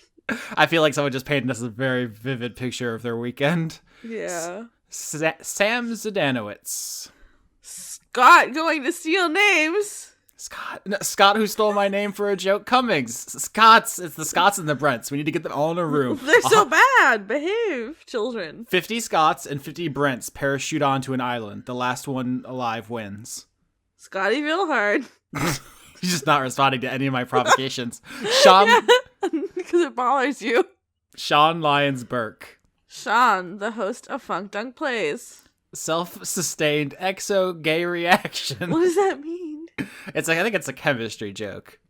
S2: I feel like someone just painted us a very vivid picture of their weekend.
S4: Yeah.
S2: Sam Zdanowitz.
S4: Scott going to steal names.
S2: Scott who stole my name for a joke. Cummings. It's the Scotts and the Brents. We need to get them all in a room.
S4: They're so bad. Behave, children.
S2: 50 Scotts and 50 Brents parachute onto an island. The last one alive wins.
S4: Scotty Vilhard.
S2: He's just not responding to any of my provocations. Sean,
S4: because it bothers you.
S2: Sean Lyons Burke.
S4: Sean, the host of Funk Dunk Plays.
S2: Self-sustained exo gay reaction.
S4: What does that mean?
S2: It's like I think it's a chemistry joke.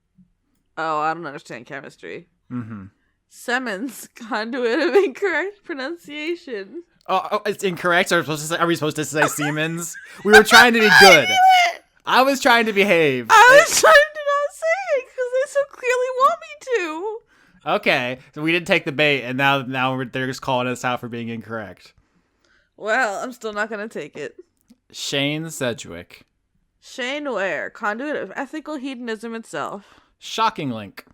S4: Oh, I don't understand chemistry.
S2: Mm-hmm.
S4: Simmons, conduit of incorrect pronunciation.
S2: Oh, it's incorrect. Are we supposed to say Siemens? We were trying to be good. I was trying to behave.
S4: I was trying to not say it because they so clearly want me to.
S2: Okay, so we didn't take the bait, and now they're just calling us out for being incorrect.
S4: Well, I'm still not going to take it.
S2: Shane Sedgwick.
S4: Shane Ware, conduit of ethical hedonism itself.
S2: Shocking Link.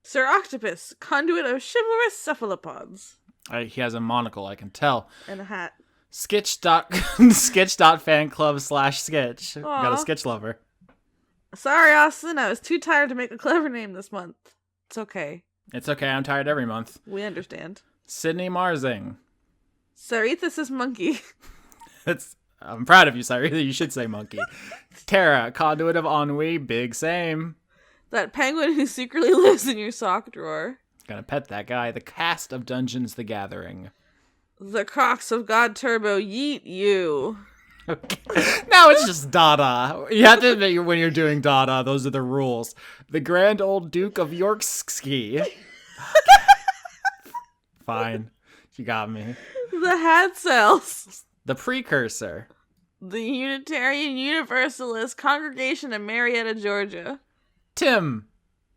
S4: Sir Octopus, conduit of chivalrous cephalopods.
S2: He has a monocle, I can tell.
S4: And a hat.
S2: Sketch.fanclub/sketch. Got a
S4: Aw.
S2: sketch lover.
S4: Sorry, Austin. I was too tired to make a clever name this month. It's okay.
S2: It's okay. I'm tired every month.
S4: We understand.
S2: Sydney Marzing.
S4: Sarithus is monkey.
S2: I'm proud of you, Cyril. You should say monkey. Tara, Conduit of Ennui. Big same.
S4: That penguin who secretly lives in your sock drawer.
S2: Gonna pet that guy. The cast of Dungeons the Gathering.
S4: The Crocs of God Turbo yeet you.
S2: Okay. Now it's just Dada. You have to admit when you're doing Dada, those are the rules. The Grand Old Duke of Yorkski. Fine. You got me.
S4: The Hat Cells.
S2: The Precursor.
S4: The Unitarian Universalist Congregation of Marietta, Georgia.
S2: Tim.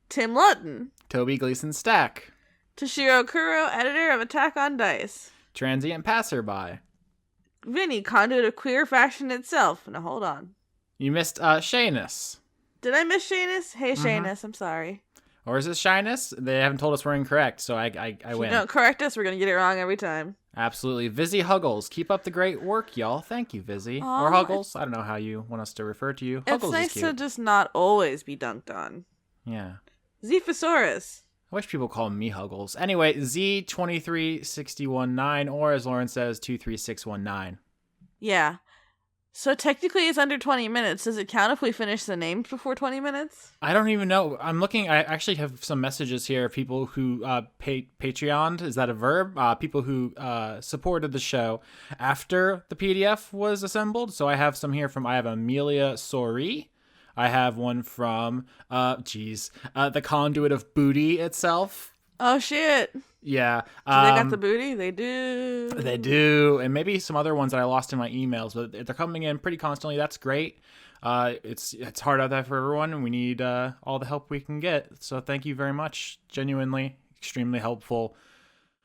S4: Tim Lutton.
S2: Toby Gleason Stack.
S4: Toshiro Kuro, editor of Attack on Dice.
S2: Transient Passerby.
S4: Vinny, conduit of queer fashion itself. Now hold on.
S2: You missed Shanus.
S4: Did I miss Shanus? Hey, Shanus, I'm sorry.
S2: Or is this Shyness? They haven't told us we're incorrect, so I
S4: If you
S2: win.
S4: don't correct us, we're going to get it wrong every time.
S2: Absolutely. Vizzy Huggles. Keep up the great work, y'all. Thank you, Vizzy. Or Huggles. I don't know how you want us to refer to you.
S4: It's
S2: Huggles
S4: nice
S2: is cute.
S4: to just not always be dunked on.
S2: Yeah.
S4: Zephysaurus.
S2: I wish people call me Huggles. Anyway, Z23619, or as Lauren says, 23619.
S4: Yeah. So technically it's under 20 minutes. Does it count if we finish the names before 20 minutes?
S2: I don't even know. I'm looking. I actually have some messages here. People who Patreoned, is that a verb? People who supported the show after the PDF was assembled. So I have some here I have Amelia Sori. I have one from, the Conduit of Booty itself.
S4: Oh, shit.
S2: Yeah.
S4: Do they got the booty? They do.
S2: They do. And maybe some other ones that I lost in my emails, but they're coming in pretty constantly. That's great. It's hard out there for everyone, and we need all the help we can get. So thank you very much. Genuinely, extremely helpful.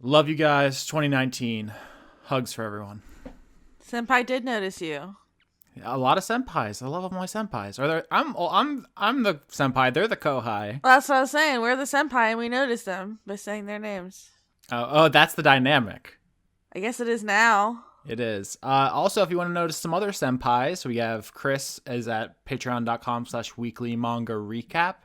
S2: Love you guys. 2019. Hugs for everyone.
S4: Senpai did notice you.
S2: A lot of senpais. I love all my senpais. I'm the senpai. They're the kohai.
S4: Well, that's what I was saying. We're the senpai, and we noticed them by saying their names.
S2: Oh, that's the dynamic.
S4: I guess it is now.
S2: It is. Also, if you want to notice some other senpais, we have Chris is at patreon.com/weekly manga recap.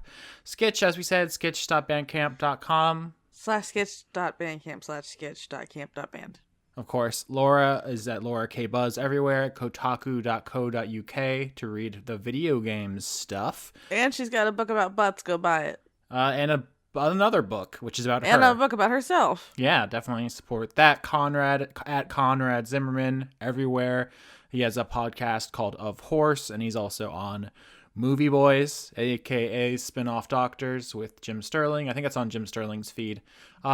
S2: Sketch, as we said, sketch.bandcamp.com.
S4: /sketch.bandcamp/sketch.camp.band.
S2: Of course, Laura is at Laura K. Buzz everywhere at kotaku.co.uk to read the video games stuff.
S4: And she's got a book about butts. Go buy it.
S2: And another book, which is about her.
S4: And a book about herself.
S2: Yeah, definitely support that. Conrad at Conrad Zimmerman everywhere. He has a podcast called Of Horse, and he's also on Movie Boys, aka Spin-Off Doctors with Jim Sterling. I think it's on Jim Sterling's feed.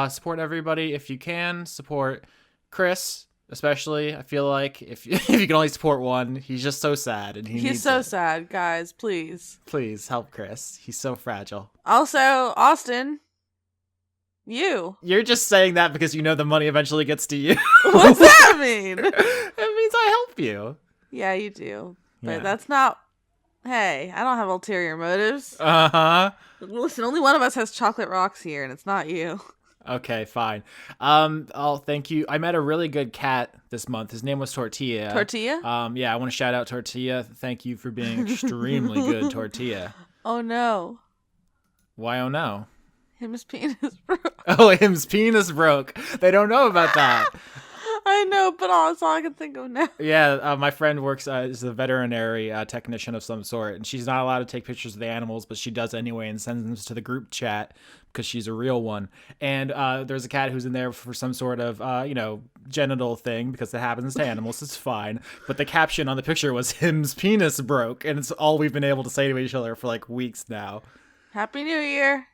S2: Support everybody if you can. Support Chris, especially. I feel like if you can only support one, he's just so sad, and
S4: He's so sad, guys. Please
S2: help Chris. He's so fragile.
S4: Also, Austin, you're
S2: just saying that because you know the money eventually gets to you.
S4: What's that mean?
S2: It means I help you.
S4: Yeah, you do, but
S2: Yeah.
S4: that's not. Hey, I don't have ulterior motives. Listen, only one of us has chocolate rocks here, and it's not you.
S2: Okay, fine. Thank you. I met a really good cat this month. His name was Tortilla.
S4: Tortilla?
S2: Yeah, I want to shout out Tortilla. Thank you for being extremely good, Tortilla.
S4: Oh no.
S2: Why, oh no?
S4: Him's penis broke.
S2: Oh, him's penis broke. They don't know about that.
S4: I know, but that's all I can think of now.
S2: Yeah, my friend works is a veterinary technician of some sort, and she's not allowed to take pictures of the animals, but she does anyway and sends them to the group chat because she's a real one. And there's a cat who's in there for some sort of, genital thing because it happens to animals. It's fine. But the caption on the picture was "him's penis broke," and it's all we've been able to say to each other for like weeks now.
S4: Happy New Year.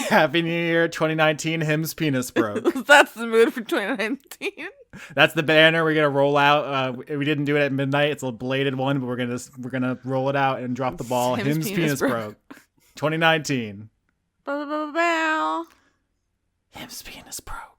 S2: Happy New Year 2019. Him's penis broke.
S4: That's the mood for 2019.
S2: That's the banner we're gonna roll out. We didn't do it at midnight. It's a bladed one, but we're gonna roll it out and drop the ball. Him's penis broke. 2019.
S4: Bow, bow, bow, bow.
S2: Him's penis broke.